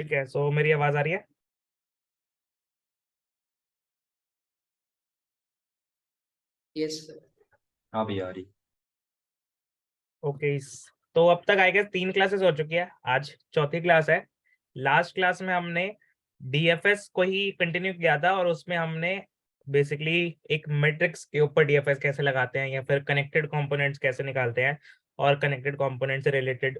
ठीक है, सो मेरी आवाज आ रही है? Yes sir. हाँ भैया आ रही। ओके, तो अब तक आई गेस 3 क्लासेस हो चुकी है, आज चौथी क्लास है। लास्ट क्लास में हमने डीएफएस को ही कंटिन्यू किया था और उसमें हमने बेसिकली एक मैट्रिक्स के ऊपर डीएफएस कैसे लगाते हैं या फिर कनेक्टेड कंपोनेंट्स कैसे निकालते हैं और कनेक्टेड कंपोनेंट से रिलेटेड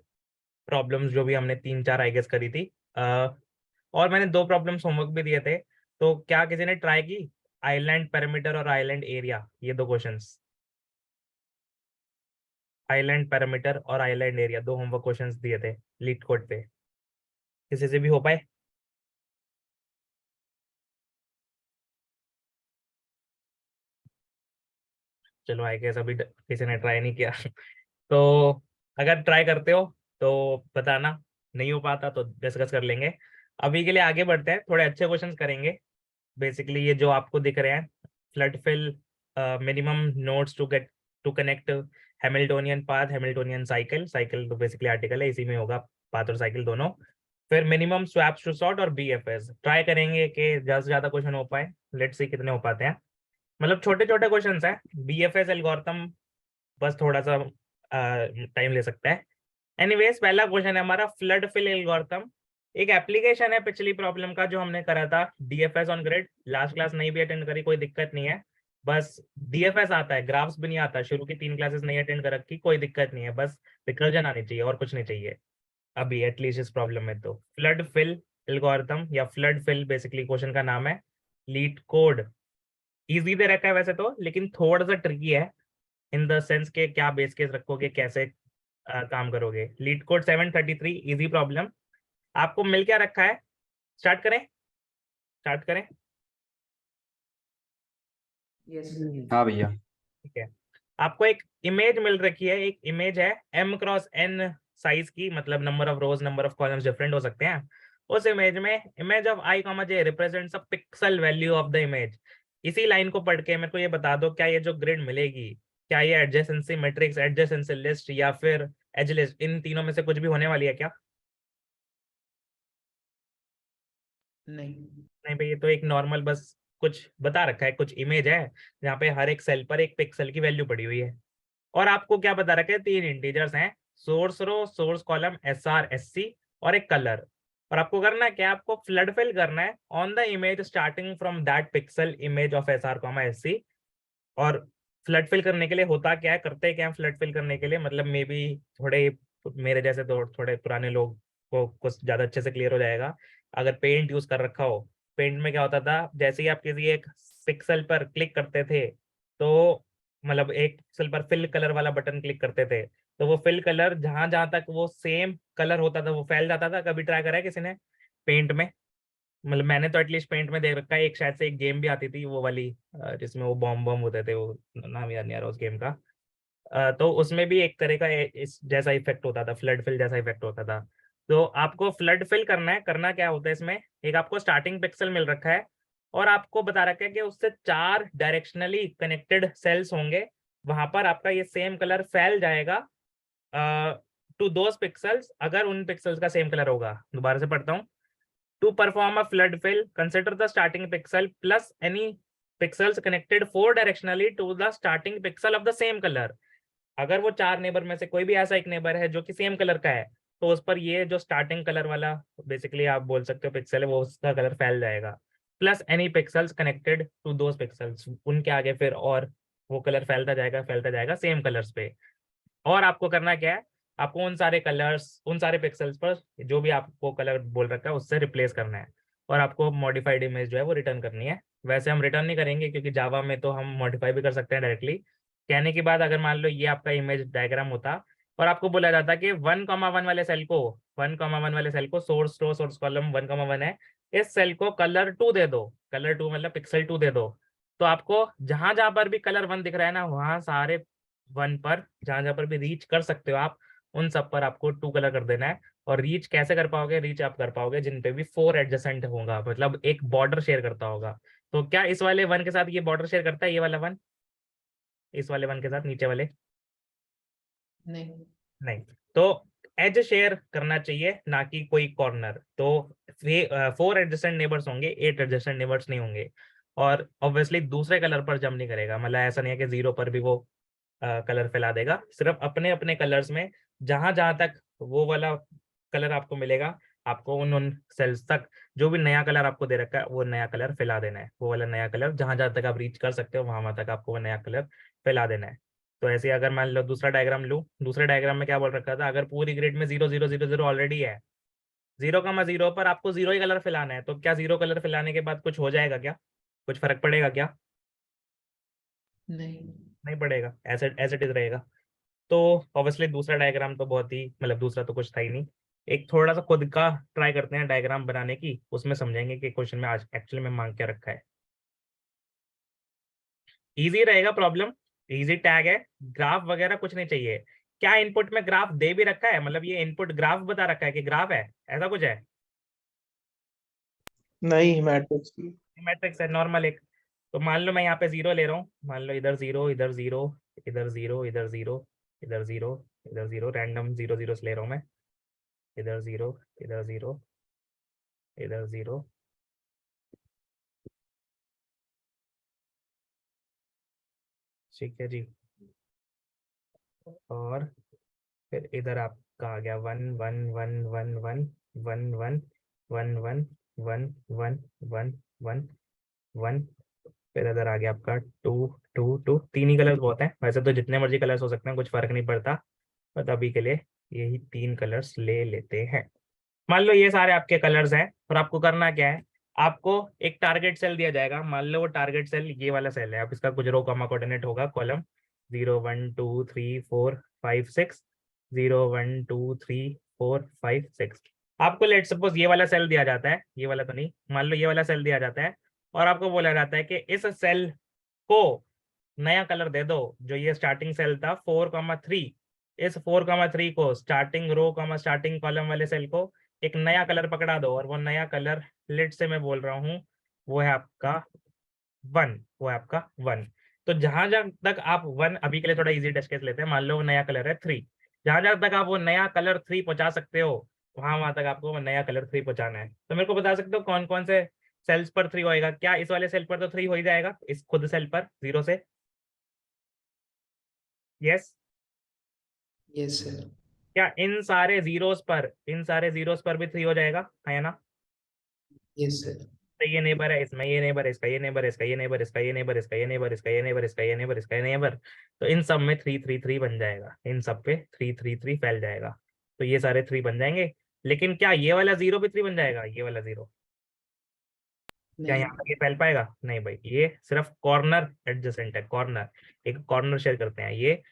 प्रॉब्लम्स जो भी हमने 3-4 आई गेस करी थी। और मैंने 2 प्रॉब्लम्स होमवर्क भी दिए थे। तो क्या किसी ने ट्राई की आइलैंड पैरामीटर और आइलैंड एरिया, ये 2 क्वेश्चंस? आइलैंड पैरामीटर और आइलैंड एरिया 2 होमवर्क क्वेश्चंस दिए थे लीड कोड पे, किसी से भी हो पाए? चलो आई गेस अभी किसी ने ट्राई नहीं किया तो अगर ट्राई करते हो तो बताना, नहीं हो पाता तो डिस्कस कर लेंगे। अभी के लिए आगे बढ़ते हैं, थोड़े अच्छे क्वेश्चंस करेंगे। बेसिकली ये जो आपको दिख रहे हैं, flood fill minimum nodes to connect Hamiltonian path, Hamiltonian cycle, cycle तो बेसिकली आर्टिकल है, इसी में होगा पाथ और साइकिल दोनों। फिर मिनिमम स्वैप्स टू सॉर्ट और बीएफएस ट्राई करेंगे कि ज्यादा से ज्यादा क्वेश्चन हो पाए। लेट्स सी कितने हो पाते हैं। मतलब छोटे छोटे क्वेश्चंस हैं। बीएफएस एल्गोरिथम बस थोड़ा सा टाइम ले सकता है। एनीवेज, पहला क्वेश्चन है हमारा फ्लड फिल एल्गोरिथम। एक एप्लीकेशन है पिछली प्रॉब्लम का जो हमने करा था, DFS on grid. Last class नहीं भी अटेंड करी, कोई दिक्कत नहीं है। बस डीएफएस आता है, ग्राफ्स भी नहीं आता। शुरू की 3 क्लासेस नहीं अटेंड कर रखी, कोई दिक्कत नहीं है, बस रिकर्जन आनी चाहिए और कुछ नहीं चाहिए अभी एटलीस्ट इस प्रॉब्लम में। तो फ्लड फिल एल्गोरिथम या फ्लड फिल बेसिकली क्वेश्चन का नाम है। लीड कोड इजी दे रखा है वैसे तो, लेकिन थोड़ा सा ट्रिकी है इन द सेंस के क्या बेस केस रखोगे, कैसे काम करोगे। Leet code 733, easy problem. आपको मिल क्या रखा है? स्टार्ट करें? स्टार्ट करें? यस हाँ भैया। ठीक है। आपको एक इमेज मिल रखी है, एक इमेज है m×n साइज की, मतलब number of rose number of columns different हो सकते हैं। उस इमेज में image of i, j represents a pixel value of the image. इसी लाइन को पढ़ के मेरे को ये बता दो, क्या ये जो ग्रिड मिलेगी, क्या ये एडजेसेंसी मैट्रिक्स, एडजेसेंसी लिस्ट या फिर एज लिस्ट, इन तीनों में से कुछ भी होने वाली है क्या? नहीं। नहीं भाई, ये तो एक नॉर्मल बस कुछ बता रखा है, कुछ इमेज है जहाँ पे हर एक सेल पर एक पिक्सल की वैल्यू पड़ी हुई है। और आपको क्या बता रखा है, 3 इंटीजर्स हैं, source row, source column, SR SC और एक कलर। और आपको करना है क्या, आपको फ्लड फिल करना है on the image starting from that pixel image of SR, SC। और फ्लड फिल करने के लिए होता क्या है, करते क्या है फ्लड फिल करने के लिए, मतलब मे बी थोड़े मेरे जैसे तो थोड़े पुराने लोग को कुछ ज्यादा अच्छे से क्लियर हो जाएगा। अगर पेंट यूज कर रखा हो, पेंट में क्या होता था, जैसे ही आप किसी एक पिक्सल पर क्लिक करते थे तो मतलब एक पिक्सल पर फिल कलर वाला बटन क्लिक करते थे, तो वो फिल कलर जहां जहां तक वो सेम कलर होता था वो फैल जाता था। कभी ट्राई करा है किसी ने पेंट में? मतलब मैंने तो एटलीस्ट पेंट में देख रखा है। एक शायद से एक गेम भी आती थी वो वाली, जिसमें वो बॉम्ब बॉम्ब होते थे, वो नाम याद नहीं आ रहा उस गेम का। तो उसमें भी एक तरह का इस जैसा इफेक्ट होता था, फ्लड फिल जैसा इफेक्ट होता था। तो आपको फ्लड फिल करना है, करना क्या होता है इसमें, एक आपको स्टार्टिंग पिक्सल मिल रखा है और आपको बता रखा है कि उससे 4 डायरेक्शनली कनेक्टेड सेल्स होंगे, वहां पर आपका ये सेम कलर फैल जाएगा टू दोज पिक्सल्स, अगर उन पिक्सल्स का सेम कलर होगा। दोबारा से पढ़ता हूँ। To perform a flood fill, consider the starting pixel plus any pixels connected 4 directionally to the starting pixel of the same color। अगर वो 4 नेबर में से कोई भी ऐसा एक नेबर है जो कि सेम कलर का है, तो उस पर ये जो स्टार्टिंग कलर वाला बेसिकली आप बोल सकते हो पिक्सल है, वो उसका कलर फैल जाएगा। Plus any pixels connected to those pixels, उनके आगे फिर और वो कलर फैलता जाएगा सेम कलर्स पे। और आपको करना क्या है, आपको उन सारे कलर्स, उन सारे पिक्सल्स पर जो भी आपको कलर बोल रखा है उससे रिप्लेस करना है। और आपको मॉडिफाइड इमेज जो है वो रिटर्न करनी है। वैसे हम रिटर्न नहीं करेंगे क्योंकि जावा में तो हम मॉडिफाई भी कर सकते हैं डायरेक्टली। कहने के बाद अगर मान लो ये आपका इमेज डायग्राम होता और आपको बोला जाता कि 1,1 वाले सेल को, 1,1 वाले सेल को, सोर्स रो सोर्स कॉलम 1,1 है, इस सेल को कलर 2 दे दो, कलर 2 मतलब पिक्सल 2 दे दो। तो आपको जहां जहां पर भी कलर 1 दिख रहा है ना, वहां सारे 1 पर जहां जहां पर भी रीच कर सकते हो आप, उन सब पर आपको 2 कलर कर देना है। और रीच कैसे कर पाओगे, रीच आप कर पाओगे जिन पे भी 4 एडजेसेंट होगा, मतलब एक बॉर्डर शेयर करता होगा। तो क्या इस वाले 1 के साथ ये बॉर्डर शेयर करता है, ये वाला 1 इस वाले 1 के साथ, नीचे वाले? नहीं। नहीं। तो एज शेयर करना चाहिए, ना कि कोई कॉर्नर। तो 4 एडजेसेंट नेबर्स होंगे, 8 एडजेसेंट नेबर्स नहीं होंगे। और ऑब्वियसली दूसरे कलर पर जम नहीं करेगा, मतलब ऐसा नहीं है कि 0 पर भी वो कलर फैला देगा। सिर्फ अपने अपने कलर्स में जहां जहां तक वो वाला कलर आपको मिलेगा, आपको उन उन सेल्स तक जो भी नया कलर आपको दे रखा है वो नया कलर फैला देना है। वो वाला नया कलर जहां जहां तक आप रीच कर सकते हो वहां वहां तक आपको वो नया कलर फैला देना है। तो ऐसे अगर मान लो दूसरा डायग्राम लूँ, दूसरे डायग्राम में क्या बोल रखा था, अगर पूरी ग्रिड में 0 0 0 0 ऑलरेडी है, 0 0 पर आपको 0 ही कलर फैलाना है, तो क्या 0 कलर फैलाने के बाद कुछ हो जाएगा क्या, कुछ फर्क पड़ेगा क्या? नहीं। नहीं पड़ेगा, ऐसे एज इट इज रहेगा। तो ऑब्वियसली दूसरा डायग्राम तो बहुत ही, मतलब दूसरा तो कुछ था ही नहीं। एक थोड़ा सा खुद का ट्राई करते हैं डायग्राम बनाने की, उसमें समझेंगे कि क्वेश्चन में आज एक्चुअली में मांग क्या रखा है। इजी रहेगा प्रॉब्लम, इजी टैग है, ग्राफ वगैरह कुछ नहीं चाहिए। क्या इनपुट में ग्राफ दे भी रखा है, मतलब ये इनपुट ग्राफ बता रखा है कि ग्राफ है, ऐसा कुछ है? नहीं, मैट्रिक्स की। मैट्रिक्स है नॉर्मल एक। तो मान लो मैं यहाँ पे 0 ले रहा हूँ, मान लो इधर 0, इधर 0, इधर 0, इधर 0, इधर 0, इधर 0, रैंडम 0 0 ले रहा हूँ मैं। इधर 0, इधर 0, इधर 0, ठीक है जी। और फिर इधर आपका आ गया 1 1 1 1 1 1 1 1 1 1 1 1 1 1। फिर इधर आ गया आपका 2 2 2। तीन ही कलर्स बहुत हैं, वैसे तो जितने मर्जी कलर्स हो सकते हैं, कुछ फर्क नहीं पड़ता, बट अभी के लिए यही 3 कलर्स ले लेते हैं। मान लो ये सारे आपके कलर्स हैं, और आपको करना क्या है, आपको एक टारगेट सेल दिया जाएगा। मान लो वो टारगेट सेल ये वाला सेल है, आप इसका कुछ रो कॉमा कोऑर्डिनेट होगा, कॉलम 0 1 2 3 4 5 6, 0 1 2 3 4 5 6। आपको लेट सपोज ये वाला सेल दिया जाता है, ये वाला तो नहीं, मान लो ये वाला सेल दिया जाता है, और आपको बोला जाता है कि इस सेल को नया कलर दे दो। जो ये स्टार्टिंग सेल था 4 3, इस 4 3 को स्टार्टिंग रो स्टार्टिंग कॉलम वाले सेल को एक नया कलर पकड़ा दो, और वो नया कलर लेट से मैं बोल रहा हूँ वो है आपका 1, वो है आपका 1। तो जहां जहां तक आप 1, अभी के लिए थोड़ा इजी टेस्ट केस लेते हैं, मान लो वो नया कलर है 3, जहां जहां तक आप वो नया कलर 3 पहुंचा सकते हो वहां वहां तक आपको वो नया कलर 3 पहुंचाना है। तो मेरे को बता सकते हो कौन कौन से सेल्स पर 3 होएगा? क्या इस वाले सेल पर तो 3 हो ही जाएगा, इस खुद सेल पर 0 से? यस। Yes sir. क्या इन सारे जीरोस पर, इन सारे जीरोस पर भी 3 हो जाएगा, है ना? Yes sir. तो ये नेबर है, इसमें ये नेबर है, इसका ये नेबर है, इसका ये नेबर, इसका ये नेबर, इसका ये नेबर, इसका ये नेबर, इसका ये नेबर, इसका ये नेबर। तो इन सब में 3 3 3 बन जाएगा, इन सब पे 3 3 3 फैल जाएगा। तो ये सारे 3 बन जाएंगे। लेकिन क्या ये वाला 0 भी 3 बन जाएगा, ये वाला 0? क्या नहीं। यहाँ तक ये फैल पाएगा? नहीं भाई, ये सिर्फ कॉर्नर एडजेसेंट है, कॉर्नर, एक कॉर्नर शेयर करते हैं। ये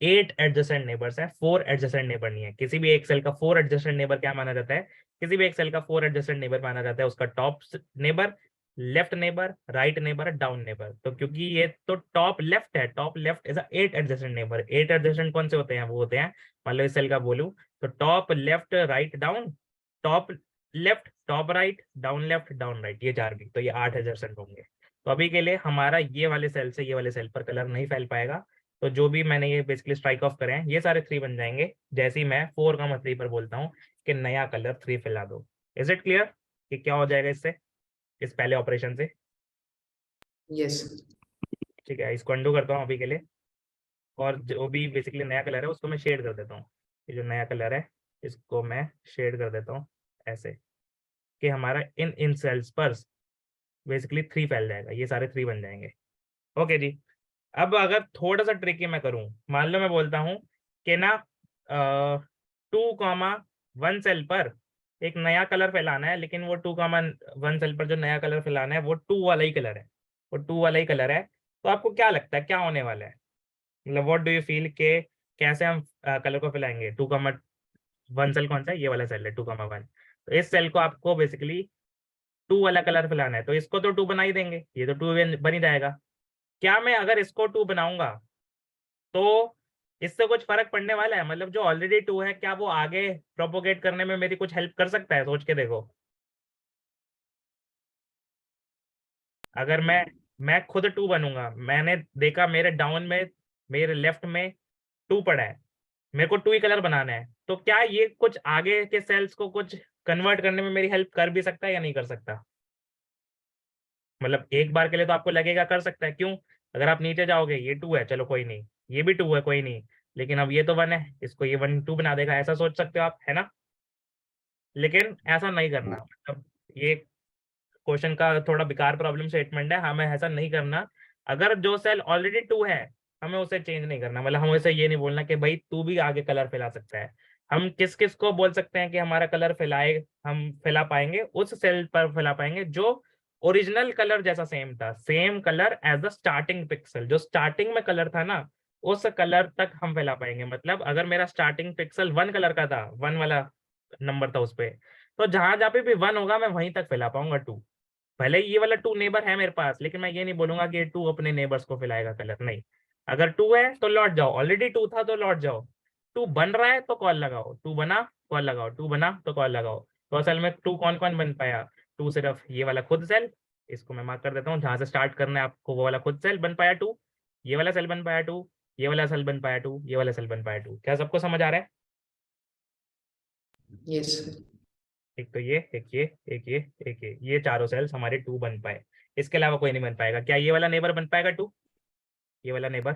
8 एडजेसेंट नेबर्स है, 4 एडजेसेंट नेबर नहीं है। किसी भी एक सेल का 4 एडजेसेंट नेबर क्या माना जाता है? किसी भी एक सेल का 4 एडजेसेंट नेबर माना जाता है उसका top neighbour, left neighbour, right neighbour, down neighbour. तो क्योंकि ये तो टॉप लेफ्ट है, top left is 8 adjacent neighbour. 8 adjacent कौन से होते हैं? वो होते हैं, मान लो इस सेल का बोलूं तो top left write down, top left top right, down left down right, ये 4 भी, तो ये 8 एडजेसेंट होंगे। तो अभी के लिए हमारा ये वाले सेल से ये वाले सेल पर कलर नहीं फैल पाएगा। तो जो भी मैंने ये बेसिकली स्ट्राइक ऑफ करे हैं ये सारे 3 बन जाएंगे, जैसे ही मैं 4 3 पर बोलता हूँ कि नया कलर 3 फैला दो। इज इट क्लियर कि क्या हो जाएगा इससे, इस पहले ऑपरेशन से? यस। ठीक है, इसको अंडू करता हूँ अभी के लिए, और जो भी बेसिकली नया कलर है उसको मैं शेड कर देता हूँ। ये जो नया कलर है इसको मैं शेड कर देता हूँ ऐसे, कि हमारा इन इन सेल्स पर बेसिकली 3 फैल जाएगा, ये सारे 3 बन जाएंगे। ओके जी। अब अगर थोड़ा सा ट्रिकी मैं करूं, मान लो मैं बोलता हूं कि ना 2 1 सेल पर एक नया कलर फैलाना है, लेकिन वो 2 1 सेल पर जो नया कलर फैलाना है वो 2 वाला ही कलर है, वो 2 वाला ही कलर है। तो आपको क्या लगता है क्या होने वाला है, मतलब व्हाट डू यू फील के कैसे हम कलर को फैलाएंगे? 2 1 सेल कौन सा है? ये वाला सेल है 2 1। तो इस सेल को आपको बेसिकली 2 वाला कलर फैलाना है, तो इसको तो 2 बना ही देंगे, ये तो 2 बन ही जाएगा। क्या मैं अगर इसको 2 बनाऊंगा तो इससे कुछ फर्क पड़ने वाला है? मतलब जो ऑलरेडी 2 है क्या वो आगे प्रोपोगेट करने में मेरी कुछ हेल्प कर सकता है? सोच के देखो। अगर मैं खुद 2 बनूंगा, मैंने देखा मेरे डाउन में, मेरे लेफ्ट में 2 पड़ा है, मेरे को 2 ही कलर बनाना है, तो क्या ये कुछ आगे के सेल्स को कुछ कन्वर्ट करने में मेरी हेल्प कर भी सकता है या नहीं कर सकता? मतलब एक बार के लिए तो आपको लगेगा कर सकता है, क्यों? अगर आप नीचे जाओगे ये 2 है, चलो कोई नहीं, ये भी 2 है कोई नहीं, लेकिन अब ये तो 1 है, इसको ये 1 2 बना देगा, ऐसा सोच सकते हो आप, है ना? लेकिन ऐसा नहीं करना, मतलब ये क्वेश्चन का थोड़ा बेकार प्रॉब्लम स्टेटमेंट है, हमें ऐसा नहीं करना। अगर जो सेल ऑलरेडी 2 है, हमें उसे चेंज नहीं करना, मतलब हम उसे ये नहीं बोलना कि भाई तू भी आगे कलर फैला सकता है। हम किस किस को बोल सकते हैं कि हमारा कलर फैलाए, हम फैला पाएंगे उस सेल पर फैला पाएंगे जो ओरिजिनल कलर जैसा सेम था, same colour as the starting pixel, जो स्टार्टिंग में कलर था ना उस कलर तक हम फैला पाएंगे। मतलब अगर मेरा स्टार्टिंग पिक्सल 1 कलर का था, 1 वाला नंबर था उस पे, तो जहां जहां पे भी 1 होगा मैं वहीं तक फैला पाऊंगा 2। भले ही ये वाला 2 नेबर है मेरे पास, लेकिन मैं ये नहीं बोलूंगा कि 2 अपने नेबर्स को फैलाएगा कलर, नहीं। अगर 2 है तो लौट जाओ, ऑलरेडी 2 था तो लौट जाओ। 2 बन रहा है तो कॉल लगाओ, 2 बना कॉल लगाओ, 2 बना तो कॉल लगाओ। तो असल में 2 कौन कौन बन पाया? 2 सिर्फ ये वाला खुद सेल, इसको मैं मार्क कर देता हूँ, जहां से स्टार्ट करना है आपको वो वाला खुद सेल बन पाया 2, ये वाला सेल बन पाया 2, ये वाला सेल बन पाया 2, ये वाला सेल बन पाया 2। क्या सबको समझ आ रहा है? yes sir, एक तो ये, एक ये, एक ये चारों सेल्स हमारे 2 बन पाए। इसके अलावा कोई नहीं बन पाएगा। क्या ये वाला नेबर बन पाएगा 2? ये वाला नेबर,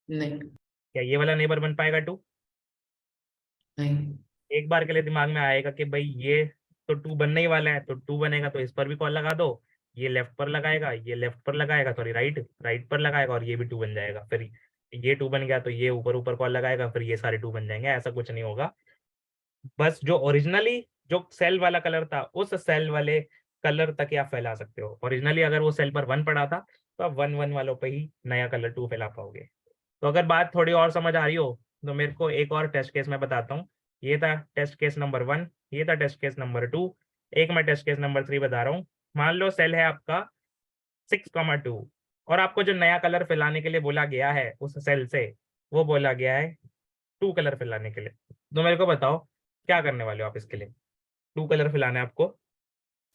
नहीं क्या ये वाला नेबर बन पाएगा 2? नहीं एक बार के लिए दिमाग में आएगा कि भाई ये तो 2 बनने ही वाला है, तो 2 बनेगा तो इस पर भी कॉल लगा दो, ये लेफ्ट पर लगाएगा, ये लेफ्ट पर लगाएगा, सॉरी राइट राइट पर लगाएगा, और ये भी 2 बन जाएगा। फिर ये 2 बन गया तो ये ऊपर ऊपर कॉल लगाएगा, फिर ये सारे 2 बन जाएंगे। ऐसा कुछ नहीं होगा। बस जो ओरिजिनली जो सेल वाला कलर था उस सेल वाले कलर तक ही आप फैला सकते हो। ओरिजिनली अगर वो सेल पर 1 पड़ा था तो आप 1 1 वालों पे ही नया कलर 2 फैला पाओगे। तो अगर बात थोड़ी और समझ आ रही हो तो मेरे को एक और टेस्ट केस मैं बताता हूँ। ये था टेस्ट केस नंबर 1, ये था टेस्ट केस नंबर 2, एक मैं टेस्ट केस नंबर 3 बता रहा हूँ। मान लो सेल है आपका 6,2, और आपको जो नया कलर फैलाने के लिए बोला गया है उस सेल से, वो बोला गया है 2 कलर फैलाने के लिए। तो मेरे को बताओ क्या करने वाले हो आप इसके लिए? 2 कलर फैलाना है आपको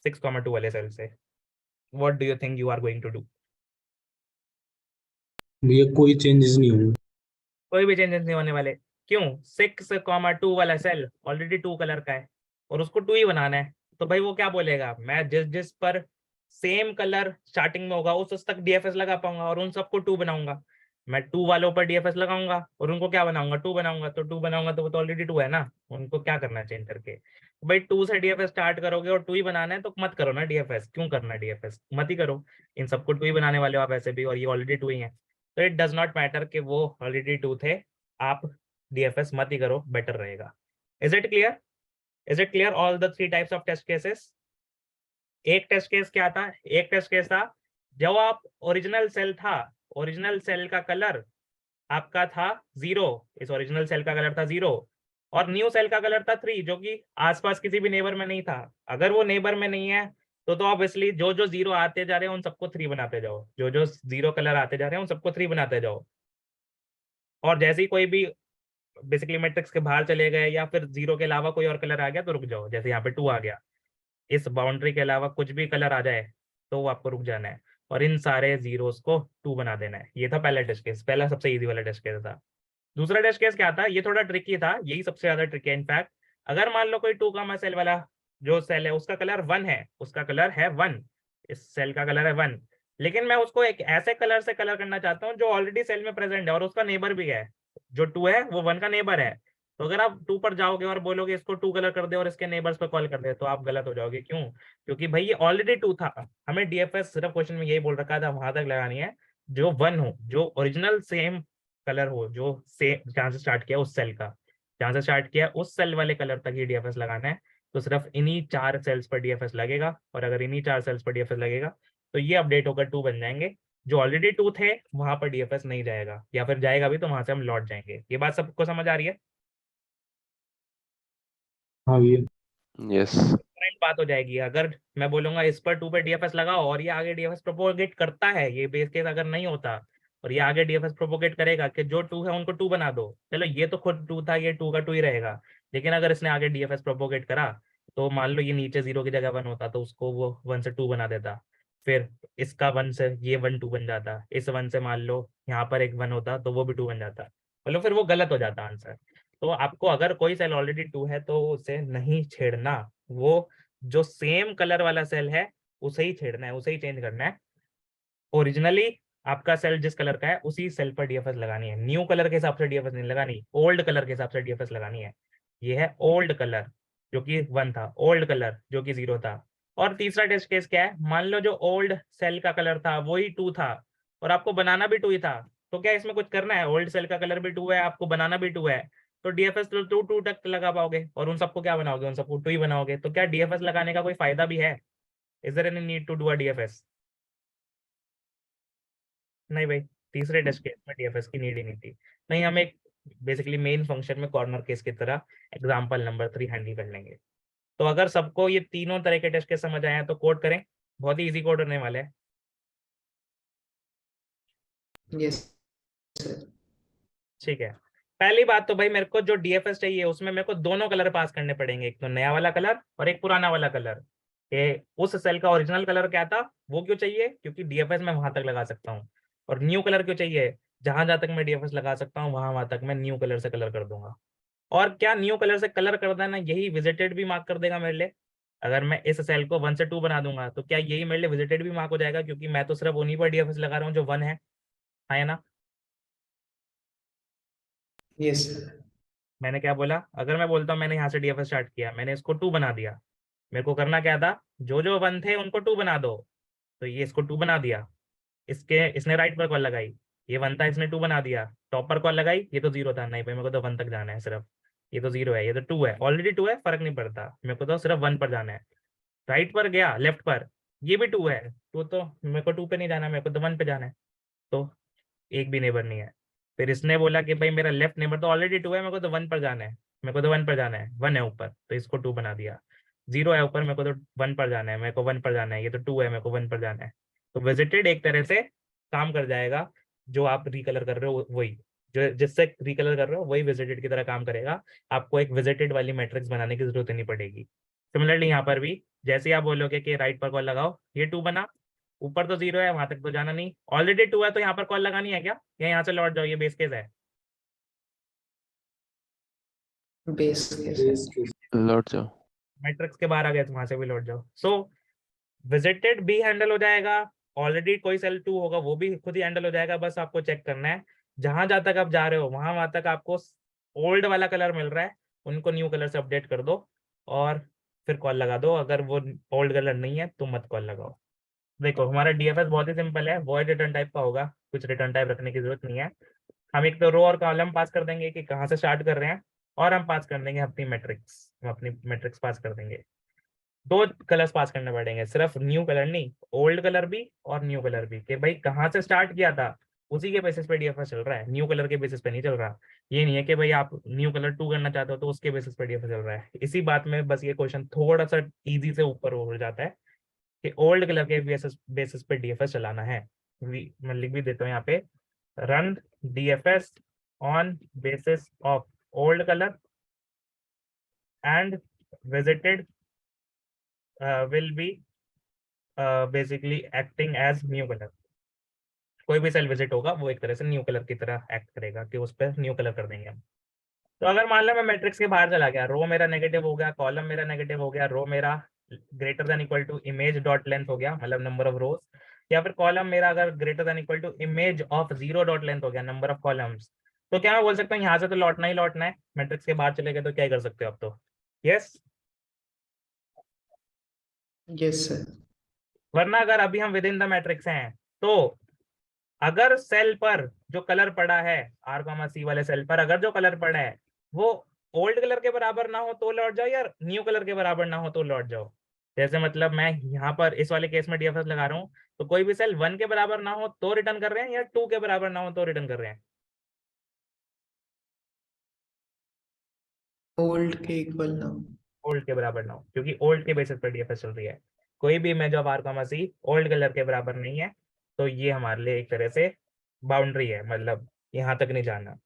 6,2 वाले सेल से। What do you think you are going to do? भैया कोई चेंजेस नहीं होंगे। कोई भी चेंजेस नहीं होने वाले। क्यों? 6,2 वाला सेल ऑलरेडी 2 कलर का है और उसको 2 ही बनाना है। तो भाई वो क्या बोलेगा, मैं जिस जिस पर सेम कलर स्टार्टिंग में होगा उस तक डीएफएस लगा पाऊंगा और उन सबको 2 बनाऊंगा। मैं 2 वालों पर डीएफएस लगाऊंगा और उनको क्या बनाऊंगा, 2 बनाऊंगा। तो 2 बनाऊंगा तो वो तो ऑलरेडी 2 है ना, उनको क्या करना है चेंज करके? भाई 2 से डीएफएस स्टार्ट करोगे और 2 ही बनाना है तो मत करो ना डीएफएस, क्यों करना डीएफएस, मत ही करो। इन सबको 2 ही बनाने वाले हो आप ऐसे भी, और ये ऑलरेडी 2 ही है। तो इट डज नॉट मैटर कि वो ऑलरेडी 2 थे, आप डीएफएस मत ही करो, बेटर रहेगा। Is it clear? Is it clear all the 3 types of test cases? एक टेस्ट केस क्या था? एक टेस्ट केस था जब आप ओरिजिनल सेल था, ओरिजिनल सेल का कलर आपका था 0, इस ओरिजिनल सेल का कलर था 0, और न्यू सेल का कलर था 3, जो कि आसपास किसी भी नेबर में नहीं था। अगर वो नेबर में नहीं है तो ऑब्वियसली जो जो 0 आते जा रहे हैं उन सबको 3 बनाते जाओ, जो जो 0 कलर आते जा रहे हैं उन सबको 3 बनाते जाओ। और जैसे ही कोई भी बेसिकली मैट्रिक्स के बाहर चले गए या फिर 0 के अलावा कोई और कलर आ गया तो रुक जाओ, जैसे यहाँ पे 2 आ गया, इस बाउंड्री के अलावा कुछ भी कलर आ जाए तो वो आपको रुक जाना है और इन सारे जीरोस को 2 बना देना है। ये था पहला टेस्ट केस, पहला सबसे इजी वाला टेस्ट केस था। दूसरा टेस्ट केस क्या था? ये थोड़ा ट्रिकी था, यही सबसे ज्यादा ट्रिकी है इनफैक्ट। अगर मान लो कोई 2 का सेल वाला जो सेल है उसका कलर 1 है, उसका कलर है 1, इस सेल का कलर है 1, लेकिन मैं उसको एक ऐसे कलर से कलर करना चाहता हूँ जो ऑलरेडी सेल में प्रेजेंट है और उसका नेबर भी है, जो 2 है वो 1 का नेबर है। तो अगर आप 2 पर जाओगे और बोलोगे इसको 2 कलर कर दे और इसके नेबर्स पर कॉल कर दे तो आप गलत हो जाओगे। क्यों? क्योंकि भाई ये ऑलरेडी 2 था, हमें डीएफएस सिर्फ क्वेश्चन में यही बोल रखा था वहां तक लगानी है जो 1 हो, जो ओरिजिनल सेम कलर हो, जो सेम जहां से स्टार्ट किया उस सेल का, जहां से स्टार्ट किया उस सेल वाले कलर तक ही डीएफएस लगाना है। तो सिर्फ इन्हीं 4 सेल्स पर डीएफएस लगेगा, और अगर इन्हीं 4 सेल्स पर डीएफएस लगेगा तो ये अपडेट होकर 2 बन जाएंगे। जो ऑलरेडी 2 थे वहां पर डीएफएस नहीं जाएगा, या फिर जाएगा भी तो वहां से हम लौट जाएंगे। ये बात सबको समझ आ रही है? हाँ भैया। यस। डिफरेंट बात हो जाएगी अगर मैं बोलूंगा इस पर 2 पे डीएफएस लगाओ और ये आगे डीएफएस प्रोपोगेट करता है, ये बेस केस अगर नहीं होता और ये आगे डीएफएस प्रोपोगेट करेगा कि जो 2 है उनको 2 बना दो, चलो ये तो खुद 2 था, ये 2 का 2 ही रहेगा। लेकिन अगर इसने आगे डीएफएस प्रोपोगेट करा तो मान लो ये नीचे 0 की जगह 1 होता तो उसको वो 1 से 2 बना देता, फिर इसका 1 से ये 1 2 बन जाता, इस 1 से मान लो यहाँ पर एक 1 होता तो वो भी 2 बन जाता। मतलब फिर वो गलत हो जाता आंसर। तो आपको अगर कोई सेल ऑलरेडी 2 है तो उसे नहीं छेड़ना, वो जो सेम कलर वाला सेल है उसे ही छेड़ना है, उसे ही चेंज करना है। ओरिजिनली आपका सेल जिस कलर का है उसी सेल पर डीएफएस लगानी है, न्यू कलर के हिसाब से डीएफएस नहीं लगानी, ओल्ड कलर के हिसाब से डीएफएस लगानी है। ये है ओल्ड कलर जो कि 1 था, ओल्ड कलर जो कि 0 था। और तीसरा टेस्ट केस क्या है, मान लो जो ओल्ड सेल का कलर था वही 2 था और आपको बनाना भी 2 ही था, तो क्या इसमें कुछ करना है, ओल्ड सेल का कलर भी 2 है, आपको बनाना भी 2 है, तो डीएफएस तो 2 तक लगा पाओगे और उन सबको क्या बनाओगे, उन सबको 2 ही बनाओगे। तो क्या डीएफएस लगाने का कोई फायदा भी है? Is there any need to do a DFS? नहीं भाई, तीसरे टेस्ट केस में डीएफएस की नीड ही नहीं थी। नहीं, हम एक बेसिकली मेन फंक्शन में कॉर्नर केस की तरह एग्जांपल नंबर 3 हैंडल कर लेंगे। तो अगर सबको ये तीनों तरह के टेस्ट केस समझ आए हैं तो कोड करें, बहुत ही इजी कोड होने वाला है। Yes sir. ठीक है, पहली बात तो भाई मेरे को जो डीएफएस चाहिए उसमें मेरे को दोनों कलर पास करने पड़ेंगे, एक तो नया वाला कलर और एक पुराना वाला कलर। ये उस सेल का ओरिजिनल कलर क्या था वो क्यों चाहिए, क्योंकि डीएफएस मैं वहां तक लगा सकता हूँ। और न्यू कलर क्यों चाहिए, जहां जहां तक मैं डीएफएस लगा सकता हूँ वहां वहां तक मैं न्यू कलर से कलर कर दूंगा। और क्या न्यू कलर से कलर कर देना यही विजिटेड भी मार्क कर देगा मेरे लिए? अगर मैं इस सेल को 1 से 2 बना दूंगा तो क्या यही मेरे लिए विजिटेड भी मार्क हो जाएगा, क्योंकि मैं तो सिर्फ उन्हीं पर डीएफएस लगा रहा हूँ जो 1 है। हाँ या ना? Yes sir. मैंने क्या बोला, अगर मैं बोलता हूँ मैंने यहाँ से डीएफएस स्टार्ट किया, मैंने इसको 2 बना दिया, मेरे को करना क्या था, जो जो 1 थे उनको 2 बना दो। तो ये इसको 2 बना दिया, इसके इसने राइट पर कॉल लगाई, ये 1 था इसने 2 बना दिया, टॉप पर कॉल लगाई, ये तो 0 था, नहीं भाई मेरे को तो 1 तक जाना है सिर्फ, ये तो 0 है, ये तो 2 है, ऑलरेडी 2 है, फर्क नहीं पड़ता, मेरे को तो सिर्फ 1 पर जाना है। राइट पर गया, लेफ्ट पर, ये भी 2 है, तो मेरे को 2 पे नहीं जाना, मेरे को तो 1 पे जाना है। तो एक भी नेबर नहीं है। फिर इसने बोला कि भाई मेरा लेफ्ट नेबर तो ऑलरेडी 2 है, मेरे को तो 1 पर जाना है, मेरे को तो 1 पर जाना है, 1 है ऊपर तो इसको 2 बना दिया। 0 है ऊपर, मेरे को तो 1 पर जाना है, मेरे को 1 पर जाना है, ये तो 2 है, मेरे को 1 पर जाना है। तो विजिटेड एक तरह से काम कर जाएगा, जो आप रिकलर कर रहे हो वही, जो जिससे रिकलर कर रहे हो वही विजिटेड की तरह काम करेगा। आपको एक विजिटेड वाली मैट्रिक्स बनाने की जरूरत नहीं पड़ेगी। सिमिलरली यहाँ पर भी जैसे ही आप बोलोगे कि राइट पर कॉल लगाओ, ये 2 बना, ऊपर तो 0 है, वहां तक तो जाना नहीं, ऑलरेडी 2 है तो यहाँ पर कॉल लगानी है क्या, या यहाँ से लौट जाओ, ये बेस केस है? Base case base case. लौट जाओ। मैट्रिक्स के बाहर आ गए तो वहां से भी लौट जाओ। सो विजिटेड भी हैंडल हो जाएगा, ऑलरेडी कोई सेल 2 होगा वो भी खुद ही हैंडल हो जाएगा, बस आपको चेक करना है जहां जहां तक आप जा रहे हो वहां वहां तक आपको ओल्ड वाला कलर मिल रहा है, उनको न्यू कलर से अपडेट कर दो और फिर कॉल लगा दो। अगर वो ओल्ड कलर नहीं है तो मत कॉल लगाओ। देखो हमारा डीएफएस बहुत ही सिंपल है, वॉइड रिटर्न टाइप का होगा, कुछ रिटर्न टाइप रखने की जरूरत नहीं है। हम एक तो रो और कॉलम पास कर देंगे कि कहाँ से स्टार्ट कर रहे हैं, और हम पास कर देंगे अपनी मैट्रिक्स, हम अपनी मैट्रिक्स पास कर देंगे। 2 कलर्स पास करने पड़ेंगे, सिर्फ न्यू कलर नहीं, ओल्ड कलर भी और न्यू कलर भी, कि भाई कहाँ से स्टार्ट किया था उसी के बेसिस पे डीएफएस चल रहा है, न्यू कलर के बेसिस पे नहीं चल रहा। ये नहीं है कि भाई आप न्यू कलर 2 करना चाहते हो तो उसके बेसिस पे डीएफएस चल रहा है। इसी बात में बस ये क्वेश्चन थोड़ा सा इजी से ऊपर हो जाता है कि ओल्ड कलर के बेसिस पे डीएफएस चलाना है। मैं लिख भी देता हूँ यहाँ पे, run DFS on basis of old colour and visited will be basically acting as new colour. कोई भी सेल विजिट होगा वो एक तरह से न्यू कलर की तरह एक्ट करेगा कि उस पर न्यू कलर कर देंगे हम। तो अगर मान लो मैं मैट्रिक्स के बाहर चला गया, रो मेरा नेगेटिव हो गया, कॉलम मेरा नेगेटिव हो गया, रो मेरा greater than equal to image dot length हो गया, मतलब नंबर ऑफ रोज, या फिर कॉलम मेरा अगर greater than equal to image of 0 dot length हो गया, नंबर ऑफ कॉलम्स, तो क्या मैं बोल सकता हूँ यहाँ से तो लौटना ही लौटना है, मैट्रिक्स के बाहर चले गए तो क्या ही कर सकते हो अब तो? यस। Yes sir. वरना अगर अभी हम विद इन द मैट्रिक्स हैं तो अगर सेल पर जो कलर पड़ा है, R, C वाले सेल पर अगर जो कलर पड़ा है वो ओल्ड कलर के बराबर ना हो तो लौट जाओ, या न्यू कलर के बराबर ना हो तो लौट जाओ। जैसे मतलब मैं यहाँ पर इस वाले केस में डीएफएस लगा रहा हूँ, तो कोई भी सेल 1 के बराबर ना हो तो रिटर्न कर रहे हैं, या 2 के बराबर ना हो तो रिटर्न कर रहे हैं? ओल्ड के इक्वल ना। ओल्ड के बराबर ना हो, क्योंकि ओल्ड के बेसिस पर डीएफएस चल रही है। कोई भी image of R, C old colour के बराबर नहीं है, तो ये हमारे लिए एक तरह से बाउंड्री है, मतलब यहाँ तक नहीं जाना।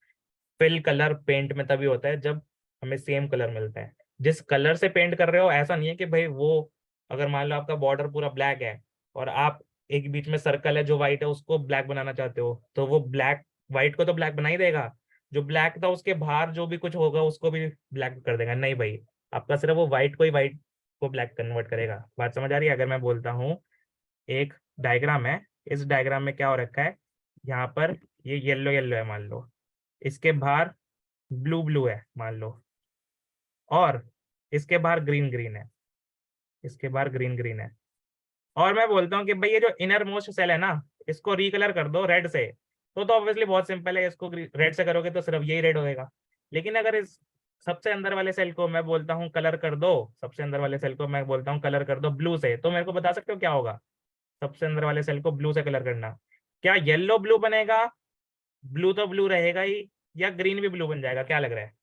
फिल कलर पेंट में तभी होता है जब हमें सेम कलर मिलता है, जिस कलर से पेंट कर रहे हो। ऐसा नहीं है कि भाई वो, अगर मान लो आपका बॉर्डर पूरा ब्लैक है और आप एक बीच में सर्कल है जो व्हाइट है उसको ब्लैक बनाना चाहते हो, तो वो ब्लैक व्हाइट को तो ब्लैक बना ही देगा, जो ब्लैक था उसके बाहर जो भी कुछ होगा उसको भी ब्लैक कर देगा? नहीं भाई, आपका सिर्फ वो व्हाइट को ही व्हाइट को ब्लैक कन्वर्ट करेगा। बात समझ आ रही है? अगर मैं बोलता हूँ एक डायग्राम है, इस डायग्राम में क्या हो रखा है, यहाँ पर ये येलो येलो है मान लो, इसके बाहर ब्लू ब्लू है मान लो, और इसके बाहर ग्रीन ग्रीन है, इसके बाहर ग्रीन ग्रीन है, और मैं बोलता हूँ कि भाई ये जो इनर मोस्ट सेल है ना, इसको रिकलर कर दो रेड से, तो ऑब्वियसली बहुत सिंपल है, इसको रेड से करोगे तो सिर्फ यही रेड होएगा। लेकिन अगर इस सबसे अंदर वाले सेल को मैं बोलता हूँ कलर कर दो, सबसे अंदर वाले सेल को मैं बोलता हूँ कलर कर दो ब्लू से, तो मेरे को बता सकते हो क्या होगा? सबसे अंदर वाले सेल को ब्लू से कलर करना, क्या येलो ब्लू बनेगा? ब्लू तो ब्लू रहेगा ही, या ग्रीन भी ब्लू बन जाएगा? क्या लग रहा है?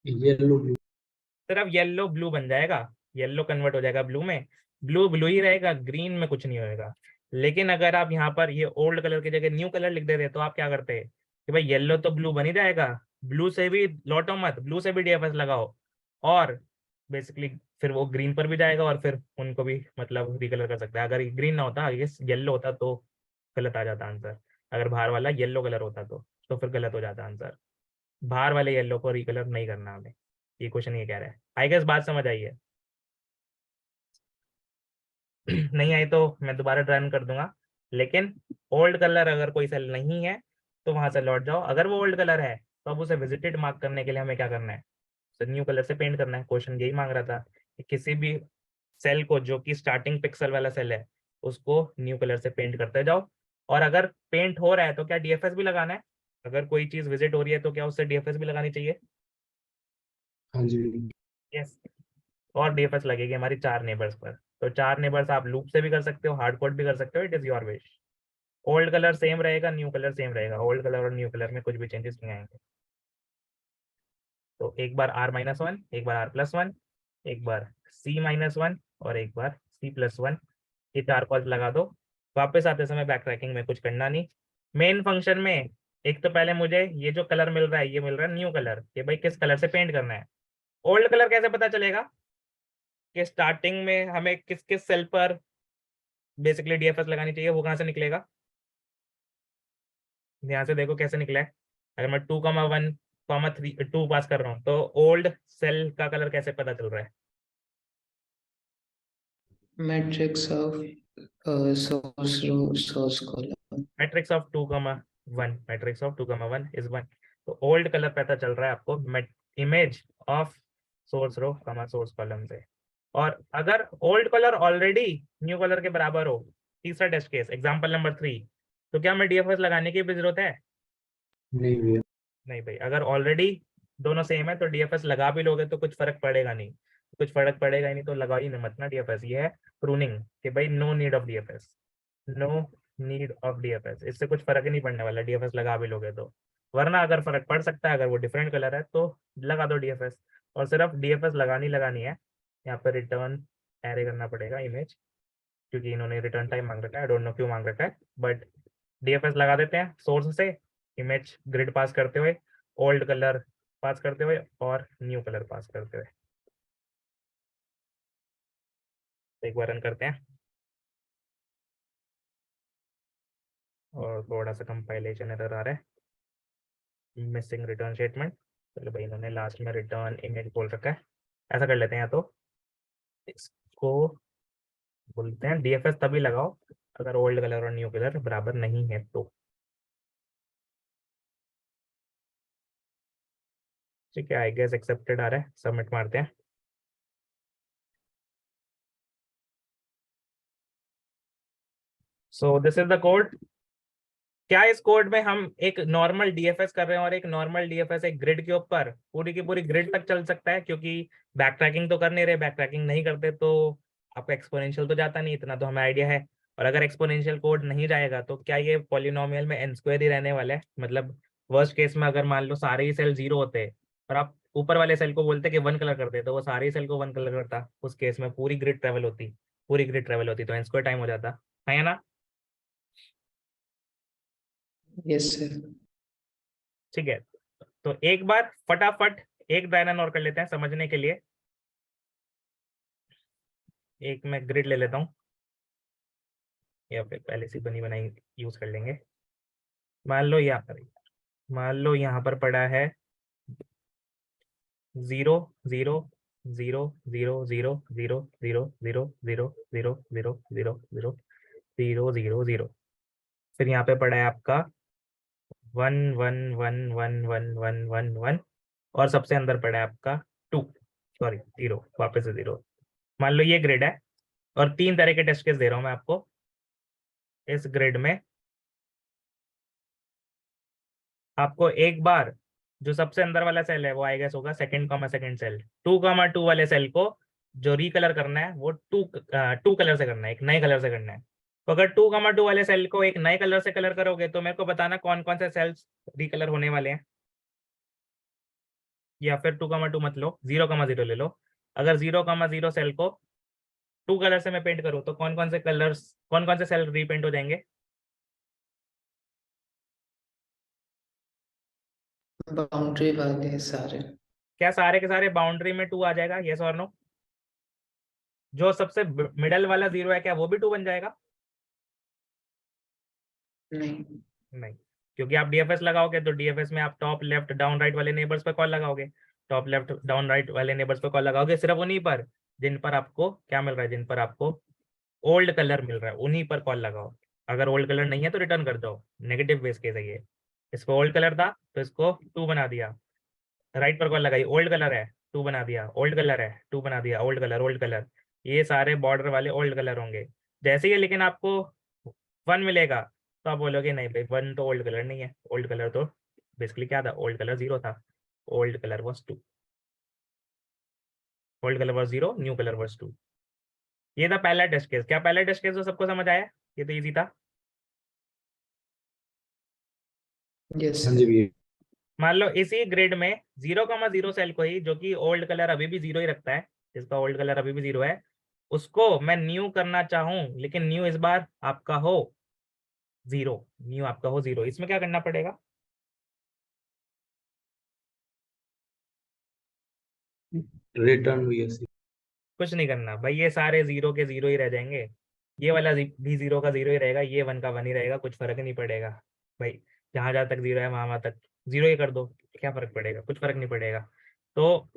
Yellow blue. सिर्फ येलो ब्लू बन जाएगा, येलो कन्वर्ट हो जाएगा ब्लू में, ब्लू ब्लू ही रहेगा, ग्रीन में कुछ नहीं होएगा। लेकिन अगर आप यहाँ पर ये ओल्ड कलर की जगह न्यू कलर लिख देते तो आप क्या करते कि भाई येलो तो ब्लू बन ही जाएगा, ब्लू से भी लौटो मत, ब्लू से भी डीएफएस लगाओ, और बेसिकली फिर वो ग्रीन पर भी जाएगा, और फिर उनको भी मतलब रिकलर कर सकता है। अगर ग्रीन ना होता, ये येलो होता तो गलत आ जाता आंसर। अगर बाहर वाला येलो कलर होता तो फिर गलत हो जाता आंसर। बाहर वाले येलो को रिकलर नहीं करना हमें, ये क्वेश्चन ये कह रहा है। आई गेस बात समझ आई है? नहीं आई तो मैं दोबारा रन कर दूंगा। लेकिन ओल्ड कलर अगर कोई सेल नहीं है तो वहां से लौट जाओ, अगर वो ओल्ड कलर है तो अब उसे विजिटेड मार्क करने के लिए हमें क्या करना है? उसे न्यू कलर से पेंट करना है। क्वेश्चन यही मांग रहा था कि किसी भी सेल को जो कि स्टार्टिंग पिक्सल वाला सेल है उसको न्यू कलर से पेंट करते जाओ। और अगर पेंट हो रहा है तो क्या डीएफएस भी लगाना है? अगर कोई चीज विजिट हो रही है तो क्या उससे डीएफएस भी लगानी चाहिए? हाँ जी। यस। और डीएफएस लगेगी हमारी 4 नेबर्स पर। तो 4 नेबर्स आप लूप से भी कर सकते हो, हार्ड कोड भी कर सकते हो, it is your wish. Old colour same रहेगा, न्यू कलर सेम रहेगा, ओल्ड कलर और न्यू कलर में कुछ भी चेंजेस नहीं आएंगे। तो एक बार r-1, एक बार r+1, एक बार c-1, और एक बार c+1, ये 4 कॉल लगा दो। वापस आते समय बैक ट्रैकिंग में कुछ करना नहीं। मेन फंक्शन में एक तो पहले मुझे ये जो कलर मिल रहा है, ये मिल रहा है न्यू कलर, ये भाई किस कलर से पेंट करना है। ओल्ड कलर कैसे पता चलेगा कि स्टार्टिंग में हमें किस किस सेल पर बेसिकली डीएफएस लगानी चाहिए? वो कहाँ से निकलेगा? ध्यान से देखो कैसे निकला है। अगर मैं 2,1,3 2 पास कर रहा हूँ तो ओल्ड सेल का कलर कैसे पता चल रहा है? Matrix of source row, source column. Matrix of 2,1, matrix of 2,1 is 1। तो ओल्ड कलर पता चल रहा है आपको image of source row source column से। और अगर old colour already new colour के बराबर हो, तीसरा टेस्ट केस एग्जांपल नंबर 3, तो क्या हमें डीएफएस लगाने की भी जरूरत है? नहीं भैया। नहीं भाई, अगर ऑलरेडी दोनों सेम है तो डीएफएस लगा भी लोगे तो कुछ फर्क पड़ेगा नहीं, कुछ फर्क पड़ेगा ही नहीं तो लगा ही नहीं मत ना डीएफएस। ये है प्रूनिंग कि भाई no need of DFS, no need of DFS, इससे कुछ फर्क ही नहीं पड़ने वाला डीएफएस लगा भी लोगे तो। वरना अगर फर्क पड़ सकता है, अगर वो डिफरेंट कलर है तो लगा दो डीएफएस। और सिर्फ डीएफएस लगानी लगानी है, यहाँ पर रिटर्न एरे करना पड़ेगा इमेज, क्योंकि इन्होंने रिटर्न टाइम मांग रखा है, आई डोंट नो क्यों मांग रखा है, बट डीएफएस लगा देते हैं सोर्स से, इमेज ग्रिड पास करते हुए, ओल्ड कलर पास करते हुए, और न्यू कलर पास करते हुए। तो एक बार रन करते हैं और थोड़ा सा कंपाइलेशन एरर आ रहा है, मिसिंग रिटर्न स्टेटमेंट। चलो भाई, इन्होंने लास्ट में रिटर्न इमेज बोल रखा है, ऐसा कर लेते हैं। या तो इसको बोलते हैं डीएफएस तभी लगाओ अगर ओल्ड कलर और न्यू कलर बराबर नहीं है तो। ठीक है, आई गेस एक्सेप्टेड आ रहा है, सबमिट मारते हैं। So this is the code. क्या इस कोड में हम एक नॉर्मल डीएफएस कर रहे हैं, और एक नॉर्मल डीएफएस एक ग्रिड के ऊपर पूरी की पूरी ग्रिड तक चल सकता है? क्योंकि बैक ट्रैकिंग तो कर नहीं रहे, बैक ट्रैकिंग नहीं करते तो आपका एक्सपोनेंशियल तो जाता नहीं, इतना तो हमें आइडिया है। और अगर एक्सपोनेंशियल कोड नहीं जाएगा तो क्या ये पॉलिनोमियल में एन स्क्वायर ही रहने वाला है? मतलब वर्स्ट केस में अगर मान लो सारे ही सेल 0 होते और आप ऊपर वाले सेल को बोलते कि 1 कलर कर दे, तो वो सारे ही सेल को 1 कलर करता, उस केस में पूरी ग्रिड ट्रेवल होती, पूरी ग्रिड ट्रेवल होती, तो एन स्क्वायर टाइम हो जाता है ना? Yes, sir. ठीक है, तो एक बार फटाफट एक ड्राई रन और कर लेते हैं समझने के लिए। एक मैं ग्रिड ले लेता हूँ, या फिर पहले से बनी बनाई यूज कर लेंगे। मान लो यहाँ पर पड़ा है 0 0 0 0 0 0 0 0 0 0 0 0 0 0 0 0। फिर यहाँ पे पड़ा है आपका 1 1 1 1 1 1 1 1 और सबसे अंदर पड़ा है आपका 2, सॉरी 0, वापस से 0। मान लो ये ग्रिड है और 3 तरह के टेस्ट केस दे रहा हूं मैं आपको इस ग्रिड में। आपको एक बार जो सबसे अंदर वाला सेल है वो आई गेस होगा सेकंड कॉमा सेकंड सेल, 2,2 वाले सेल को जो रिकलर करना है वो टू कलर से करना है, एक नए कलर से करना है। तो अगर 2,2 वाले सेल को एक नए कलर से कलर करोगे तो मेरे को बताना कौन कौन से सेल्स रिकलर होने वाले हैं। या फिर 2,2 मत लो, 0,0 ले लो। अगर 0,0 सेल को 2 कलर से मैं पेंट करूँ तो कौन कौन से सेल रीपेंट हो जाएंगे? बाउंड्री वाले सारे। क्या सारे के सारे बाउंड्री में 2 आ जाएगा, यस और नो? जो सबसे मिडल वाला 0 है क्या वो भी 2 बन जाएगा? नहीं। नहीं, क्योंकि आप डीएफएस लगाओगे तो डीएफएस में आप टॉप लेफ्ट डाउन राइट वाले नेबर्स पे कॉल लगाओगे। टॉप लेफ्ट डाउन राइट वाले नेबर्स पे कॉल लगाओगे सिर्फ उन्हीं पर जिन पर आपको क्या मिल रहा है, जिन पर आपको ओल्ड कलर मिल रहा है उन्हीं पर कॉल लगाओ। अगर ओल्ड कलर नहीं है तो रिटर्न कर दो। नेगेटिव बेस केस है ये। इसको ओल्ड कलर था तो इसको 2 बना दिया, राइट पर कॉल लगाई, ओल्ड कलर है 2 बना दिया, ओल्ड कलर है 2 बना दिया, ओल्ड कलर। ये सारे बॉर्डर वाले ओल्ड कलर होंगे। जैसे ही लेकिन आपको 1 मिलेगा तो आप बोलोगे नहीं भाई 1 तो ओल्ड कलर नहीं है, ओल्ड कलर तो बेसिकली क्या था, ओल्ड कलर 0 था, old colour was 2, old colour was 0, new colour was 2। ये था पहला टेस्ट केस। क्या पहला टेस्ट केस तो सबको समझ आया? ये तो इजी था। यस हाँ जी सर। भैया। मान लो इसी ग्रिड में 0,0 सेल को ही, जो कि ओल्ड कलर अभी भी 0 ही रखता है, जिसका ओल्ड कलर अभी भी 0 है, उसको मैं न्यू करना चाहूं, लेकिन न्यू इस बार आपका हो 0, न्यू आपका हो 0। इसमें क्या करना पड़ेगा? रिटर्न भैया से। कुछ नहीं करना भाई, ये सारे 0 के 0 ही रह जाएंगे। ये वाला भी 0 का 0 ही रहेगा, ये 1 का 1 ही रहेगा, कुछ फर्क नहीं पड़ेगा भाई। जहां जहां तक 0 है वहां वहां तक 0 ही कर दो, क्या फर्क पड़ेगा? कुछ फर्क नहीं पड़ेगा। तो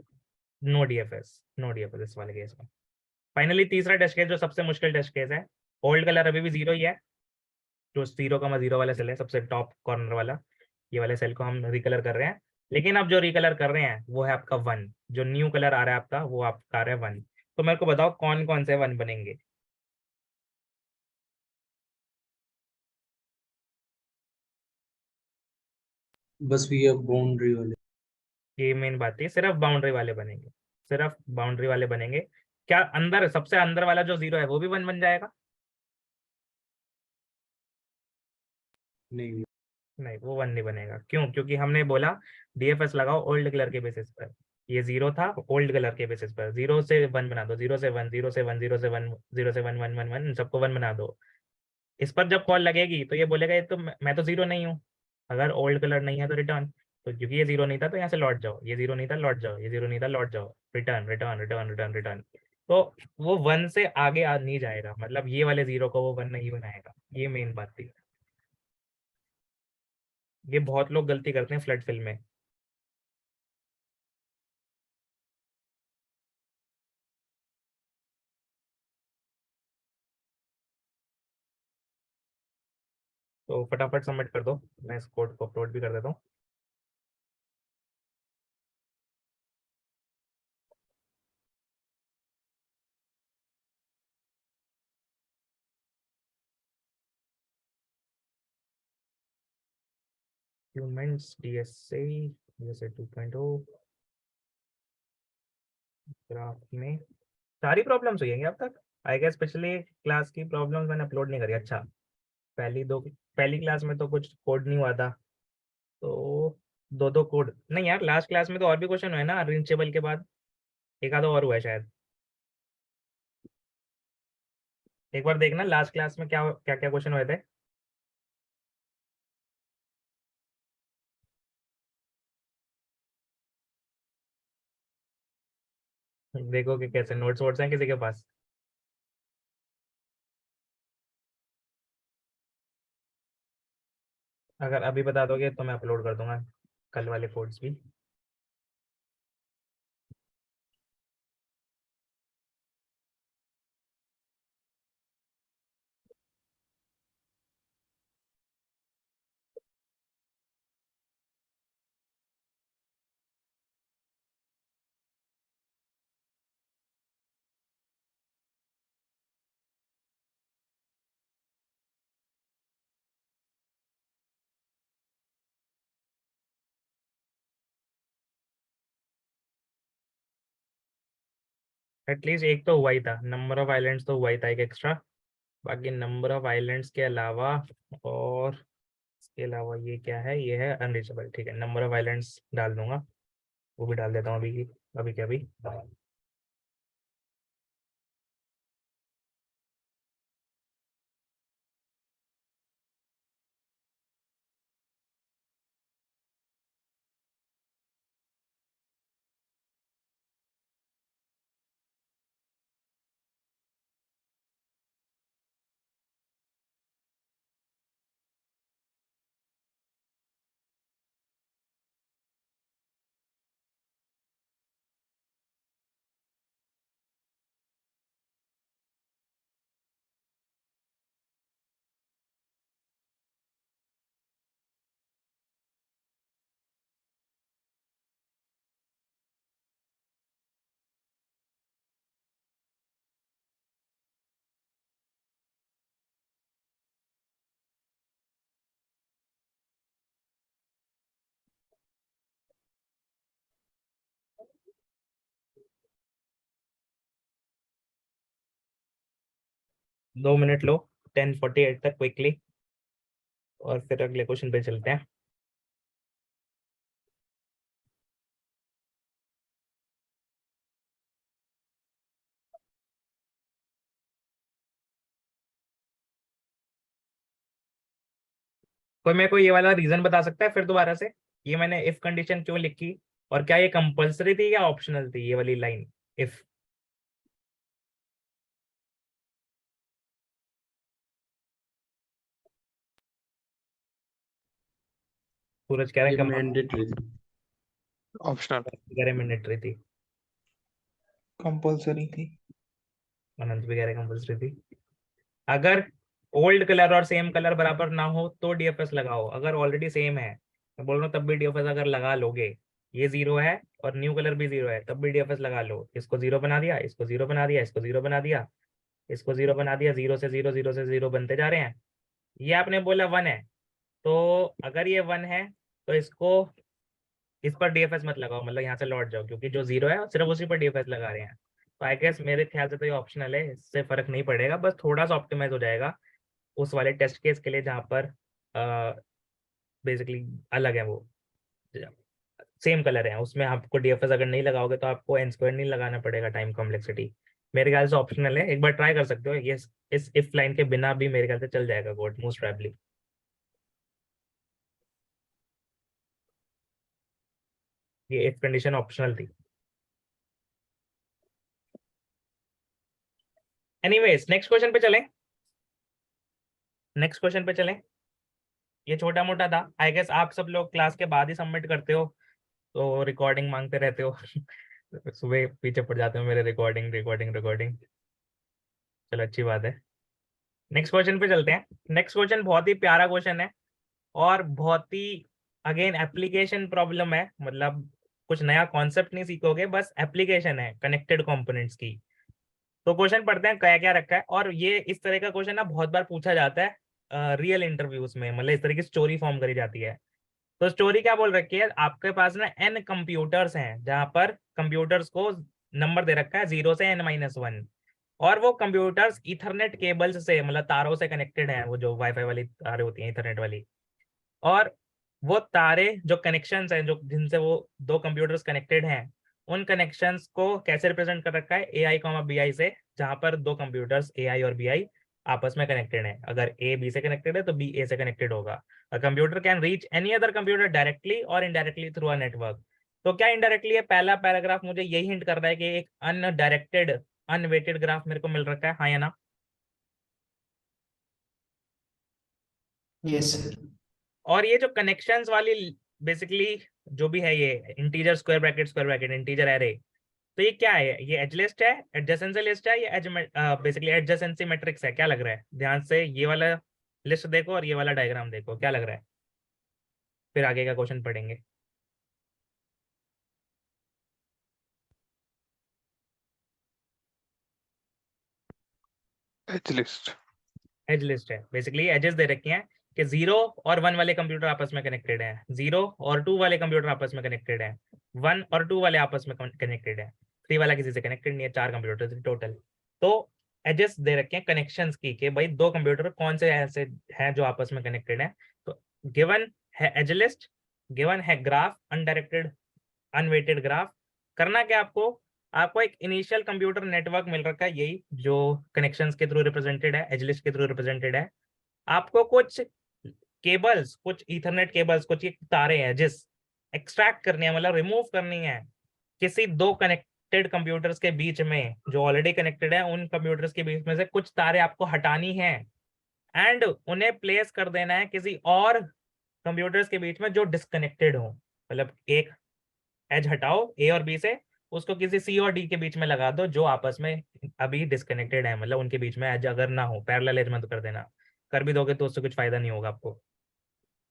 नो डीएफएस, नो डीएफएस इस वाले केस में। फाइनली तीसरा टेस्ट केस जो सबसे मुश्किल टेस्ट केस है। ओल्ड कलर अभी भी 0 ही है, जो 0,0 वाला सेल है सबसे टॉप कॉर्नर वाला, ये वाले सेल को हम रिकलर कर रहे हैं। लेकिन अब जो रिकलर कर रहे हैं वो है आपका 1, जो न्यू कलर आ रहा है आपका वो आपका आ रहा है 1। तो मेरे को बताओ कौन कौन से 1 बनेंगे? बस भैया बाउंड्री वाले। ये मेन बात है, सिर्फ बाउंड्री वाले बनेंगे, सिर्फ बाउंड्री वाले बनेंगे। क्या अंदर सबसे अंदर वाला जो 0 है वो भी 1 बन जाएगा? नहीं भैया। नहीं, वो 1 नहीं बनेगा। क्यों? क्योंकि हमने बोला डीएफएस लगाओ ओल्ड कलर के बेसिस पर। ये 0 था, ओल्ड कलर के बेसिस पर 0 से 1 बना दो, 0 से 1, 0 से 1, 0 से 1, 0 से 1, 1 1 1, इन सबको 1 बना दो। इस पर जब कॉल लगेगी तो ये बोलेगा ये तो मैं तो 0 नहीं हूँ। अगर ओल्ड कलर नहीं है तो रिटर्न। तो क्योंकि ये 0 नहीं था तो यहाँ से लौट जाओ, ये 0 नहीं था लौट जाओ, ये 0 नहीं था लौट जाओ, return return return return return. तो वो 1 से आगे आ नहीं जाएगा, मतलब ये वाले 0 को वो 1 नहीं बनाएगा। ये मेन बात थी। ये बहुत लोग गलती करते हैं फ्लड फिल में। तो फटाफट सबमिट कर दो, मैं इस कोड को अपलोड भी कर देता हूँ। ह्यूमेंस डीएसए डीएसए 2.0 ग्राफ में सारी प्रॉब्लम्स हुई हैं अब तक। आई गेस पिछले क्लास की प्रॉब्लम्स मैंने अपलोड नहीं करी। अच्छा, पहली क्लास में तो कुछ कोड नहीं हुआ था, तो दो दो कोड नहीं यार, लास्ट क्लास में तो और भी क्वेश्चन हुए ना अनरीचेबल के बाद, एक आधा और हुआ है शायद। एक बार देखना लास्ट क्लास में क्या क्या क्या क्वेश्चन हुए थे। देखो कि कैसे नोट्स वोट्स हैं किसी के पास। अगर अभी बता दोगे तो मैं अपलोड कर दूंगा कल वाले कोड्स भी। एटलीस्ट एक तो हुआ ही था, नंबर ऑफ आइलैंड्स तो हुआ ही था एक एक्स्ट्रा। बाकी नंबर ऑफ आइलैंड्स के अलावा, और इसके अलावा ये क्या है, ये है अनरीचेबल। ठीक है, नंबर ऑफ आइलैंड्स डाल दूंगा, वो भी डाल देता हूँ अभी। अभी क्या, अभी 2 मिनट लो, 10:48 तक क्विकली, और फिर अगले क्वेश्चन पे चलते हैं। कोई मेरे को ये वाला रीजन बता सकता है फिर दोबारा से, ये मैंने इफ कंडीशन क्यों लिखी, और क्या ये कंपल्सरी थी या ऑप्शनल थी ये वाली लाइन इफ? सूरज कह रहे ये हैं मैंडेटरी थी। ऑप्शनल मैंडेटरी थी, कंपल्सरी थी। अनंत भी कह रहे कंपल्सरी थी। अगर ओल्ड कलर और सेम कलर बराबर ना हो तो डीएफएस लगाओ, अगर ऑलरेडी सेम है मैं बोल रहा हूँ तब भी डीएफएस अगर लगा लोगे, ये 0 है और न्यू कलर भी 0 है तब भी डीएफएस लगा लो। इसको 0 बना दिया, इसको 0 बना दिया, इसको 0 बना दिया, इसको 0 बना दिया, 0 से 0, 0 से 0 बनते जा रहे हैं। ये आपने बोला 1 है, तो अगर ये 1 है तो इसको, इस पर डीएफएस मत लगाओ, मतलब यहाँ से लौट जाओ, क्योंकि जो 0 है सिर्फ उसी पर डीएफएस लगा रहे हैं। तो आई गेस मेरे ख्याल से तो ये ऑप्शनल है, इससे फर्क नहीं पड़ेगा, बस थोड़ा सा ऑप्टिमाइज हो जाएगा उस वाले टेस्ट केस के लिए जहाँ पर बेसिकली अलग है वो, सेम कलर है, उसमें आपको डीएफएस अगर नहीं लगाओगे तो आपको एन स्क्वायर नहीं लगाना पड़ेगा टाइम कॉम्प्लेक्सिटी। मेरे ख्याल से ऑप्शनल है, एक बार ट्राई कर सकते हो ये, इस इफ लाइन के बिना भी मेरे ख्याल से चल जाएगा कोड मोस्ट प्रोबेबली। ये इफ कंडीशन ऑप्शनल थी। एनीवेज नेक्स्ट क्वेश्चन पे चलें, नेक्स्ट क्वेश्चन पे चलें। ये छोटा मोटा था, आई गेस आप सब लोग क्लास के बाद ही सबमिट करते हो तो रिकॉर्डिंग मांगते रहते हो सुबह पीछे पड़ जाते हो मेरे, रिकॉर्डिंग रिकॉर्डिंग रिकॉर्डिंग। चलो अच्छी बात है, नेक्स्ट क्वेश्चन पे चलते हैं। नेक्स्ट क्वेश्चन बहुत ही प्यारा क्वेश्चन है, और बहुत ही अगेन एप्लीकेशन प्रॉब्लम है, मतलब कुछ नया कॉन्सेप्ट नहीं सीखोगे, बस एप्लीकेशन है कनेक्टेड कंपोनेंट्स की। तो क्वेश्चन पढ़ते हैं क्या क्या रखा है, और ये इस तरह का क्वेश्चन ना बहुत बार पूछा जाता है रियल इंटरव्यूज में, मतलब इस तरह की स्टोरी फॉर्म करी जाती है। तो स्टोरी क्या बोल रखी है, आपके पास ना n कंप्यूटर्स हैं, जहां पर कंप्यूटर्स को नंबर दे रखा है 0 से n-1, और वो कंप्यूटर्स इथरनेट केबल्स से, मतलब तारों से कनेक्टेड हैं, वो जो वाईफाई वाली तारें होती हैं इथरनेट वाली। और वो तारे जो कनेक्शंस हैं, जो जिनसे वो दो कंप्यूटर्स कनेक्टेड हैं, उन कनेक्शंस को कैसे रिप्रेजेंट कर रखा है, ए आई कॉमा बी आई से, जहां पर दो कंप्यूटर्स ए आई और बी आई आपस में कनेक्टेड हैं। अगर ए बी से कनेक्टेड है तो बी ए से कनेक्टेड होगा। A computer can reach any other computer directly और इनडायरेक्टली थ्रू अ नेटवर्क। तो क्या इनडायरेक्टली है, पहला पैराग्राफ मुझे यही हिंट कर रहा है कि एक अनडायरेक्टेड अनवेटेड ग्राफ मेरे को मिल रखा है, हाँ या ना? Yes sir. और ये जो कनेक्शंस वाली बेसिकली जो भी है ये integer square bracket integer array, तो ये क्या है? ये एज लिस्ट है, एडजेसेंसी लिस्ट है, ये एज बेसिकली एडजेसेंसी मैट्रिक्स है? क्या लग रहा है? ध्यान से ये वाला लिस्ट देखो और ये वाला डायग्राम देखो, क्या लग रहा है? फिर आगे का क्वेश्चन पढ़ेंगे। edge list. एज लिस्ट है, बेसिकली एजेस दे रखे हैं कि 0 और 1 वाले कंप्यूटर आपस में कनेक्टेड है, 0 और 2 वाले कंप्यूटर आपस में कनेक्टेड है, 1 और 2 वाले आपस में कनेक्टेड है, 3 वाला किसी से कनेक्टेड नहीं है, 4 कंप्यूटर टोटल। तो एजेस दे रखे हैं कनेक्शंस की कि भाई 2 कंप्यूटर कौन से ऐसे हैं जो आपस में कनेक्टेड है। तो गिवन है एज लिस्ट, गिवन है ग्राफ अनडायरेक्टेड अनवेटेड ग्राफ। करना क्या आपको? आपको एक इनिशियल कंप्यूटर नेटवर्क मिल रखा है, यही जो कनेक्शंस के थ्रू रिप्रेजेंटेड है, एजलिस्ट के थ्रू रिप्रेजेंटेड है। आपको कुछ केबल्स, कुछ ईथरनेट केबल्स, कुछ ये तारे हैं जिस एक्सट्रैक्ट करनी है, मतलब रिमूव करनी है किसी 2 कनेक्टेड कंप्यूटर्स के बीच में जो ऑलरेडी कनेक्टेड है। उन कंप्यूटर्स के बीच में से कुछ तारे आपको हटानी है एंड उन्हें प्लेस कर देना है किसी और कंप्यूटर्स के बीच में जो डिस्कनेक्टेड हो। मतलब एक एज हटाओ ए और बी से, उसको किसी सी और डी के बीच में लगा दो जो आपस में अभी डिस्कनेक्टेड है, मतलब उनके बीच में एज अगर ना हो, पैरेलल एज मत कर देना, कर भी दोगे तो उससे कुछ फायदा नहीं होगा आपको।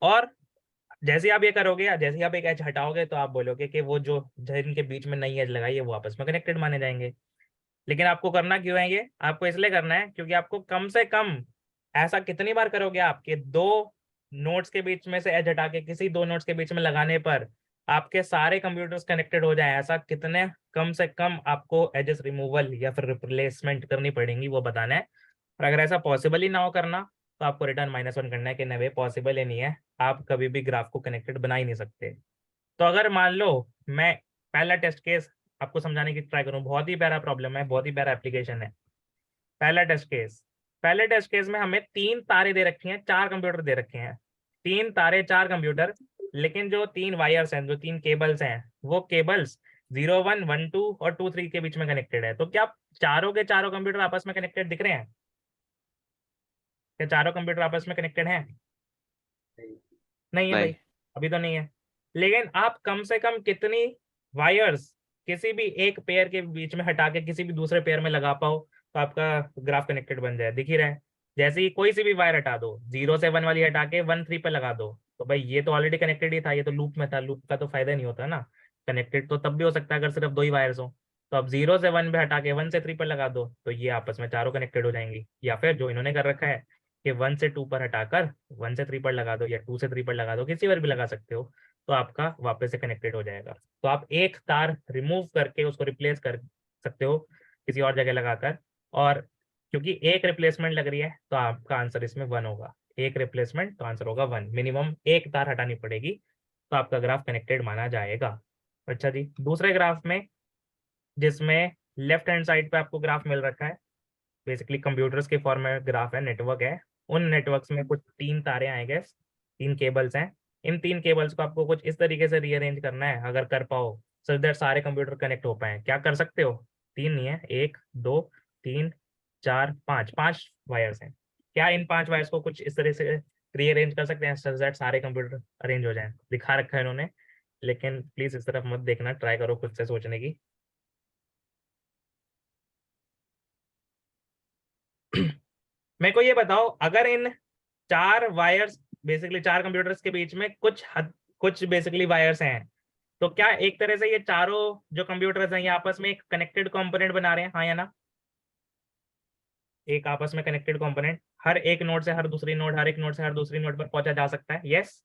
और जैसे आप ये करोगे या जैसे आप एक एज हटाओगे तो आप बोलोगे कि वो जो जिनके बीच में नई एज लगाई है वो आपस में कनेक्टेड माने जाएंगे। लेकिन आपको करना क्यों है ये? आपको इसलिए करना है क्योंकि आपको कम से कम ऐसा कितनी बार करोगे आपके 2 नोड्स के बीच में से एज हटा के किसी 2 नोड्स के बीच में लगाने पर आपके सारे कंप्यूटर्स कनेक्टेड हो जाए, ऐसा कितने कम से कम आपको एजेस रिमूवल या फिर रिप्लेसमेंट करनी पड़ेंगी वो बताना है। और अगर ऐसा पॉसिबल ही ना हो करना तो आपको रिटर्न -1 करना है कि नहीं पॉसिबल ही नहीं है, आप कभी भी ग्राफ को कनेक्टेड बना ही नहीं सकते। तो अगर मान लो मैं पहला टेस्ट केस आपको समझाने की ट्राई करूं, बहुत ही प्यारा प्रॉब्लम है, बहुत ही प्यारा एप्लीकेशन है। पहले टेस्ट केस में हमें 3 तारे दे रखी हैं, 4 कंप्यूटर दे रखे हैं, 3 तारे 4 कंप्यूटर, लेकिन जो 3 वायर्स हैं, जो 3 केबल्स हैं, वो केबल्स 0 1 1 2 और 2 3 के बीच में कनेक्टेड है। तो क्या चारों के चारों कंप्यूटर आपस में कनेक्टेड दिख रहे हैं? क्या चारों कंप्यूटर आपस में कनेक्टेड हैं? नहीं है नहीं। भाई, अभी तो नहीं है। लेकिन आप कम से कम कितनी वायर्स किसी भी एक पेयर के बीच में हटा के किसी भी दूसरे पेयर में लगा पाओ तो आपका ग्राफ कनेक्टेड बन जाए? दिख ही रहा है। जैसे ही कोई सी भी वायर हटा दो, 0 से 1 वाली हटा के 1 3 पे लगा दो, तो भाई ये तो ऑलरेडी कनेक्टेड ही था, ये तो लूप में था, लूप का तो फायदा नहीं होता ना। कनेक्टेड तो तब भी हो सकता है अगर सिर्फ 2 ही वायर्स हो। तो अब 0 से 1 पे हटा के 1 से 3 पर लगा दो तो ये आपस में चारों कनेक्टेड हो जाएंगी। या फिर जो इन्होंने कर रखा है कि 1 से 2 पर हटाकर 1 से 3 पर लगा दो या 2 से 3 पर लगा दो, किसी पर भी लगा सकते हो, तो आपका वापस से कनेक्टेड हो जाएगा। तो आप एक तार रिमूव करके उसको रिप्लेस कर सकते हो किसी और जगह लगाकर, और क्योंकि एक रिप्लेसमेंट लग रही है तो आपका आंसर इसमें 1 होगा। एक रिप्लेसमेंट तो आंसर होगा 1, मिनिमम एक तार हटानी पड़ेगी तो आपका ग्राफ कनेक्टेड माना जाएगा। अच्छा जी, दूसरे ग्राफ में जिसमें लेफ्ट हैंड साइड पे आपको ग्राफ मिल रखा है, बेसिकली कंप्यूटर्स के फॉर्म में ग्राफ है, नेटवर्क है। उन नेटवर्क्स में कुछ 3 तारे आएंगे, 3 केबल्स हैं। इन 3 केबल्स को आपको कुछ इस तरीके से रीअरेंज करना है, अगर कर पाओ सो दैट सारे कंप्यूटर कनेक्ट हो पाए। क्या कर सकते हो? 3 नहीं है, 1 2 3 4 5, 5 वायर्स हैं। क्या इन 5 वायर्स को कुछ इस तरह से रीअरेंज कर सकते हैं सो दैट सारे कंप्यूटर अरेंज हो जाएं? दिखा रखा है इन्होंने, लेकिन प्लीज इस तरफ मत देखना, ट्राई करो खुद से सोचने की। मेरे को ये बताओ, अगर इन 4 वायर्स, बेसिकली 4 कंप्यूटर्स के बीच में कुछ बेसिकली वायर्स हैं, तो क्या एक तरह से ये चारों जो कंप्यूटर्स हैं ये आपस में एक कनेक्टेड कंपोनेंट बना रहे हैं, हाँ या ना? एक आपस में कनेक्टेड कंपोनेंट, हर एक नोड से हर दूसरी नोड, हर एक नोड से हर दूसरी नोड पर पहुंचा जा सकता है। Yes,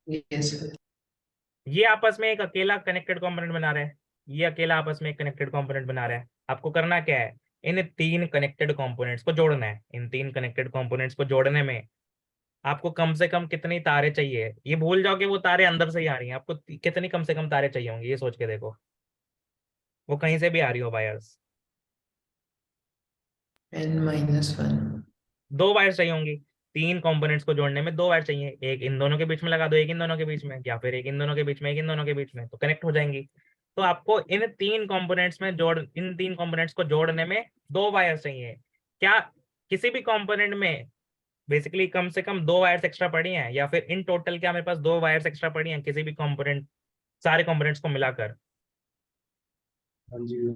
Yes, sir. ये आपस में एक अकेला कनेक्टेड कंपोनेंट बना रहे हैं, ये अकेला आपस में एक कनेक्टेड कंपोनेंट बना रहे हैं। आपको करना क्या है? इन 3 कनेक्टेड कंपोनेंट्स को जोड़ना है। इन 3 कनेक्टेड कंपोनेंट्स को जोड़ने में आपको कम से कम कितनी तारे चाहिए? ये भूल जाओ कि वो तारे अंदर से ही आ रही हैं, आपको कितनी कम से कम तारे चाहिए होंगी, ये सोच के देखो। वो कहीं से भी आ रही हो वायर्स, n-1. 2 वायर चाहिए होंगी। 3 कंपोनेंट्स को जोड़ने में 2 वायर चाहिए, एक इन दोनों के बीच में लगा दो, एक इन दोनों के बीच में, या फिर एक इन दोनों के बीच में, एक इन दोनों के बीच में, तो कनेक्ट हो जाएंगी। तो आपको इन 3 कंपोनेंट्स को जोड़ने में 2 वायर चाहिए। क्या किसी भी कंपोनेंट में बेसिकली कम से कम 2 वायर्स एक्स्ट्रा पड़ी हैं, या फिर इन टोटल क्या मेरे पास 2 वायर्स एक्स्ट्रा पड़ी हैं किसी भी कंपोनेंट, सारे कंपोनेंट्स को मिलाकर। हाँ जी भैया।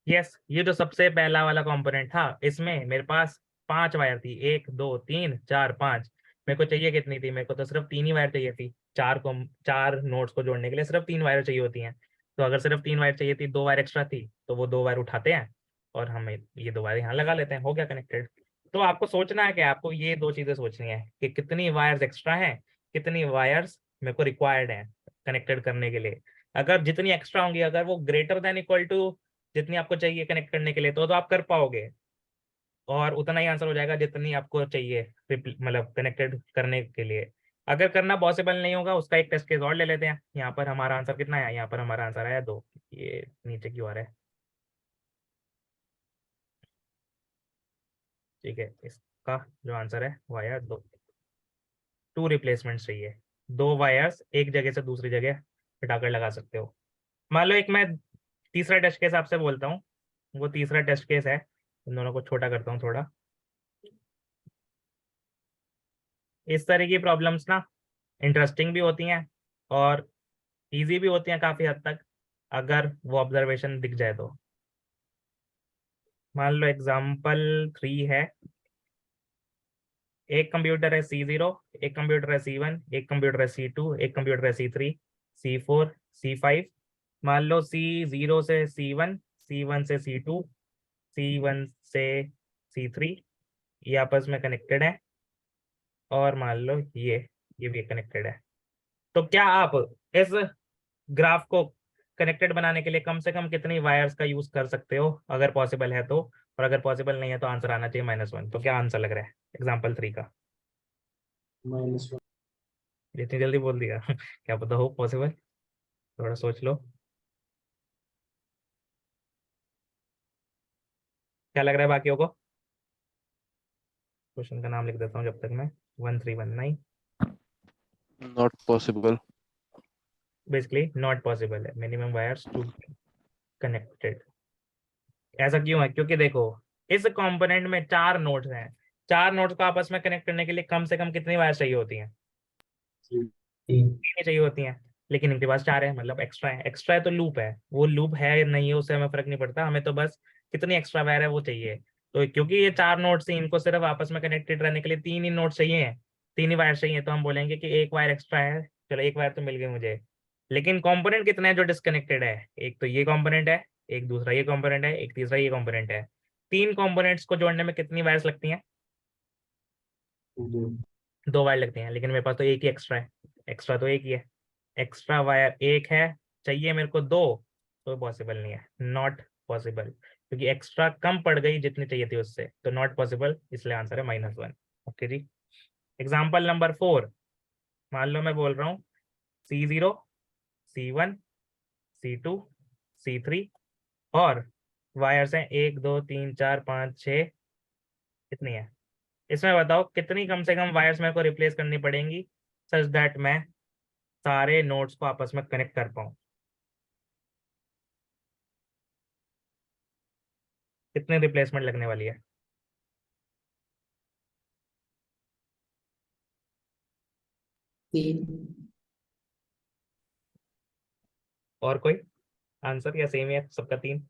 यस, ये जो सबसे पहला वाला कंपोनेंट था इसमें मेरे पास 5 वायर थी, 1 2 3 4 5। मेरे को चाहिए कितनी थी? मेरे को तो सिर्फ 3 ही वायर चाहिए थी, 4 नोड्स को जोड़ने के लिए सिर्फ 3 वायर चाहिए होती हैं। तो अगर सिर्फ 3 वायर चाहिए थी, 2 वायर एक्स्ट्रा थी, तो वो 2 वायर उठाते हैं और हमें ये 2 वायर यहाँ लगा लेते हैं, हो गया कनेक्टेड। तो आपको सोचना है कि आपको ये 2 चीजें सोचनी है कि कितनी वायर्स एक्स्ट्रा हैं, कितनी वायर्स मेरे को रिक्वायर्ड है कनेक्टेड करने के लिए। अगर जितनी एक्स्ट्रा होंगी, अगर वो ग्रेटर देन इक्वल टू जितनी आपको चाहिए कनेक्ट करने के लिए, तो आप कर पाओगे, और उतना ही आंसर हो जाएगा जितनी आपको चाहिए मतलब कनेक्टेड करने के लिए। अगर करना पॉसिबल नहीं होगा, उसका एक टेस्ट केस और ले लेते हैं। यहाँ पर हमारा आंसर कितना है? यहाँ पर हमारा आंसर आया 2। ये नीचे क्यों आ रहा है? ठीक है, इसका जो आंसर है वो आया 2। 2 रिप्लेसमेंट चाहिए, 2 वायर्स एक जगह से दूसरी जगह हटाकर लगा सकते हो। मान लो एक मैं तीसरा टेस्ट केस आपसे बोलता हूँ, वो तीसरा टेस्ट केस है, इन दोनों को छोटा करता हूँ थोड़ा। इस तरह की प्रॉब्लम्स ना इंटरेस्टिंग भी होती हैं और इजी भी होती हैं काफी हद तक, अगर वो ऑब्जर्वेशन दिख जाए तो। मान लो एग्जाम्पल 3 है, एक कंप्यूटर है C0, एक कंप्यूटर है C1, एक कंप्यूटर है C2, एक कंप्यूटर है C3, C4, C5। मान लो C0 से C1, C1 से C2, C1 से C3, ये आपस में कनेक्टेड है। और मान लो ये भी कनेक्टेड है। तो क्या आप इस ग्राफ को कनेक्टेड बनाने के लिए कम से कम कितनी वायर्स का यूज कर सकते हो, अगर पॉसिबल है तो? और अगर पॉसिबल नहीं है तो आंसर आना चाहिए -1। तो क्या आंसर लग रहा है एग्जाम्पल 3 का? -1। इतनी जल्दी बोल दिया क्या पता हो पॉसिबल, थोड़ा सोच लो। क्या लग रहा है बाकियों को? क्वेश्चन का नाम लिख देता हूँ जब तक मैं। 1319 Not possible. Basically not possible है मिनिमम वायर्स टू कनेक्टेड। ऐसा क्यों है? क्योंकि देखो, इस कंपोनेंट में 4 नोड्स हैं, 4 नोड्स को आपस में कनेक्ट करने के लिए कम से कम कितनी वायर चाहिए होती हैं? 3। 3 चाहिए होती हैं, लेकिन इनके पास 4 है, मतलब एक्स्ट्रा है। एक्स्ट्रा है तो लूप है, वो लूप है या नहीं है उससे हमें फर्क नहीं पड़ता, हमें तो बस कितनी एक्स्ट्रा वायर है वो चाहिए। तो क्योंकि ये 4 नोड्स हैं, इनको सिर्फ आपस में कनेक्टेड रहने के लिए 3 ही नोड्स चाहिए, 3 ही वायर चाहिए, तो हम बोलेंगे कि एक वायर एक्स्ट्रा है। चलो, एक वायर तो मिल गई मुझे, लेकिन कंपोनेंट कितने हैं जो डिस्कनेक्टेड है? एक तो ये कंपोनेंट है, एक दूसरा ये कंपोनेंट है, एक तीसरा ये कंपोनेंट है। 3 कंपोनेंट्स को जोड़ने में कितनी वायर्स लगती हैं? 2। 2 वायर लगती हैं, लेकिन मेरे पास तो एक ही एक्स्ट्रा है। एक्स्ट्रा तो एक ही है, एक्स्ट्रा वायर एक है, चाहिए मेरे को 2। तो पॉसिबल नहीं है, नॉट पॉसिबल, क्योंकि एक्स्ट्रा कम पड़ गई जितनी चाहिए थी उससे, तो नॉट पॉसिबल, इसलिए आंसर है -1। ओके जी। एग्जाम्पल नंबर 4, मान लो मैं बोल रहा हूँ C0, C1, C2, C3, और वायर्स हैं 1 2 3 4 5 6। कितनी है? इसमें बताओ कितनी कम से कम वायर्स मेरे को रिप्लेस करनी पड़ेंगी सच दैट मैं सारे नोड्स को आपस में कनेक्ट कर पाऊँ। कितने रिप्लेसमेंट लगने वाली है? 3, और कोई आंसर, या सेम है सबका 3?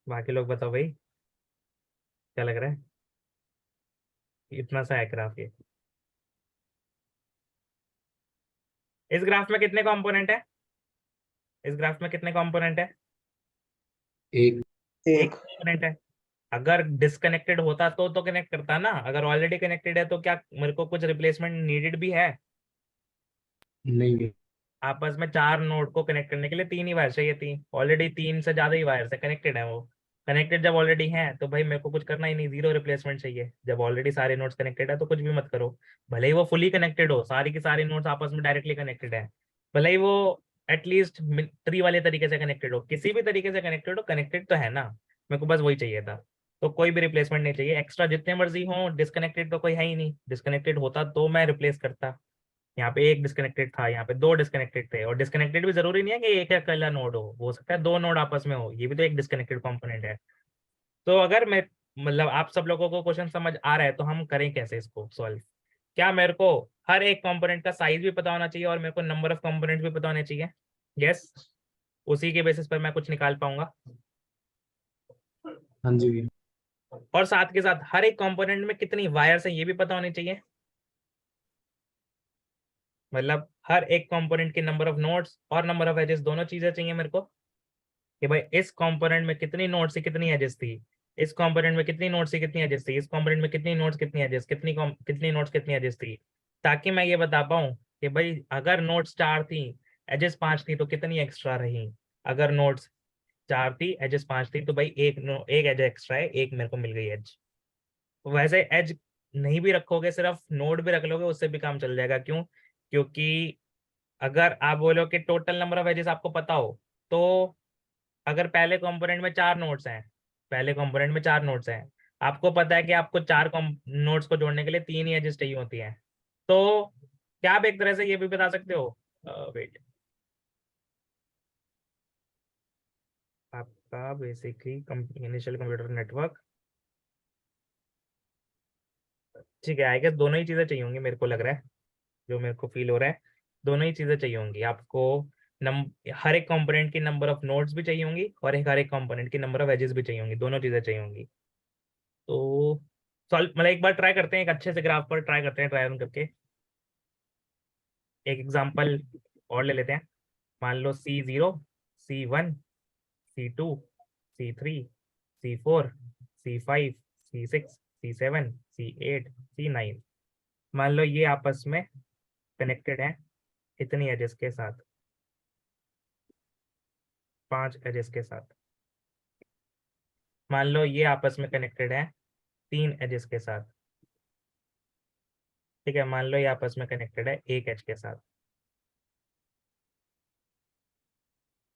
बाकी लोग बताओ भाई, क्या लग रहा है? इतना सा है ग्राफ ये। इस ग्राफ में कितने कंपोनेंट है? इस ग्राफ में कितने कंपोनेंट है? 1। एक कंपोनेंट है। अगर डिसकनेक्टेड होता तो कनेक्ट करता ना, अगर ऑलरेडी कनेक्टेड है तो क्या मेरे को कुछ रिप्लेसमेंट नीडेड भी है? नहीं भैया। आपस में 4 नोड को कनेक्ट करने के लिए 3 ही वायर चाहिए थी, ऑलरेडी 3 से ज्यादा ही वायर से कनेक्टेड है वो। कनेक्टेड जब ऑलरेडी हैं तो भाई मेरे को कुछ करना ही नहीं, 0 रिप्लेसमेंट चाहिए। जब ऑलरेडी सारे नोड्स कनेक्टेड है तो कुछ भी मत करो, भले ही वो फुली कनेक्टेड हो, सारी की सारी नोड्स आपस में डायरेक्टली कनेक्टेड है, भले ही वो एटलीस्ट ट्री वाले तरीके से कनेक्टेड हो, किसी भी तरीके से कनेक्टेड हो, कनेक्टेड तो है ना। मेरे को बस वही चाहिए था, तो कोई भी रिप्लेसमेंट नहीं चाहिए। एक्स्ट्रा जितने मर्जी हो, डिस्कनेक्टेड तो कोई है ही नहीं, डिस्कनेक्टेड होता तो मैं रिप्लेस करता। यहाँ पे एक डिस्कनेक्टेड था, यहाँ पे दो डिस्कनेक्टेड थे, और डिस्कनेक्टेड भी जरूरी नहीं है कि एक अकेला नोड हो सकता है दो नोड आपस में हो, ये भी तो एक डिस्कनेक्टेड कंपोनेंट है। तो अगर मैं मतलब आप सब लोगों को क्वेश्चन समझ आ रहा है तो हम करें कैसे इसको सॉल्व। क्या मेरे को हर एक कंपोनेंट का साइज भी पता होना चाहिए और मेरे को नंबर ऑफ कंपोनेंट भी पता होने चाहिए? यस, उसी के बेसिस पर मैं कुछ निकाल पाऊंगा। हाँ जी भैया। और साथ के साथ हर एक कंपोनेंट में कितनी वायर्स है ये भी पता होनी चाहिए। मतलब हर एक कंपोनेंट के नंबर ऑफ नोड्स और नंबर ऑफ एजेस दोनों चीजें चाहिए मेरे को, कि भाई इस कंपोनेंट में कितनी नोड्स से कितनी एजेस थी, इस कंपोनेंट में कितनी नोड्स से कितनी एजेस थी, इस कंपोनेंट में कितनी नोड्स कितनी एजेस, कितनी नोड्स कितनी एजेस थी, ताकि मैं ये बता पाऊं कि भाई अगर नोड्स 4 थी एजेस 5 थी तो कितनी एक्स्ट्रा रही। अगर नोड्स 4 थी एजेस 5 थी तो भाई एक एज एक्स्ट्रा है, एक मेरे को मिल गई एज। वैसे एज नहीं भी रखोगे, सिर्फ नोड भी रख लोगे उससे भी काम चल जाएगा। क्यों? क्योंकि अगर आप बोलो कि टोटल नंबर ऑफ एजेस आपको पता हो, तो अगर पहले कंपोनेंट में 4 नोड्स हैं, पहले कंपोनेंट में 4 नोड्स हैं, आपको पता है कि आपको 4 नोड्स को जोड़ने के लिए 3 ही एजेस चाहिए होती हैं, तो क्या आप एक तरह से ये भी बता सकते हो, वेट, आपका बेसिकली इनिशियल कंप्यूटर नेटवर्क, ठीक है, आई गेस दोनों ही चीजें चाहिए होंगी मेरे को लग रहा है, जो मेरे को फील हो रहा है दोनों ही चीजें चाहिए होंगी आपको। नम हर एक कंपोनेंट की नंबर ऑफ नोड्स भी चाहिए होंगी और हर एक कंपोनेंट की नंबर ऑफ एजेस भी चाहिए होंगी, दोनों चीजें चाहिए होंगी। तो सॉल्व मतलब एक बार ट्राई करते हैं, एक अच्छे से ग्राफ पर ट्राई करते हैं, ट्राई रन करके एक एग्जांपल और ले लेते हैं। मान लो C0, C1, C2, C3, C4, C5, C6, C7, C8, C9, मान लो ये आपस में कनेक्टेड है इतनी एजेस के साथ, 5 एजेस के साथ। मान लो ये आपस में कनेक्टेड है 3 एजेस के साथ, ठीक है, मान लो ये आपस में कनेक्टेड है 1 एज के साथ।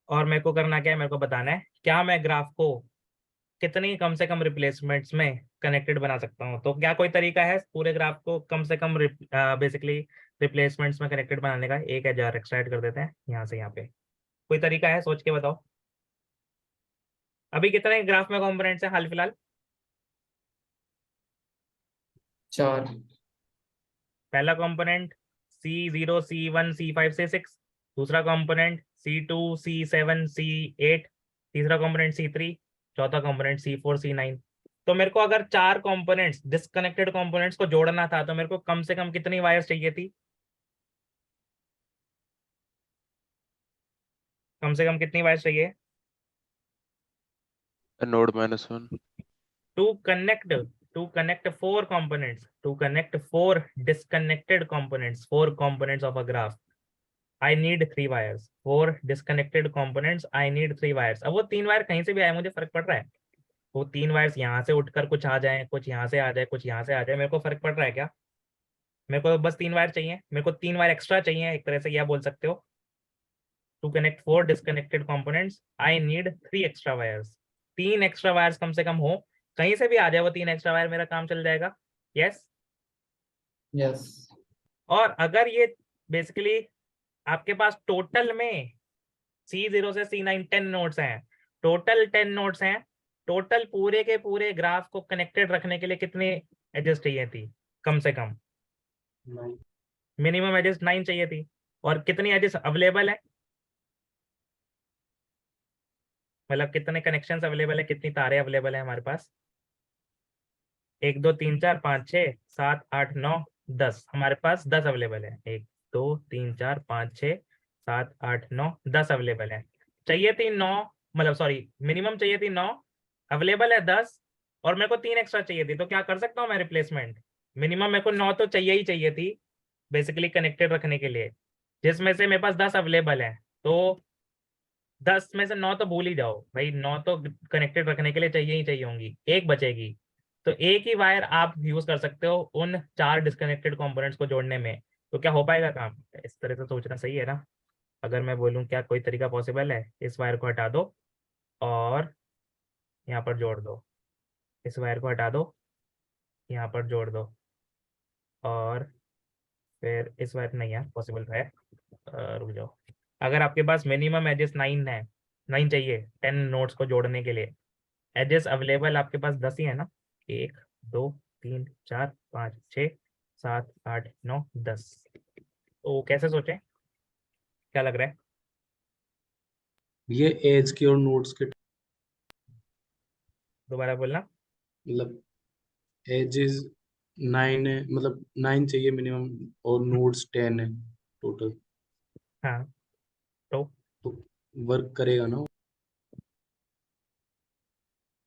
और मेरे को करना क्या है, मेरे को बताना है क्या मैं ग्राफ को कितनी कम से कम रिप्लेसमेंट्स में कनेक्टेड बना सकता हूँ। तो क्या कोई तरीका है पूरे ग्राफ को कम से कम बेसिकली रिप्लेसमेंट्स में कनेक्टेड बनाने का? एक एज और एक्स्ट्रा ऐड कर देते हैं यहाँ से यहाँ पे, कोई तरीका है सोच के बताओ। अभी कितने ग्राफ में कॉम्पोनेंट्स हैं हाल फिलहाल? 4। पहला कंपोनेंट C0, C1, C5 से 6, दूसरा कंपोनेंट C2, C7, C8, तीसरा कंपोनेंट C3, चौथा कंपोनेंट C4, C9। तो मेरे को अगर 4 कंपोनेंट्स डिस्कनेक्टेड कंपोनेंट्स को जोड़ना था तो मेरे को कम से कम कितनी वायर्स चाहिए थी? कम से कम कितनी वायर्स चाहिए Node -1. To connect to connect 4 components, to connect 4 disconnected components, 4 components of a graph, I need 3 wires, 4 disconnected components, I need 3 wires। अब वो 3 वायर कहीं से भी आए मुझे फर्क पड़ रहा है? वो 3 वायर्स यहाँ से उठकर कुछ आ जाए, कुछ यहाँ से आ जाए, कुछ यहाँ से आ जाए, मेरे को फर्क पड़ रहा है क्या? मेरे को बस 3 वायर चाहिए, मेरे को 3 वायर एक्स्ट्रा चाहिए, एक तरह से क्या बोल सकते हो। To connect 4 disconnected components I need 3 extra wires. 3 extra wires कम से कम हो, कहीं से भी आ जाए वो 3 एक्स्ट्रा वायर, मेरा काम चल जाएगा। यस। यस। और अगर ये बेसिकली आपके पास टोटल में C0 से C9 10 नोड्स हैं, टोटल 10 नोड्स हैं, टोटल पूरे के पूरे ग्राफ को कनेक्टेड रखने के लिए कितने एजेस चाहिए थी कम से कम? नाइन। मिनिमम एजेस 9 चाहिए थी। और कितनी एजेस अवेलेबल है, मतलब कितने कनेक्शंस अवेलेबल है, कितनी तारें अवेलेबल है हमारे पास? 1 2 3 4 5 6 7 8 9 10, हमारे पास 10 अवेलेबल है। 1 2 3 4 5 6 7 8 9 10 अवेलेबल है। चाहिए थी 9, मतलब सॉरी मिनिमम चाहिए थी 9, अवेलेबल है 10, और मेरे को 3 एक्स्ट्रा चाहिए थी। तो क्या कर सकता हूँ मैं रिप्लेसमेंट? मिनिमम मेरे को 9 तो चाहिए ही चाहिए थी बेसिकली कनेक्टेड रखने के लिए, जिसमें से मेरे पास 10 अवेलेबल है। तो 10 में से 9 तो भूल ही जाओ भाई, 9 तो कनेक्टेड रखने के लिए चाहिए ही चाहिए होंगी, एक बचेगी। तो एक ही वायर आप यूज कर सकते हो उन 4 डिस्कनेक्टेड कंपोनेंट्स को जोड़ने में। तो क्या हो पाएगा काम? इस तरह से सोचना सही है ना? अगर मैं बोलूँ क्या कोई तरीका पॉसिबल है, इस वायर को हटा दो और यहाँ पर जोड़ दो, इस वायर को हटा दो यहाँ पर जोड़ दो, और फिर इस बार नहीं है, पॉसिबल है। रुक जाओ। अगर आपके पास मिनिमम एजेस 9 है, 9 चाहिए 10 नोड्स को जोड़ने के लिए, एजेस अवेलेबल आपके पास 10 ही है ना, 1 2 3 4 5 6 7 8 9 10। तो कैसे सोचें, क्या लग रहा है? ये एज के और नोट्स के दोबारा बोलना। मतलब एजेस 9 है, मतलब 9 चाहिए मिनिमम, और नोट्स 10 है टोटल, हाँ तो तो वर्क करेगा ना।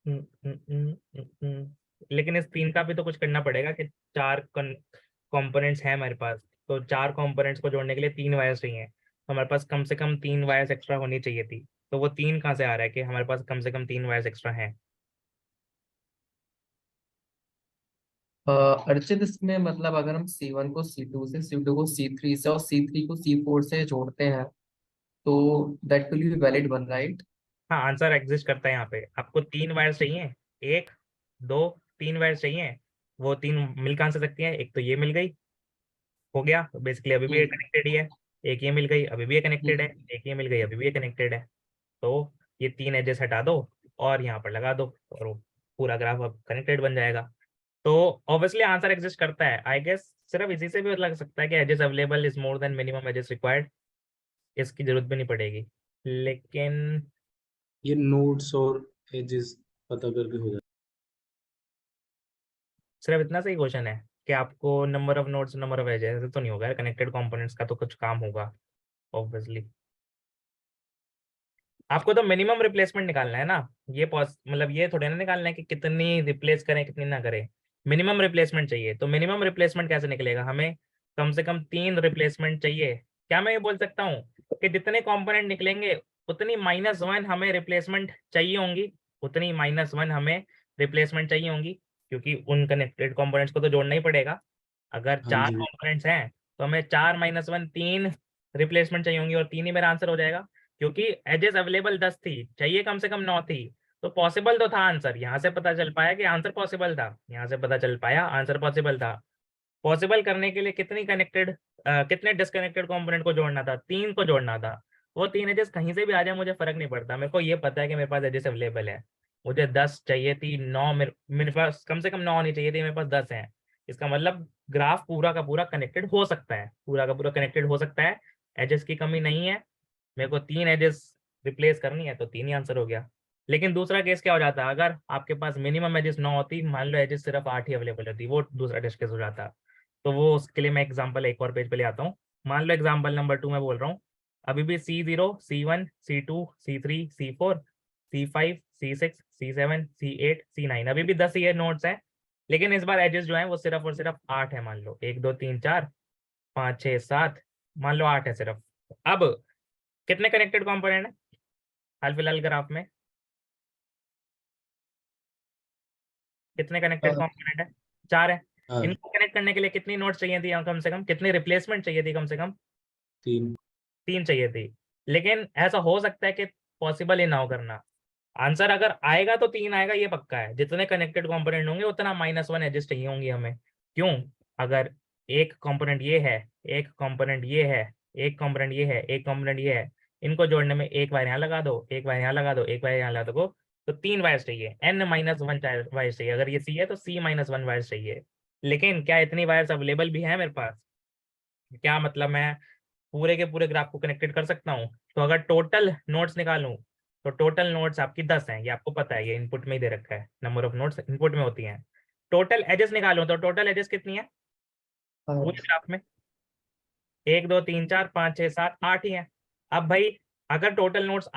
हम्म, हम्म, हम्म, लेकिन इस 3 का भी तो कुछ करना पड़ेगा कि 4 कंपोनेंट्स हैं हमारे पास, तो 4 कंपोनेंट्स को जोड़ने के लिए 3 वायर्स चाहिए, तो हमारे पास कम से कम 3 वायर्स एक्स्ट्रा होनी चाहिए थी। तो वो 3 कहाँ से आ रहा है कि हमारे पास कम से कम 3 वायर्स एक्स्ट्रा हैं? अर्चित, इसमें मतलब अगर हम C1 को C2 से, C2 को C3 से और C3 को C4 से जोड़ते हैं तो that will be valid one, right? हाँ, आंसर एग्जिस्ट करता है यहाँ पे। आपको 3 वायर्स चाहिए, 1 2 3 वायर्स चाहिए। वो 3 मिल कहाँ से सकती हैं? एक तो ये मिल गई, हो गया, बेसिकली अभी भी ये हम्म कनेक्टेड ही है। एक ये मिल गई, अभी भी ये कनेक्टेड है। हम्म एक ये मिल गई, अभी भी ये कनेक्टेड है। तो ये 3 एजेस हटा दो और यहाँ पर लगा दो, और वो पूरा ग्राफ अब कनेक्टेड बन जाएगा। तो ऑब्वियसली आंसर एग्जिस्ट करता है, आई गेस। सिर्फ इसी से भी लग सकता है कि edges available is more than minimum edges required, इसकी जरूरत भी नहीं पड़ेगी। लेकिन ये नोट्स और एजेस पता करके हो जाए। सिर्फ इतना सही क्वेश्चन है कि आपको number of nodes, number of edges, ऐसे तो नहीं होगा। कनेक्टेड कंपोनेंट्स का तो कुछ काम होगा ऑब्वियसली। आपको तो मिनिमम रिप्लेसमेंट निकालना है ना, ये मतलब ये थोड़ी ना निकालना है कि कितनी रिप्लेस करें कितनी ना करें। मिनिमम रिप्लेसमेंट चाहिए, तो मिनिमम रिप्लेसमेंट कैसे निकलेगा? हमें कम से कम 3 रिप्लेसमेंट चाहिए। क्या मैं ये बोल सकता हूँ कि जितने कंपोनेंट निकलेंगे उतनी -1 हमें रिप्लेसमेंट चाहिए होंगी, उतनी -1 हमें रिप्लेसमेंट चाहिए होंगी, क्योंकि उन कनेक्टेड कंपोनेंट्स को तो जोड़ना ही पड़ेगा। अगर हाँ 4 जी। कंपोनेंट्स हैं तो हमें 4 - 1 3 रिप्लेसमेंट चाहिए होंगी, और 3 ही मेरा आंसर हो जाएगा। क्योंकि एजेस अवेलेबल 10 थी, चाहिए कम से कम 9 थी, तो पॉसिबल तो था आंसर। यहाँ से पता चल पाया कि आंसर पॉसिबल था, यहाँ से पता चल पाया आंसर पॉसिबल था। पॉसिबल करने के लिए कितने डिस्कनेक्टेड कंपोनेंट को जोड़ना था? 3 को जोड़ना था। वो 3 एजेस कहीं से भी आ जाए मुझे फर्क नहीं पड़ता, मेरे को ये पता है कि मेरे पास एजेस अवेलेबल है। मुझे 10 चाहिए थी, 9 मेरे पास कम से कम 9 होनी चाहिए थी, मेरे पास 10 है। इसका मतलब ग्राफ पूरा का पूरा कनेक्टेड हो सकता है, पूरा का पूरा कनेक्टेड हो सकता है। एजेस की कमी नहीं है, मेरे को 3 एजेस रिप्लेस करनी है, तो 3 ही आंसर हो गया। लेकिन दूसरा केस क्या हो जाता है, अगर आपके पास मिनिमम एजेस 9 होती, मान लो एजेस सिर्फ 8 ही अवेलेबल होती, वो दूसरा टेस्ट केस हो जाता। तो वो उसके लिए मैं एग्जांपल एक और पेज पे ले आता हूँ। मान लो एग्जांपल नंबर 2 में बोल रहा हूँ, अभी भी C0 C1 C2 C3 C4 C5 C6 C7 C8 C9, अभी भी 10 ये नोड्स हैं। लेकिन इस बार एजेस जो है वो सिर्फ और सिर्फ 8 है। मान लो 1 2 3 4 5 6 7, मान लो 8 है सिर्फ। अब कितने कनेक्टेड कंपोनेंट है हाल फिलहाल ग्राफ में? कितने कनेक्टेड कंपोनेंट है? 4 है। हाँ, इनको कनेक्ट करने के लिए कितनी नोड्स चाहिए थी कम से कम? कितनी रिप्लेसमेंट चाहिए थी कम से कम? 3। 3 चाहिए थी। लेकिन ऐसा हो सकता है कि पॉसिबल ही ना हो करना। आंसर अगर आएगा तो 3 आएगा, ये पक्का है। जितने कनेक्टेड कंपोनेंट होंगे उतना -1 एडजस्ट चाहिए होंगी हमें। क्यों? अगर एक कंपोनेंट ये है, एक कंपोनेंट ये है, एक कंपोनेंट ये है, एक कंपोनेंट ये है, इनको जोड़ने में एक वायर यहाँ लगा दो, एक वायर यहाँ लगा दो, एक वायर यहाँ लगा दो, तो 3 वायर्स चाहिए। n-1 वायर्स चाहिए। अगर ये C है तो C-1 वायर्स चाहिए। लेकिन क्या इतनी वायर्स अवेलेबल भी है मेरे पास? क्या मतलब मैं पूरे के पूरे ग्राफ को कनेक्टेड कर सकता हूँ? तो अगर टोटल नोड्स निकालूं तो टोटल नोड्स आपकी 10 हैं, ये आपको पता है, ये इनपुट में ही दे रखा है, नंबर ऑफ नोड्स इनपुट में होती हैं। टोटल एजेस निकालूं तो टोटल एजेस कितनी है पूरे ग्राफ में? 1 2 3 4 5 6 7 8 ही है। अब भाई अगर टोटल नोड्स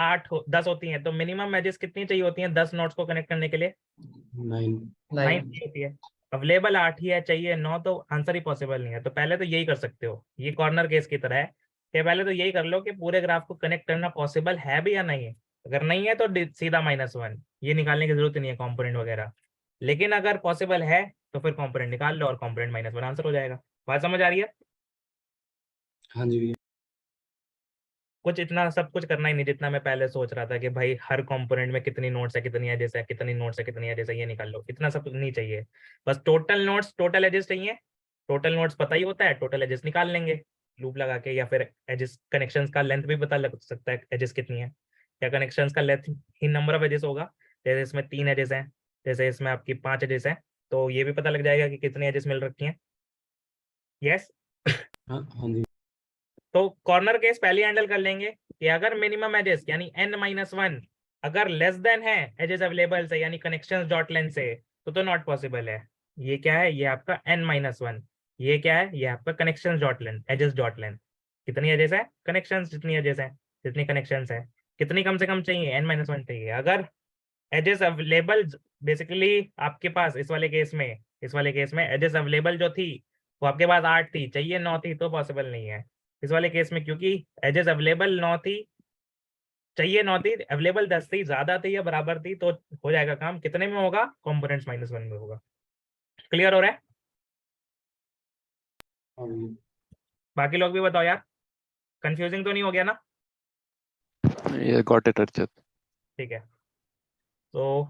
10 होती हैं तो मिनिमम एजेस कितनी चाहिए होती हैं 10 नोड्स को कनेक्ट करने के लिए? 9। 9 9। चाहिए होती है। अवेलेबल 8 ही है, चाहिए 9, तो आंसर ही पॉसिबल नहीं है। तो पहले तो यही कर सकते हो, ये कॉर्नर केस की तरह है कि पहले तो यही कर लो कि पूरे ग्राफ को कनेक्ट करना पॉसिबल है भी या नहीं है। अगर नहीं है तो सीधा -1, ये निकालने की जरूरत नहीं है कंपोनेंट वगैरह। लेकिन अगर पॉसिबल है तो फिर कंपोनेंट निकाल लो और कंपोनेंट -1 आंसर हो जाएगा। बात समझ आ रही है? हाँ जी भैया। कुछ इतना सब कुछ करना ही नहीं जितना मैं पहले सोच रहा था कि भाई हर कंपोनेंट में कितनी नोट्स है, कितनी एजेस है, कितनी नोट्स है, कितनी एजेस है, ये निकाल लो। इतना सब नहीं चाहिए, बस टोटल नोट्स, टोटल एजेस चाहिए। टोटल नोड्स पता ही होता है, टोटल एजेस निकाल लेंगे लूप लगा के, या फिर एजेस कनेक्शंस का लेंथ भी पता लग सकता है एजेस कितनी है, या कनेक्शंस का लेंथ ही नंबर ऑफ एजेस होगा। जैसे इसमें 3 एजेस हैं, जैसे इसमें आपकी 5 एजेस हैं, तो ये भी पता लग जाएगा कि कितनी एजेस मिल रखी हैं। यस। हाँ हाँ जी। तो कॉर्नर केस पहले हैंडल कर लेंगे कि अगर मिनिमम एजेस यानी n-1 अगर लेस देन है एजेस अवेलेबल से यानी कनेक्शंस डॉट लेंथ से, तो नॉट पॉसिबल है। ये क्या है, ये आपका n-1। ये क्या है, ये आपका connections dot length, edges dot length. कितनी एजेस है, कनेक्शंस जितनी एजेस है, जितनी कनेक्शंस है, कितनी कम से कम चाहिए, n-1 चाहिए। अगर एजेस अवेलेबल, बेसिकली आपके पास इस वाले केस में एजेस अवेलेबल जो थी वो आपके पास 8 थी, चाहिए 9 थी, तो पॉसिबल नहीं है इस वाले केस में, क्योंकि एजेस अवेलेबल 9 थी, चाहिए 9 थी, अवेलेबल 10 थी, ज्यादा थी या बराबर थी, तो हो जाएगा काम। कितने में होगा, कंपोनेंट्स -1 में होगा। क्लियर हो रहा है? हाँ जी। बाकी लोग भी बताओ यार, कंफ्यूजिंग तो नहीं हो गया ना? Yeah, got it, Archit. ठीक है, तो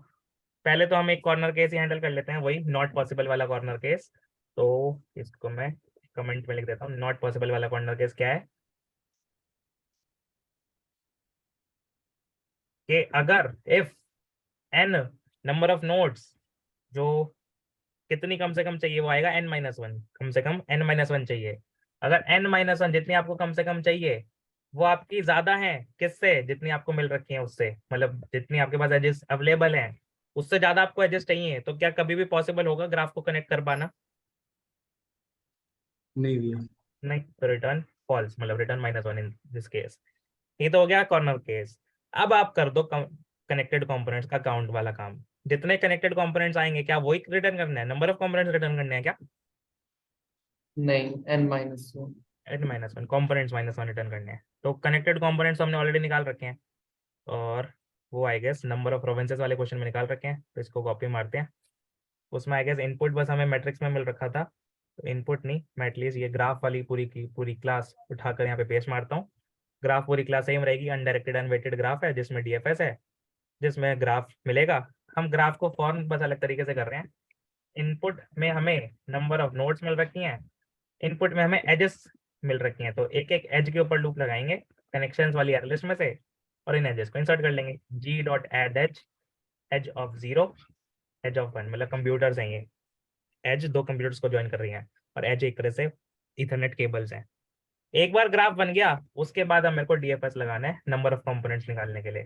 पहले तो हम एक कॉर्नर केस ही हैंडल कर लेते हैं, वही नॉट पॉसिबल वाला कॉर्नर केस। तो इसको मैं कमेंट में लिख देता हूँ, नॉट पॉसिबल वाला कॉर्नर केस क्या है कि अगर if n number of nodes, जो कितनी कम से कम चाहिए वो आएगा n-1, कम से कम n-1 चाहिए। अगर n-1 जितनी आपको कम से कम चाहिए वो आपकी ज्यादा है किससे, जितनी आपको मिल रखी है उससे, मतलब जितनी आपके पास एजेस अवेलेबल हैं उससे ज्यादा आपको एजेस चाहिए, तो क्या कभी भी पॉसिबल होगा ग्राफ को कनेक्ट कर पाना? नहीं भैया। नहीं, तो रिटर्न फॉल्स, मतलब रिटर्न -1 इन दिस केस। ये तो हो गया कॉर्नर केस। अब आप कर दो कनेक्टेड कंपोनेंट्स का काउंट वाला काम। जितने कनेक्टेड कंपोनेंट्स आएंगे क्या वही रिटर्न करना है, नंबर ऑफ कंपोनेंट्स रिटर्न करने हैं क्या? नहीं, n-1। n-1 कंपोनेंट्स -1 रिटर्न करने हैं। तो कनेक्टेड कंपोनेंट्स हमने ऑलरेडी निकाल रखे हैं, और वो I guess number of provinces वाले क्वेश्चन में निकाल रखे हैं, तो इसको कॉपी मारते हैं। उसमें आई गेस इनपुट बस हमें मैट्रिक्स में मिल रखा था, तो इनपुट नहीं, मैं एटलीस्ट ये ग्राफ वाली पूरी की पूरी क्लास उठाकर यहाँ पे पेस्ट मारता हूँ। ग्राफ पूरी क्लास सेम रहेगी, अनडायरेक्टेड अनवेटेड ग्राफ है जिसमें डीएफएस है, जिसमें ग्राफ मिलेगा। हम ग्राफ को फॉर्म बस अलग तरीके से कर रहे हैं। इनपुट में हमें नंबर ऑफ नोड्स मिल रखी हैं, इनपुट में हमें एजेस मिल रखी हैं, तो एक एक एज के ऊपर लूप लगाएंगे कनेक्शंस वाली लिस्ट में से, और इन एजेस को इंसर्ट कर लेंगे। G dot add edge, edge of 0, edge of 1, मतलब कंप्यूटर्स हैं ये, एज दो कंप्यूटर्स को ज्वाइन कर रही हैं, और एज एक तरह से इथरनेट केबल्स हैं। एक बार ग्राफ बन गया उसके बाद अब मेरे को डीएफएस लगाना है नंबर ऑफ कंपोनेंट्स निकालने के लिए।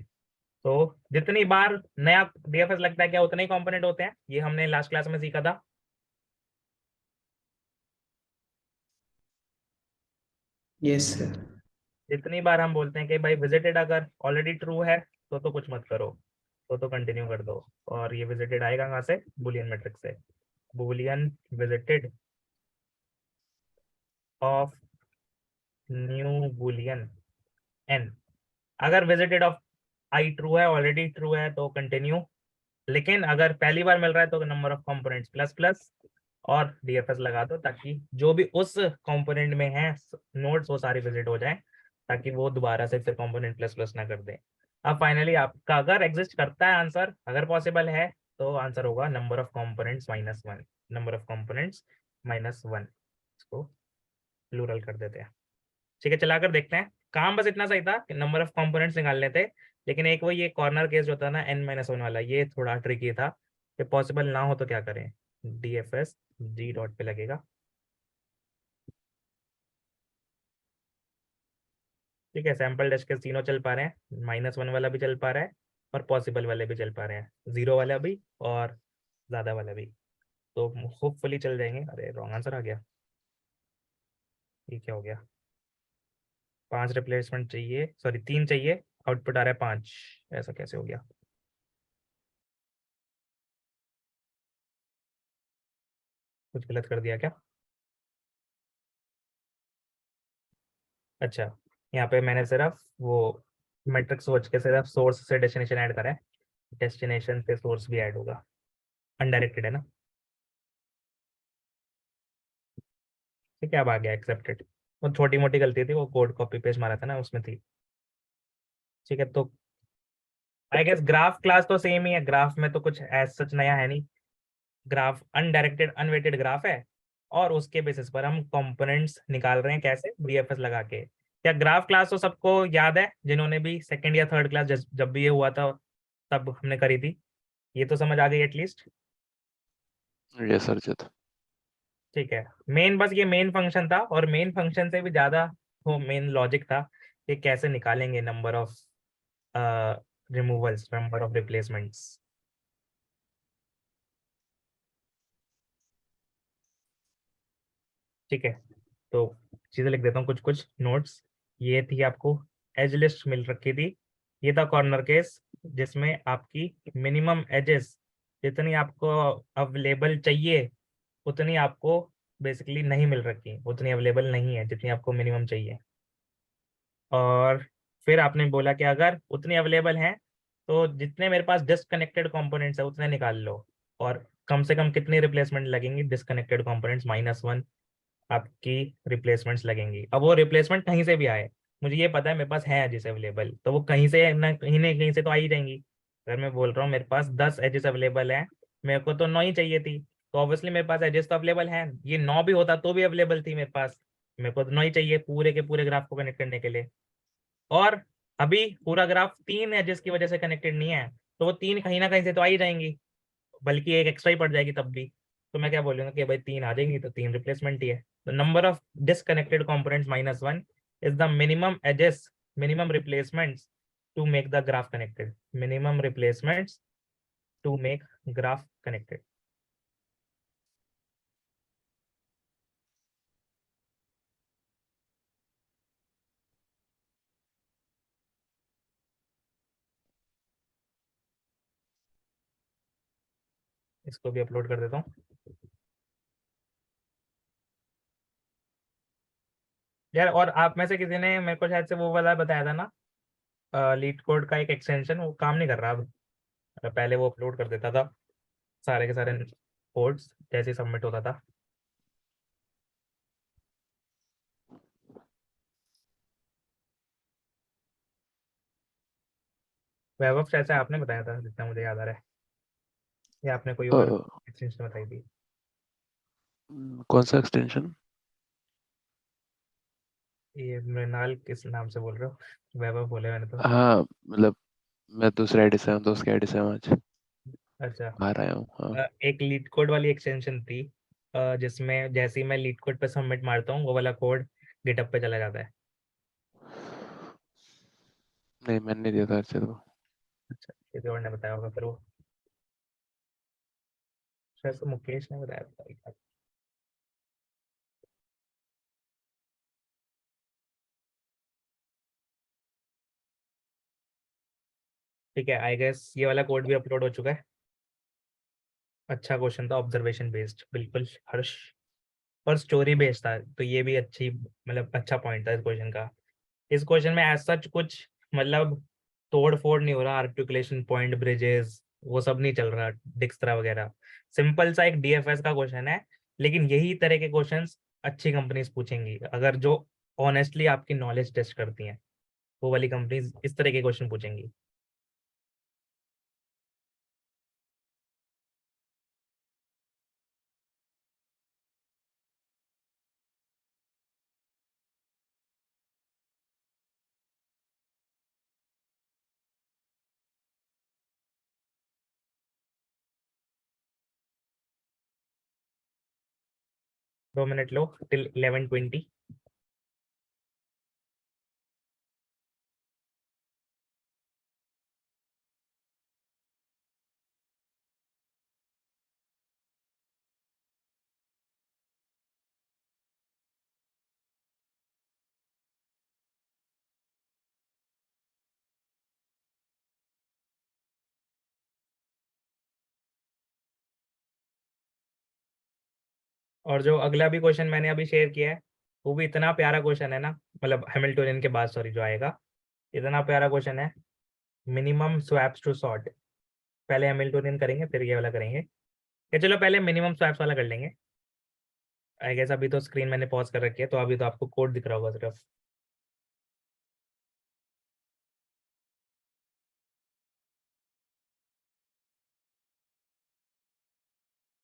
तो जितनी बार नया डीएफएस लगता है क्या उतने ही कंपोनेंट होते हैं, ये हमने लास्ट क्लास में सीखा था। Yes sir. जितनी बार हम बोलते हैं कि भाई विजिटेड अगर ऑलरेडी ट्रू है तो कुछ मत करो, तो कंटिन्यू कर दो। और ये विजिटेड आएगा कहाँ से, बुलियन मैट्रिक्स से। Boolean visited of new Boolean n, अगर विजिटेड ऑफ आई ट्रू है, ऑलरेडी ट्रू है, तो कंटिन्यू। लेकिन अगर पहली बार मिल रहा है तो number of components plus plus और डीएफएस लगा दो, ताकि जो भी उस कंपोनेंट में है नोड्स वो सारे विजिट हो जाएं, ताकि वो दोबारा से फिर कंपोनेंट प्लस प्लस ना कर दे। अब फाइनली आपका अगर एग्जिस्ट करता है आंसर, अगर पॉसिबल है, तो आंसर होगा number of components -1, number of components -1। इसको प्लूरल कर देते हैं। ठीक है, चलाकर देखते हैं। काम बस इतना सही था कि नंबर ऑफ कंपोनेंट्स निकालने थे, लेकिन एक वो ये कॉर्नर केस जो था ना n-1 वाला, ये थोड़ा ट्रिकी था कि पॉसिबल ना हो तो क्या करें। डीएफएस जी डॉट पे लगेगा। ठीक है, सैंपल डैश के तीनों चल पा रहे हैं, -1 वाला भी चल पा रहा है और पॉसिबल वाले भी चल पा रहे हैं, 0 वाला भी और ज्यादा वाला भी, तो होपफुली चल जाएंगे। अरे रॉन्ग आंसर आ गया, ये क्या हो गया, 5 रिप्लेसमेंट चाहिए, सॉरी 3 चाहिए, आउटपुट आ रहा है 5, ऐसा कैसे हो गया? कुछ गलत कर दिया क्या? अच्छा, यहाँ पे मैंने सिर्फ वो मैट्रिक्स सोच के सिर्फ सोर्स से डेस्टिनेशन ऐड करा है, डेस्टिनेशन से सोर्स भी ऐड होगा, अनडायरेक्टेड है ना। ठीक है, अब आ गया एक्सेप्टेड। वो छोटी मोटी गलती थी, वो कोड कॉपी पेस्ट मारा था ना उसमें थी। ठीक है, तो आई गेस ग्राफ क्लास तो सेम ही है, ग्राफ में तो कुछ एज सच नया है नहीं। ग्राफ अनडायरेक्टेड अनवेटेड ग्राफ है, और उसके बेसिस पर हम कंपोनेंट्स निकाल रहे हैं कैसे, डीएफएस लगा के। क्या ग्राफ क्लास तो सबको याद है, जिन्होंने भी सेकंड या थर्ड क्लास जब भी ये हुआ था तब हमने करी थी, ये तो समझ आ गई एटलीस्ट। यस अर्चित। ठीक है, मेन बस ये मेन फंक्शन था, और मेन फंक्शन से भी ज्यादा वो मेन लॉजिक था कि कैसे निकालेंगे number of removals, number of replacements. ठीक है, तो चीजें लिख देता हूँ कुछ कुछ नोट्स। ये थी आपको एज लिस्ट मिल रखी थी, ये था कॉर्नर केस जिसमें आपकी मिनिमम एजेस जितनी आपको अवेलेबल चाहिए उतनी आपको बेसिकली नहीं मिल रखी, उतनी अवेलेबल नहीं है जितनी आपको मिनिमम चाहिए। और फिर आपने बोला कि अगर उतनी अवेलेबल हैं तो जितने मेरे पास डिस्कनेक्टेड कंपोनेंट्स है उतने निकाल लो, और कम से कम कितनी रिप्लेसमेंट लगेंगी, डिस्कनेक्टेड कंपोनेंट्स -1 आपकी रिप्लेसमेंट्स लगेंगी। अब वो रिप्लेसमेंट कहीं से भी आए, मुझे ये पता है मेरे पास है एजेस अवेलेबल, तो वो कहीं से ना कहीं से तो आ ही जाएंगी। अगर मैं बोल रहा हूँ मेरे पास 10 एजेस अवेलेबल हैं, मेरे को तो 9 ही चाहिए थी, तो ऑब्वियसली मेरे पास एजेस तो अवेलेबल हैं, ये 9 भी होता तो भी अवेलेबल थी मेरे पास, मेरे को तो 9 ही चाहिए पूरे के पूरे ग्राफ को कनेक्ट करने के लिए। और अभी पूरा ग्राफ 3 एजेस की वजह से कनेक्टेड नहीं है, तो वो 3 कहीं ना कहीं से तो आ ही जाएंगी, बल्कि एक एक्स्ट्रा ही पड़ जाएगी तब भी। तो मैं क्या बोलूंगा कि भाई 3 आ जाएंगी तो 3 रिप्लेसमेंट ही है। तो number of disconnected components -1 is the minimum edges, minimum replacements to make the graph connected, minimum replacements to make graph connected. इसको भी अपलोड कर देता हूँ यार। और आप में से किसी ने मेरे को शायद से वो वाला बताया था ना, लीड कोड का एक एक्सटेंशन, वो काम नहीं कर रहा अब। पहले वो अपलोड कर देता था सारे के सारे कोड्स जैसे सबमिट होता था। वैभव शायद से आपने बताया था जितना मुझे याद आ रहा है, या आपने कोई और एक्सटेंशन बताई थी। कौन सा एक्सटेंशन? ये मृणाल किस नाम से बोल रहे हो? वैभव बोले मैंने तो। हाँ मतलब मैं दूसरे आईडी से हूँ, दोस्त के आईडी से हूँ, आज अच्छा, बाहर आया हूँ। हाँ एक लीड कोड वाली एक्सटेंशन थी, जिसमें जैसे ही मैं लीड कोड पे सबमिट मारता हूँ वो वाला कोड गिटअप पे चला जाता है। नहीं, मैंने नहीं दिया था अर्चित को। अच्छा, किसी और ने बताया होगा फिर वो, शायद से मुकेश ने बताया था। ठीक है, आई गेस ये वाला कोड भी अपलोड हो चुका है। अच्छा क्वेश्चन था, ऑब्जर्वेशन बेस्ड, बिल्कुल हर्ष। और स्टोरी बेस्ड था, तो ये भी अच्छी, मतलब अच्छा पॉइंट था इस क्वेश्चन का। इस क्वेश्चन में एज सच कुछ मतलब तोड़ फोड़ नहीं हो रहा, आर्टिकुलेशन पॉइंट, ब्रिजेस, वो सब नहीं चल रहा, डिक्सट्रा वगैरह। सिंपल सा एक डीएफएस का क्वेश्चन है, लेकिन यही तरह के क्वेश्चंस अच्छी कंपनीज पूछेंगी, अगर जो ऑनेस्टली आपकी नॉलेज टेस्ट करती हैं, वो वाली कंपनीज इस तरह के क्वेश्चन पूछेंगी। दो मिनट लो, टिल 11:20। और जो अगला भी क्वेश्चन मैंने अभी शेयर किया है, वो भी इतना प्यारा क्वेश्चन है ना, मतलब हैमिल्टोनियन के बाद सॉरी जो आएगा, इतना प्यारा क्वेश्चन है। मिनिमम स्वैप्स टू सॉर्ट, पहले हैमिल्टोनियन करेंगे फिर ये वाला करेंगे। या चलो पहले मिनिमम स्वैप्स वाला कर लेंगे। आई गेस अभी तो स्क्रीन मैंने पॉज कर रखी है, तो अभी तो आपको कोड दिख रहा होगा सिर्फ।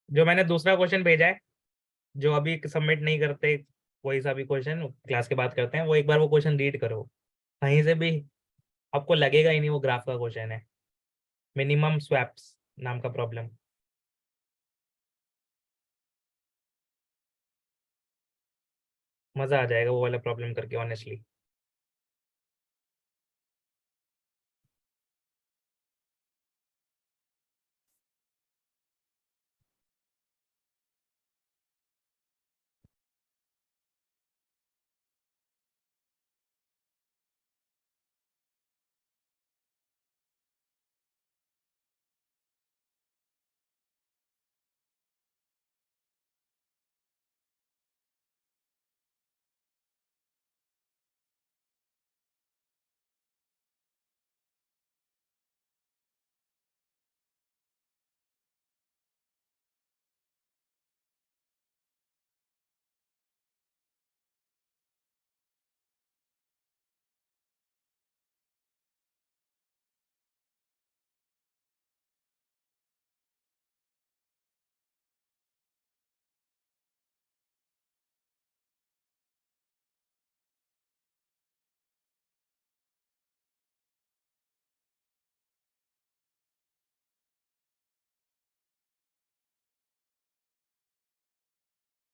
जो मैंने दूसरा क्वेश्चन भेजा है जो अभी सबमिट नहीं करते कोई सा भी क्वेश्चन क्लास के बाद करते हैं, वो एक बार वो क्वेश्चन रीड करो, कहीं से भी आपको लगेगा ही नहीं वो ग्राफ का क्वेश्चन है। मिनिमम स्वैप्स नाम का प्रॉब्लम। मजा आ जाएगा वो वाला प्रॉब्लम करके ऑनेस्टली।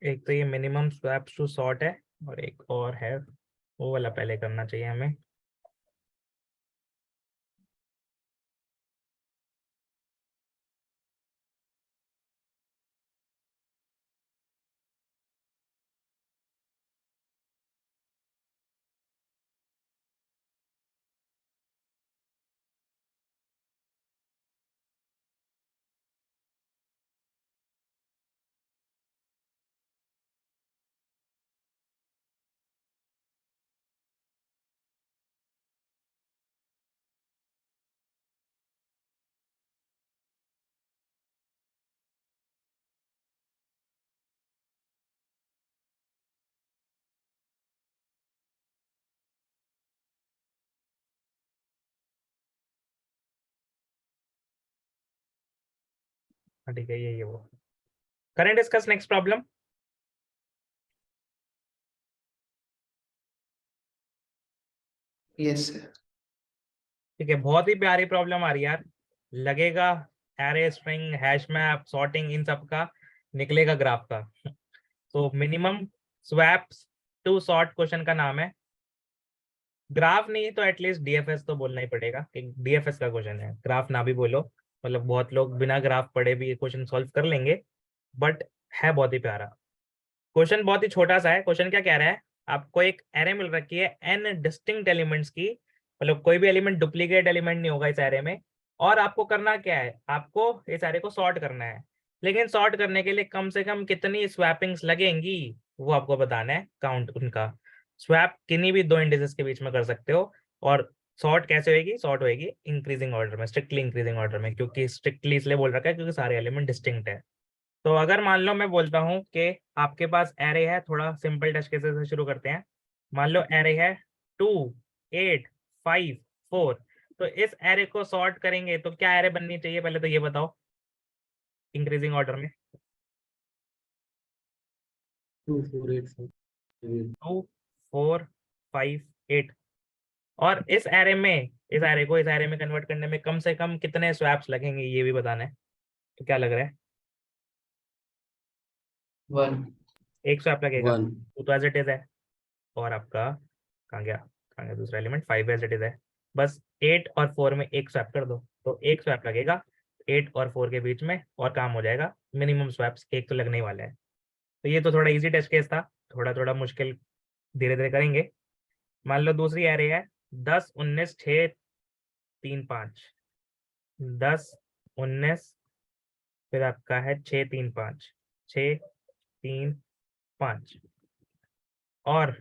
एक तो ये मिनिमम स्वैप्स टू सॉर्ट है, और एक और है वो वाला पहले करना चाहिए हमें। हाँ ठीक है, ये वो current discuss next problem. Yes. ठीक है, बहुत ही प्यारी प्रॉब्लम आ रही है यार। लगेगा array string hash map sorting इन सब का निकलेगा ग्राफ का। तो minimum swaps to sort question का नाम है। ग्राफ नहीं तो एटलीस्ट डीएफएस तो बोलना ही पड़ेगा कि डीएफएस का क्वेश्चन है, ग्राफ ना भी बोलो। मतलब बहुत लोग बिना ग्राफ पढ़े भी ये क्वेश्चन सॉल्व कर लेंगे, बट है बहुत ही प्यारा क्वेश्चन। बहुत ही छोटा सा है क्वेश्चन। क्या कह रहा है, आपको एक एरे मिल रखी है एन डिस्टिंक्ट एलिमेंट्स की, मतलब कोई भी एलिमेंट डुप्लीकेट एलिमेंट नहीं होगा इस एरे में। और आपको करना क्या है, आपको इस एरे को सॉर्ट करना है। लेकिन सॉर्ट करने के लिए कम से कम कितनी स्वैपिंग्स लगेंगी वो आपको बताना है, काउंट उनका। स्वैप किन्हीं भी दो इंडिसेस के बीच में कर सकते हो। और सॉर्ट कैसे होगी, सॉर्ट होगी इंक्रीजिंग ऑर्डर में, स्ट्रिक्टली इंक्रीजिंग ऑर्डर में, क्योंकि स्ट्रिक्टली इसलिए बोल रखा है क्योंकि सारे एलिमेंट डिस्टिंक्ट है। तो अगर मान लो मैं बोलता हूँ कि आपके पास एरे है, थोड़ा सिंपल टेस्ट केसेस से शुरू करते हैं। मान लो एरे है 2 8 5 4। तो इस एरे को सॉर्ट करेंगे तो क्या एरे बननी चाहिए, पहले तो ये बताओ इंक्रीजिंग ऑर्डर में। 2 4 8 4 2 4 5 8। और इस एरे में, इस एरे को इस एरे में कन्वर्ट करने में कम से कम कितने स्वैप्स लगेंगे ये भी बताना है। तो क्या लग रहा है, 1। एक स्वैप लगेगा। 1 तो एज इट इज है। और आपका कहाँ गया दूसरा एलिमेंट, 5 एज इट इज है। बस 8 और 4 में एक स्वैप कर दो, तो एक स्वैप लगेगा 8 और 4 के बीच में, और काम हो जाएगा। मिनिमम स्वैप्स एक तो लगने ही वाला है। तो ये तो थोड़ा इजी टेस्ट केस था, थोड़ा थोड़ा मुश्किल धीरे धीरे करेंगे। मान लो दूसरी एरे है 10 19 6 3 5। 10 19, फिर आपका है 6 3 5, 6 3 5। और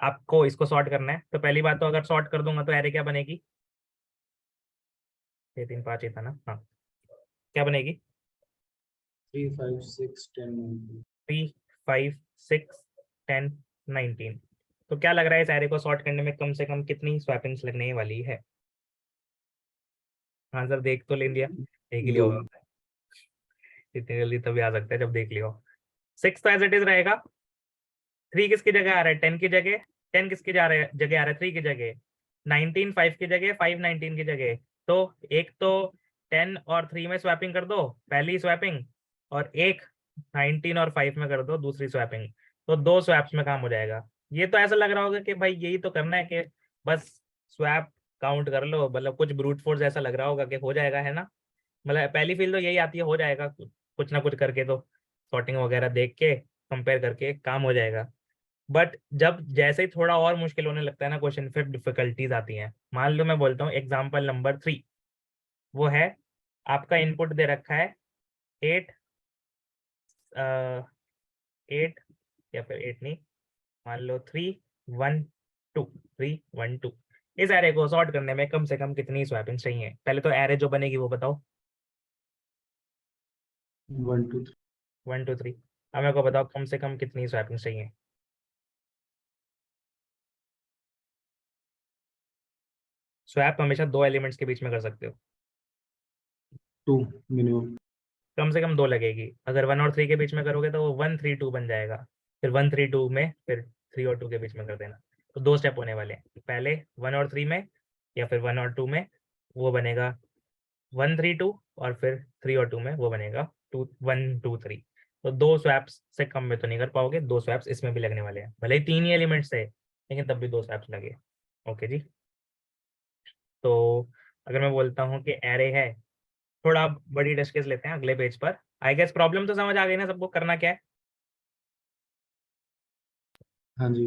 आपको इसको सॉर्ट करना है। तो पहली बात तो अगर सॉर्ट कर दूंगा तो एरे क्या बनेगी, 6 3 5 ही था ना, हाँ। क्या बनेगी, 3 5 6 10 19 3 5 6 10 19। तो क्या लग रहा है इस एरे को सॉर्ट करने में कम से कम कितनी स्वैपिंग्स लगने वाली है। आंसर देख तो ले लिया, देख ही लिया 2 होगा। इतनी जल्दी तभी आ सकता है जब देख लिया हो। 6 तो एज इट इज रहेगा, 3 किसकी जगह आ रहा है 10 की जगह, 10 किसकी जगह आ रहा है 3 की जगह, 19 5 की जगह, 5 19 की जगह। तो एक तो 10 और 3 में स्वैपिंग कर दो पहली स्वैपिंग, और एक 19 और 5 में कर दो दूसरी स्वैपिंग, तो 2 स्वैप्स में काम हो जाएगा। ये तो ऐसा लग रहा होगा कि भाई यही तो करना है कि बस स्वैप काउंट कर लो, मतलब कुछ ब्रूट फोर्स ऐसा लग रहा होगा कि हो जाएगा, है ना। मतलब पहली फील तो यही आती है, हो जाएगा कुछ ना कुछ करके, तो सॉर्टिंग वगैरह देख के कंपेयर करके काम हो जाएगा। बट जब जैसे ही थोड़ा और मुश्किल होने लगता है ना क्वेश्चन, फिर डिफिकल्टीज आती हैं। मान लो मैं बोलता हूँ एग्जाम्पल नंबर 3, वो है आपका इनपुट दे रखा है 8 8 या फिर 8 नहीं, मान लो 3 1 2 3 1 2। इस एरे को सॉर्ट करने में कम से कम कितनी स्वैपिंग चाहिए? पहले तो एरे जो बनेगी वो बताओ। 1 2 3 1 2 3। अब मेरे को बताओ कम से कम कितनी स्वैपिंग चाहिए? स्वैप हमेशा 2 एलिमेंट्स के बीच में कर सकते हो, 2 मिनिमम। कम से कम 2 लगेगी। अगर 1 और 3 के बीच में करोगे तो वो 1 3 2 बन जाएगा, फिर 1 3 2 में फिर 3 और 2 के बीच में कर देना। तो 2 स्टेप होने वाले हैं, पहले 1 और 3 में, या फिर 1 और 2 में वो बनेगा 1 3 2, और फिर 3 और 2 में वो बनेगा 2 1 2 3। तो 2 स्वैप्स से कम में तो नहीं कर पाओगे, 2 स्वैप्स इसमें भी लगने वाले हैं, भले ही 3 ही एलिमेंट्स थे लेकिन तब भी 2 स्वैप्स लगे। ओके जी। तो अगर मैं बोलता हूँ कि एरे है, थोड़ा बड़ी टेस्ट केस लेते हैं अगले पेज पर। आई गेस प्रॉब्लम तो समझ आ गई ना सबको, करना क्या है? हाँ जी।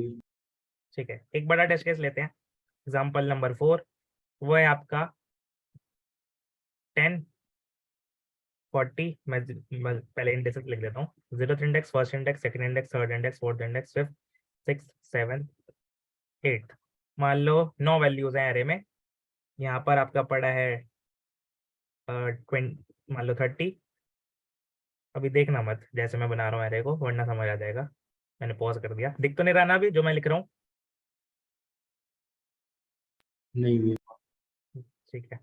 ठीक है, एक बड़ा टेस्ट केस लेते हैं। एग्जाम्पल नंबर 4, वो है आपका 10 40। मैं पहले इंडेक्सेस लिख देता हूँ, 0th index, first index, second index, third index, fourth index, fifth, six, seven, eighth. मान लो 9 वैल्यूज हैं एरे में। यहाँ पर आपका पड़ा है 20, मान लो 30। अभी देखना मत जैसे मैं बना रहा हूँ एरे को, वरना समझ आ जाएगा। मैंने पॉज कर दिया, दिख तो नहीं रहा ना अभी जो मैं लिख रहा हूँ? नहीं भी। ठीक है।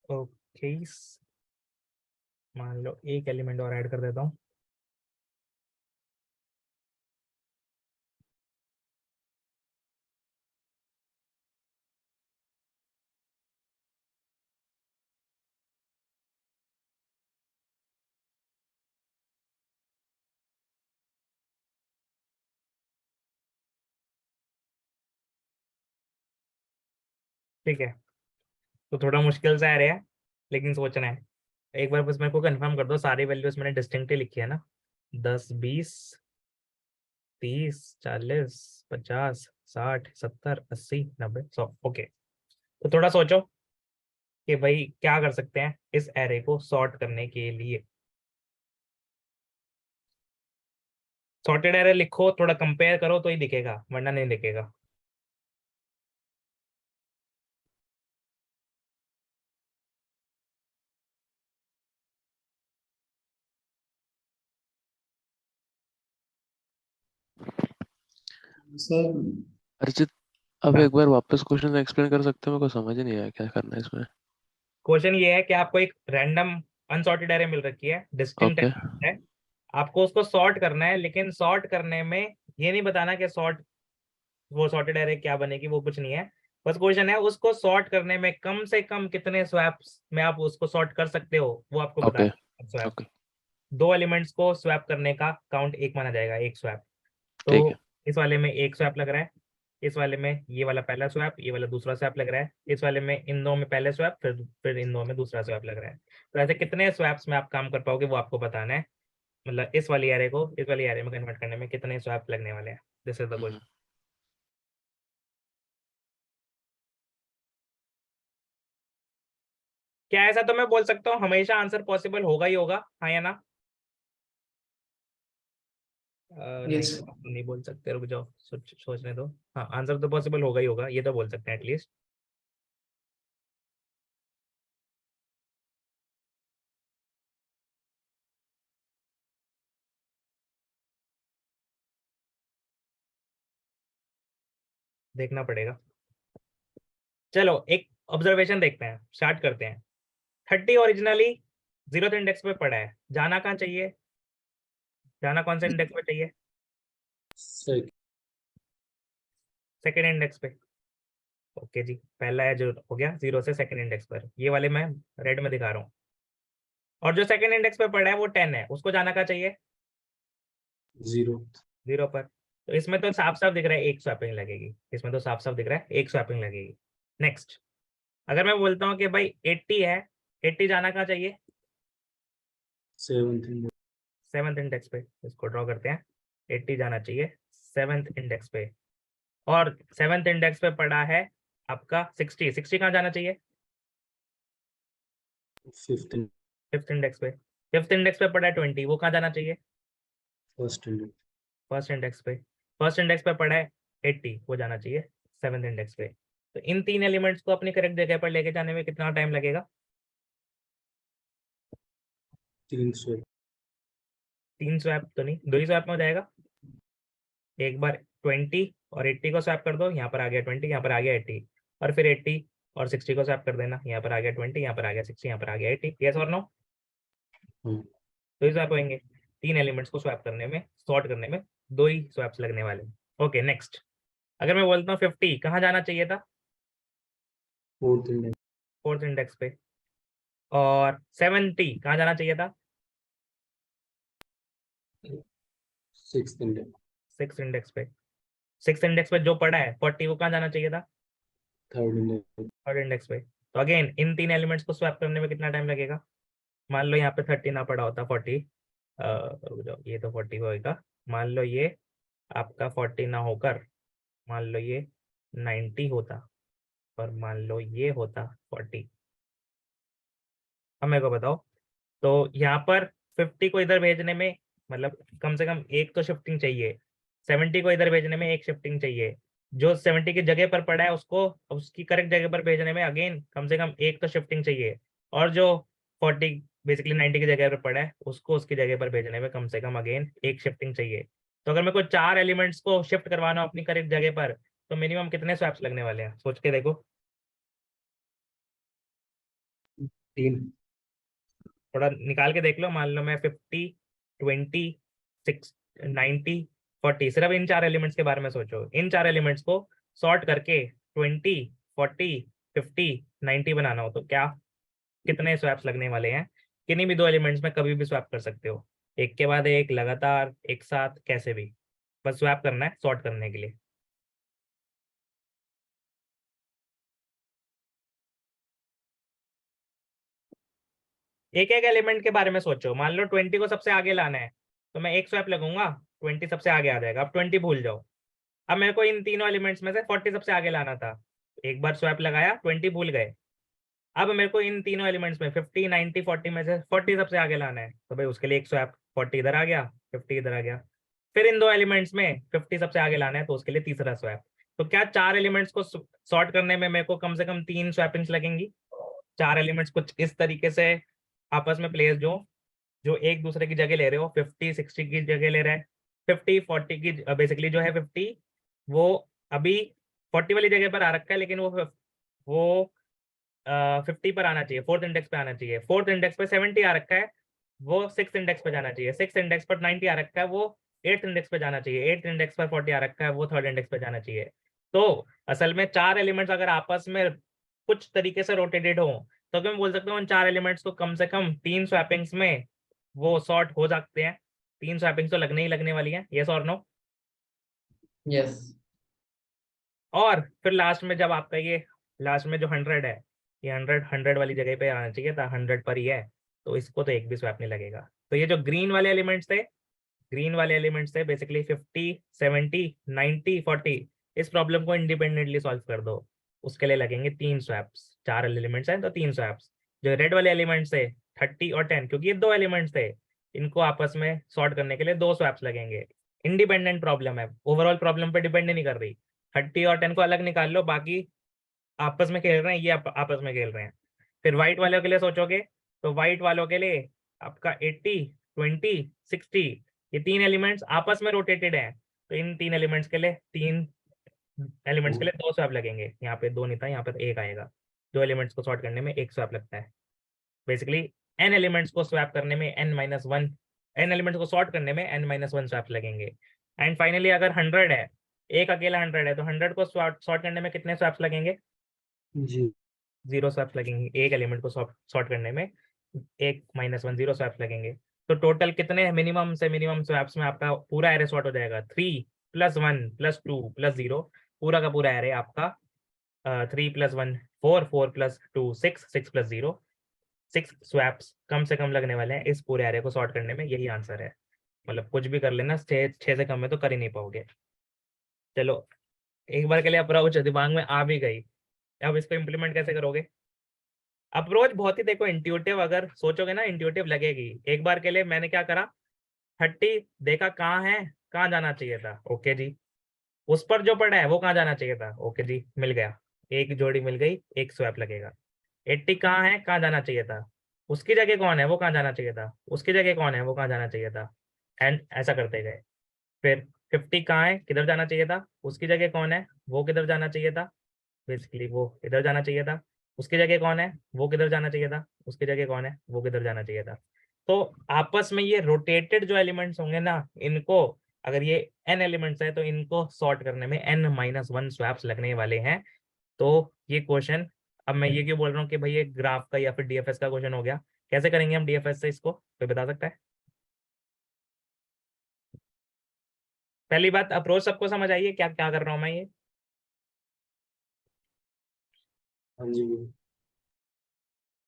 ओके, मान लो एक एलिमेंट और ऐड कर देता हूँ। ठीक है, तो थोड़ा मुश्किल सा आ रहा है लेकिन सोचना है। एक बार बस मेरे को कंफर्म कर दो, सारी वैल्यूज मैंने डिस्टिंक्टली लिखी है ना? 10 20 30 40 50 60 70 80 90 100। ओके, तो थोड़ा सोचो कि भाई क्या कर सकते हैं इस एरे को सॉर्ट करने के लिए। सॉर्टेड एरे लिखो, थोड़ा कंपेयर करो तो ही दिखेगा, वरना नहीं दिखेगा। सर अर्जित, अब हाँ, एक बार वापस क्वेश्चन एक्सप्लेन कर सकते हो? मेरे को समझ ही नहीं आया क्या करना है इसमें। क्वेश्चन ये है कि आपको एक रैंडम अनसॉर्टेड एरे मिल रखी है, डिस्टिंक्ट ओके। है। आपको उसको सॉर्ट करना है, लेकिन सॉर्ट करने में ये नहीं बताना कि सॉर्ट, वो सॉर्टेड एरे क्या बनेगी वो कुछ नहीं है। बस क्वेश्चन है उसको सॉर्ट करने में कम से कम कितने स्वैप्स में आप उसको सॉर्ट कर सकते हो, वो आपको ओके। बताना। Swap, okay. 2 एलिमेंट्स को स्वैप करने का काउंट एक माना जाएगा, एक स्वैप। ठीक है। तो इस वाले में एक स्वैप लग रहा है, इस वाले में ये वाला पहला स्वैप, ये वाला दूसरा स्वैप लग रहा है, इस वाले में इन दो में पहले स्वैप, फिर इन दो में दूसरा स्वैप लग रहा है। तो ऐसे कितने स्वैप्स में आप काम कर पाओगे वो आपको बताना है। मतलब इस वाली एरे को इस वाली एरे में कन्वर्ट करने में कितने स्वैप लगने वाले हैं, this is the hmm. Question. क्या ऐसा तो मैं बोल सकता हूँ हमेशा आंसर पॉसिबल होगा ही होगा, हाँ या ना? नहीं, यस। नहीं बोल सकते, रुक जाओ, सोचने दो। हाँ, आंसर तो पॉसिबल होगा ही होगा, ये तो बोल सकते हैं एटलीस्ट। देखना पड़ेगा। चलो एक ऑब्जर्वेशन देखते हैं, स्टार्ट करते हैं। 30 ओरिजिनली 0th इंडेक्स पे पड़ा है, जाना कहाँ चाहिए? जाना कौन से इंडेक्स पे चाहिए? सेकंड। सेकेंड इंडेक्स पे। ओके जी, पहला है जो हो गया 0 से सेकेंड इंडेक्स पर, ये वाले मैं रेड में दिखा रहा हूँ। और जो सेकेंड इंडेक्स पे पड़ा है वो 10 है, उसको जाना कहाँ चाहिए? 0। 0 पर। तो इसमें तो साफ साफ दिख रहा है एक स्वैपिंग लगेगी, इसमें तो साफ साफ दिख रहा है एक स्वैपिंग लगेगी। नेक्स्ट, अगर मैं बोलता हूँ कि भाई 80 है, 80 जाना कहाँ चाहिए? 7th। 7th इंडेक्स पे, इसको ड्रॉ करते हैं। 80 जाना चाहिए 7th इंडेक्स पे। और 7th इंडेक्स पे पड़ा है आपका 60, 60 कहाँ जाना चाहिए? 5th। 5th इंडेक्स पे। 5th इंडेक्स पे पड़ा है 20, वो कहाँ जाना चाहिए? 1st। फर्स्ट इंडेक्स पे। फर्स्ट इंडेक्स पे पड़ा है 80, वो जाना चाहिए 7th इंडेक्स पे। तो इन तीन एलिमेंट्स को अपनी करेक्ट जगह पर लेके जाने में कितना टाइम लगेगा? 3 स्वैप। 3 स्वैप तो नहीं, 2 ही स्वैप में हो जाएगा। एक बार 20 और 80 को स्वैप कर दो, यहाँ पर आ गया 20, यहाँ पर आ गया 80। और फिर 80 और 60 को स्वैप कर देना, यहाँ पर आ गया 20, यहाँ पर आ गया 60, यहाँ पर आ गया 80। यस और नो? हाँ। 2 ही स्वैप होंगे। 3 एलिमेंट्स को स्वैप करने में, सॉर्ट करने में 2 ही स्वैप्स लगने वाले। ओके नेक्स्ट, अगर मैं बोलता हूँ 50 कहाँ जाना चाहिए था? 4th index. 4th इंडेक्स पे। और 70 कहाँ जाना चाहिए था? 6th index. 6th इंडेक्स पे। 6th इंडेक्स पे जो पड़ा है 40, वो कहाँ जाना चाहिए था? 3rd index. 3rd इंडेक्स पे। तो अगेन इन तीन एलिमेंट्स को स्वैप करने में कितना टाइम लगेगा? मान लो यहाँ पे 30 ना पड़ा होता, 40, रुक जाओ, ये तो 40 होएगा। मान लो ये आपका 40 ना होकर, मान लो ये 90 होता, और मान लो ये होता 40। अब मेरे को बताओ, तो यहाँ पर 50 को इधर भेजने में, मतलब कम से कम एक तो शिफ्टिंग चाहिए। 70 को इधर भेजने में एक शिफ्टिंग चाहिए। जो 70 की जगह पर पड़ा है उसको उसकी करेक्ट जगह पर भेजने में अगेन कम से कम एक तो शिफ्टिंग चाहिए। और जो 40 बेसिकली 90 की जगह पर पड़ा है उसको उसकी जगह पर भेजने में कम से कम अगेन एक शिफ्टिंग चाहिए। तो अगर मेरे को 4 एलिमेंट्स को शिफ्ट करवाना हो अपनी करेक्ट जगह पर, तो मिनिमम कितने स्वैप्स लगने वाले हैं, सोच के देखो। 3। थोड़ा निकाल के देख लो। मान लो मैं 50, 20, 6, 90, 40, सिर्फ इन 4 एलिमेंट्स के बारे में सोचो। इन 4 एलिमेंट्स को सॉर्ट करके 20, 40, 50, 90 बनाना हो तो क्या कितने स्वैप्स लगने वाले हैं? किन्हीं भी 2 एलिमेंट्स में कभी भी स्वैप कर सकते हो, एक के बाद एक, लगातार, एक साथ, कैसे भी, बस स्वैप करना है सॉर्ट करने के लिए। एक एक एलिमेंट के बारे में सोचो। मान लो 20 को सबसे आगे लाना है, तो मैं एक स्वैप लगूंगा, 20 सबसे आगे आ जाएगा। अब 20 भूल जाओ। अब मेरे को इन तीनों एलिमेंट्स में से 40 सबसे आगे लाना था, एक बार स्वैप लगाया, 20 भूल गए। अब मेरे को इन तीनों एलिमेंट्स में 50, 90, 40 में से 40 सबसे आगे लाना है, तो भाई उसके लिए एक स्वैप, 40 इधर आ गया, 50 इधर आ गया। फिर इन 2 एलिमेंट्स में 50 सबसे आगे लाना है, तो उसके लिए तीसरा स्वैप। तो क्या 4 एलिमेंट्स को सॉर्ट करने में मेरे को कम से कम 3 स्वैपिंग्स लगेंगी? 4 एलिमेंट्स कुछ इस तरीके से आपस में प्लेस जो जो एक दूसरे की जगह ले रहे हो, 50, 60 की जगह ले रहा है। 50, 40 की बेसिकली जो है 50 वो अभी 40 वाली जगह पर आ रखा है, लेकिन वो 50 पर आना चाहिए, 4th इंडेक्स पे आना चाहिए। 4th इंडेक्स पे 70 आ रखा है, वो 6th इंडेक्स पे जाना चाहिए। 6th इंडेक्स पर 90 आ रखा है, वो 8th इंडेक्स पे जाना चाहिए। 8th इंडेक्स पर 40 आ रखा है, वो 3rd इंडेक्स पे जाना चाहिए। तो असल में 4 एलिमेंट्स अगर आपस में कुछ तरीके से रोटेटेड हो, तो मैं बोल सकता हूँ उन 4 एलिमेंट्स को कम से कम 3 स्वैपिंग्स में वो सॉर्ट हो सकते हैं। 3 स्वैपिंग्स तो लगने ही लगने वाली हैं, यस और नो? यस। और फिर लास्ट में जब आपका ये लास्ट में जो 100 है, ये 100 वाली जगह पे आना चाहिए था, 100 पर ही है, तो इसको तो एक भी स्वैप नहीं लगेगा। तो ये जो ग्रीन वाले एलिमेंट्स थे, ग्रीन वाले एलिमेंट्स थे बेसिकली 50, 70, 90, 40, इस प्रॉब्लम को इंडिपेंडेंटली सॉल्व कर दो, उसके लिए लगेंगे 3 स्वैप्स। 4 एलिमेंट्स हैं तो 3 स्वैप्स। जो रेड वाले एलिमेंट्स थे 30 और 10, क्योंकि ये दो एलिमेंट्स थे, इनको आपस में सॉर्ट करने के लिए दो स्वैप्स लगेंगे। इंडिपेंडेंट प्रॉब्लम है, ओवरऑल प्रॉब्लम पे डिपेंड नहीं कर रही। 30 और 10 को अलग निकाल लो, बाकी आपस में खेल रहे हैं, ये आपस में खेल रहे हैं। फिर व्हाइट वालों के लिए सोचोगे तो व्हाइट वालों के लिए आपका 80, 20, 60, ये तीन एलिमेंट्स आपस में रोटेटेड हैं, तो इन तीन एलिमेंट्स के लिए दो स्वैप लगेंगे। यहाँ पे दो नहीं था, यहाँ पर एक आएगा। दो एलिमेंट्स को सॉर्ट करने में एक स्वैप लगता है। बेसिकली n एलिमेंट्स को स्वैप करने में n-1, n एलिमेंट्स को सॉर्ट करने में n-1 स्वैप लगेंगे। एंड फाइनली अगर 100 है, एक अकेला 100 है, तो 100 को सॉर्ट करने में कितने स्वैप्स लगेंगे? जी 0 स्वैप्स लगेंगे। एक एलिमेंट को सॉर्ट करने में 1-1 0 स्वैप्स लगेंगे। तो टोटल कितने मिनिमम से मिनिमम स्वैप्स में आपका पूरा एरे सॉर्ट हो जाएगा? 3 + 1 + 2 + 0, पूरा का पूरा एरे आपका 3 + 1 4, 4 + 2 6, 6 + 0, 6 स्वैप्स कम से कम लगने वाले हैं इस पूरे एरे को सॉर्ट करने में। यही आंसर है। मतलब कुछ भी कर लेना, 6 से कम में तो कर ही नहीं पाओगे। चलो, एक बार के लिए अप्रोच दिमाग में आ भी गई, अब इसको इम्प्लीमेंट कैसे करोगे? अप्रोच बहुत ही देखो इंट्यूटिव, अगर सोचोगे ना इंट्यूटिव लगेगी। एक बार के लिए मैंने क्या करा, 30 देखा कहाँ है, कहाँ जाना चाहिए था, ओके जी। उस पर जो पड़ा है वो कहाँ जाना चाहिए था, ओके जी, मिल गया, एक जोड़ी मिल गई, एक स्वैप लगेगा। 80 कहाँ है, कहाँ जाना चाहिए था, उसकी जगह कौन है, वो कहाँ जाना चाहिए था, उसकी जगह कौन है, वो कहाँ जाना चाहिए था, एंड ऐसा करते गए। फिर 50 कहाँ है, किधर जाना चाहिए था, उसकी जगह कौन है, वो किधर जाना चाहिए था, बेसिकली वो इधर जाना चाहिए था। उसकी जगह कौन है, वो किधर जाना चाहिए था, उसकी जगह कौन है, वो किधर जाना चाहिए था। तो आपस में ये रोटेटेड जो एलिमेंट्स होंगे ना, इनको अगर ये n एलिमेंट्स है तो इनको सॉर्ट करने में n-1 स्वैप्स लगने वाले हैं। तो ये क्वेश्चन, अब मैं ये क्यों बोल रहा हूँ कि भाई ये ग्राफ का या फिर डीएफएस का क्वेश्चन हो गया। कैसे करेंगे हम डीएफएस से इसको, कोई बता सकता है? पहली बात, अप्रोच सबको समझ आइए क्या क्या कर रहा हूँ मैं ये? हाँ जी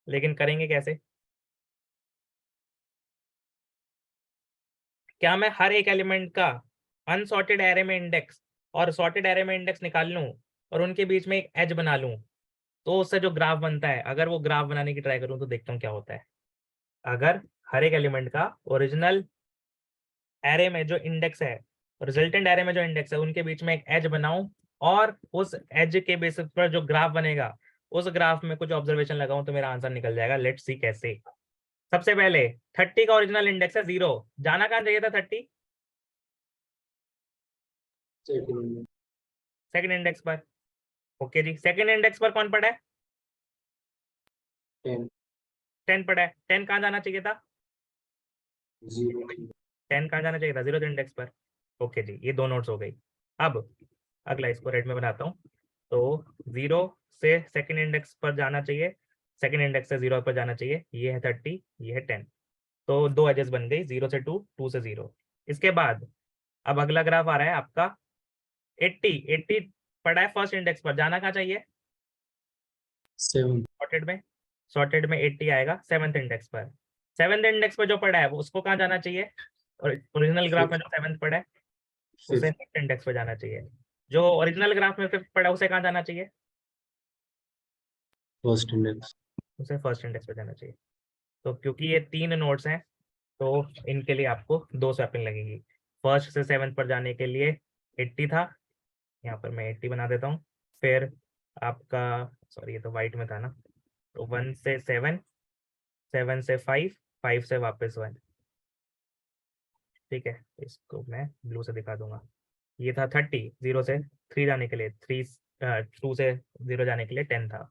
लेकिन करेंगे कैसे? क्या मैं हर एक एलिमेंट का अनसॉर्टेड एरे में इंडेक्स और सॉर्टेड एरे में इंडेक्स निकाल लूं और उनके बीच में एक एज बना लूं, तो उससे जो ग्राफ बनता है, अगर वो ग्राफ बनाने की ट्राई करूं तो देखता हूं क्या होता है। अगर हर एक एलिमेंट का ओरिजिनल एरे में जो इंडेक्स है, रिजल्टेंट एरे में जो इंडेक्स है, उनके बीच में एक एज बनाऊं और उस एज के बेसिस पर जो ग्राफ बनेगा, उस ग्राफ में कुछ ऑब्जर्वेशन लगाऊं, तो मेरा आंसर निकल जाएगा। लेट्स सी कैसे। सबसे पहले 30 का ओरिजिनल इंडेक्स है 0, जाना कहाँ चाहिए था 30? सेकंड इंडेक्स पर, ओके जी। सेकंड इंडेक्स पर कौन पड़ा है? 10 10 पड़ा है। 10 कहाँ जाना चाहिए था? 0 10 कहाँ जाना चाहिए था? 0th इंडेक्स पर, ओके जी। ये दो नोट्स हो गई। अब अगला इसको रेड में बनाता हूँ। तो 0 से सेकंड इंडेक्स पर जाना चाहिए, सेकंड इंडेक्स से 0 पर जाना चाहिए। ये है 30, ये है 10, तो दो एजेस बन गई, 0 से 2, 2 से 0। इसके बाद अब अगला ग्राफ आ रहा है आपका 80, 80 पड़ा है फर्स्ट इंडेक्स पर, जाना कहाँ चाहिए? 7 सॉर्टेड में 80 आएगा 7th इंडेक्स पर। 7th इंडेक्स पर जो पड़ा है वो उसको कहाँ जाना चाहिए? और ओरिजिनल ग्राफ में जो 7th पड़ा है उसे 5th इंडेक्स पर जाना चाहिए। जो ओरिजिनल ग्राफ में 5th पड़ा है उसे कहाँ जाना चाहिए? फर्स्ट इंडेक्स उसे फर्स्ट इंडेक्स पर जाना चाहिए। तो क्योंकि ये तीन नोड्स हैं, तो इनके लिए आपको दो स्वैपिंग लगेगी। फर्स्ट से 7th पर जाने के लिए 80 था, यहाँ पर मैं 80 बना देता हूँ। फिर आपका, सॉरी ये तो वाइट में था ना, तो 1 से 7, 7 से 5, 5 से वापस 1, ठीक है। इसको मैं ब्लू से दिखा दूंगा। ये था 30, 0 से 3 जाने के लिए 2 से 0 जाने के लिए 10 था।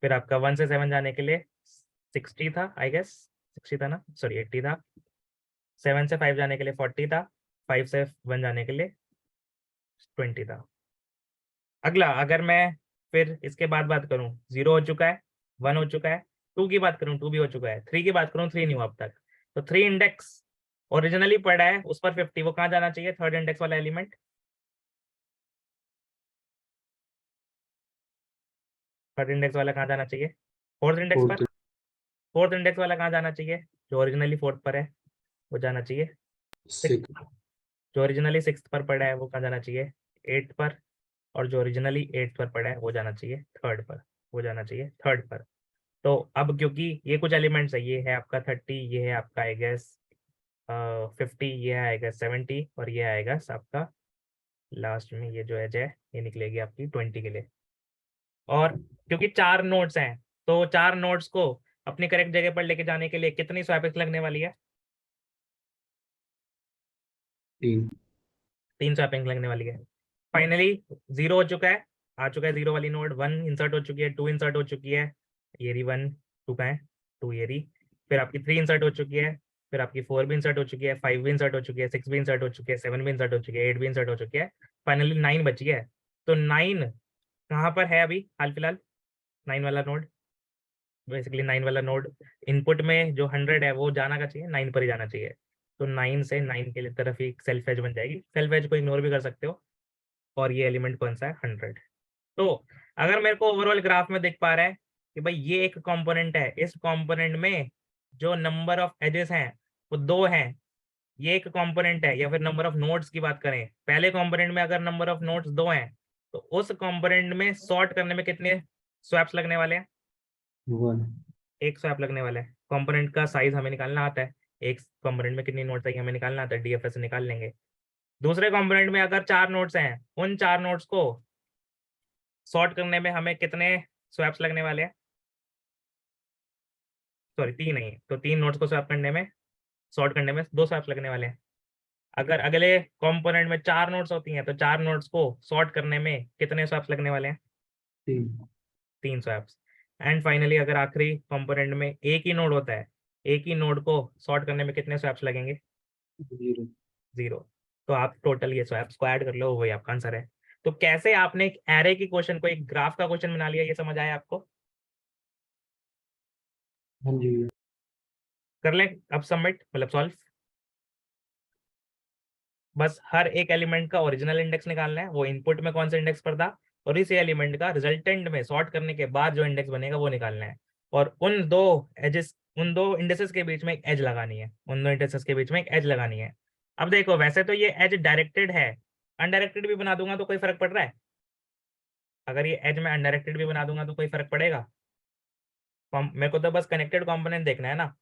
फिर आपका 1 से 7 जाने के लिए 60 था, आई गेस 60 था ना, सॉरी 80 था। 7 से 5 जाने के लिए 40 था। 5 से 1 जाने के लिए 20 था। अगला, अगर मैं फिर इसके बाद बात करूं, 0 हो चुका है, 1 हो चुका है, 2 की बात करूं 2 भी हो चुका है, 3 की बात करूं 3 नहीं हुआ अब तक। तो 3 इंडेक्स ओरिजिनली पड़ा है, उस पर 50, वो कहाँ जाना चाहिए? थर्ड इंडेक्स वाला एलिमेंट। थर्ड इंडेक्स वाला कहाँ जाना चाहिए? फोर्थ इंडेक्स पर। फोर्थ फोर्थ इंडेक्स वाला कहाँ जाना चाहिए? जो ओरिजिनली फोर्थ पर है वो जाना चाहिए 6 सिक्स पर। जो ओरिजिनली 6th पर पड़ा है वो कहाँ जाना चाहिए? 8 पर। और जो ओरिजिनली 8th पर पड़ा है वो जाना चाहिए थर्ड पर, वो जाना चाहिए थर्ड पर। तो अब क्योंकि ये कुछ एलिमेंट्स है, ये है आपका 30, ये है आपका आई गेस 50, ये आएगा 70 और ये आएगा आपका लास्ट में ये जो एज है ये निकलेगी आपकी 20 के लिए। और क्योंकि 4 नोड्स हैं तो 4 नोड्स को अपनी करेक्ट जगह पर लेके जाने के लिए कितनी स्वैपिंग लगने वाली है? 3। 3 स्वैपिंग लगने वाली है। फाइनली 0 हो चुका है, आ चुका है 0 वाली नोड, 1 इंसर्ट हो चुकी है, 2 इंसर्ट हो चुकी है, ये रही 1, 2 का है 2, ये रही, फिर आपकी 3 इंसर्ट हो चुकी है, फिर आपकी 4 भी इंसर्ट हो चुकी है, 5 भी इंसर्ट हो चुकी है, 6 भी इंसर्ट हो चुकी है, 7 भी इंसर्ट हो चुकी है, 8 भी इंसर्ट हो चुकी है, फाइनली 9 बची है। तो 9 कहाँ पर है अभी हाल फिलहाल? 9 वाला नोड, बेसिकली 9 वाला नोड इनपुट में जो 100 है वो जाना का चाहिए, 9 पर ही जाना चाहिए। तो 9 से 9 के लिए तरफ ही सेल्फ एज बन जाएगी, सेल्फ एज को इग्नोर भी कर सकते हो। और ये एलिमेंट कौन सा है? 100। तो अगर मेरे को ओवरऑल ग्राफ में देख पा रहा है कि भाई ये एक कंपोनेंट है, इस कंपोनेंट में जो नंबर ऑफ एजेस हैं वो 2 हैं, ये एक कंपोनेंट है। या फिर नंबर ऑफ नोड्स की बात करें, पहले कंपोनेंट में अगर नंबर ऑफ नोड्स 2 हैं तो उस कंपोनेंट में सॉर्ट करने में कितने स्वैप्स लगने वाले हैं? 1। एक स्वैप लगने वाला है। कंपोनेंट का साइज हमें निकालना आता है, एक कंपोनेंट में कितनी नोड्स है हमें निकालना आता है, डीएफएस से निकाल लेंगे। दूसरे कंपोनेंट में अगर 4 नोड्स हैं, उन 4 नोड्स को सॉर्ट करने में हमें कितने स्वैप्स लगने वाले हैं? सॉरी 3 नहीं, तो 3 नोड्स को स्वैप करने में, सॉर्ट करने में 2 स्वैप्स लगने वाले हैं। अगर अगले कंपोनेंट में 4 नोड्स होती हैं तो 4 नोड्स को सॉर्ट करने में कितने स्वैप्स लगने वाले हैं? 3। 3 स्वैप्स। एंड फाइनली अगर आखिरी कंपोनेंट में एक ही नोड होता है, एक ही नोड को सॉर्ट करने में कितने स्वैप्स लगेंगे? 0। 0। तो आप टोटल ये स्वैप्स को ऐड कर लो, वही आपका आंसर है। तो कैसे आपने एक एरे की क्वेश्चन को एक ग्राफ का क्वेश्चन बना लिया, ये समझ आया आपको? हाँ जी भैया। कर लें अब सबमिट, मतलब सॉल्व। बस हर एक एलिमेंट का ओरिजिनल इंडेक्स निकालना है, वो इनपुट में कौन सा इंडेक्स पर था, और इसी एलिमेंट का रिजल्टेंट में सॉर्ट करने के बाद जो इंडेक्स बनेगा वो निकालना है। और उन दो एजेस, उन दो इंडेक्सेस के बीच में एक एज लगानी है, उन दो इंडेक्सेस के बीच में एक एज लगानी है। अब देखो वैसे तो ये एज डायरेक्टेड है, अनडायरेक्टेड भी बना दूंगा तो कोई फर्क पड़ रहा है? अगर ये एज में अनडायरेक्टेड भी बना दूंगा तो कोई फर्क पड़ेगा? मेरे को तो बस कनेक्टेड कंपोनेंट देखना है ना।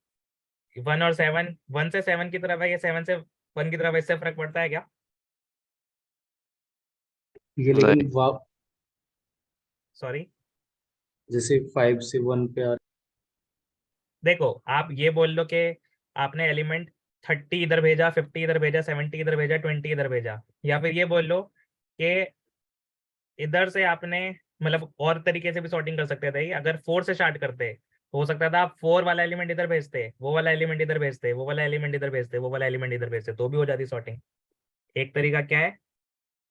1 और 7, 1 से 7 की तरफ है या 7 से 1 की तरफ है, इससे फर्क पड़ता है क्या? ये नहीं। लेकिन सॉरी, जैसे 5 से 1 पे आ देखो आप ये बोल लो कि आपने एलिमेंट 30 इधर भेजा, 50 इधर भेजा, 70 इधर भेजा, 20 इधर भेजा, या फिर ये बोल लो कि इधर से आपने, मतलब और तरीके से भी सॉर्टिंग कर सकते थे। अगर 4 से स्टार्ट करते तो हो सकता था आप 4 वाला एलिमेंट इधर भेजते, वो वाला एलिमेंट इधर भेजते, वो वाला एलिमेंट इधर भेजते, वो वाला एलिमेंट इधर भेजते, तो भी हो जाती सॉर्टिंग। एक तरीका क्या है,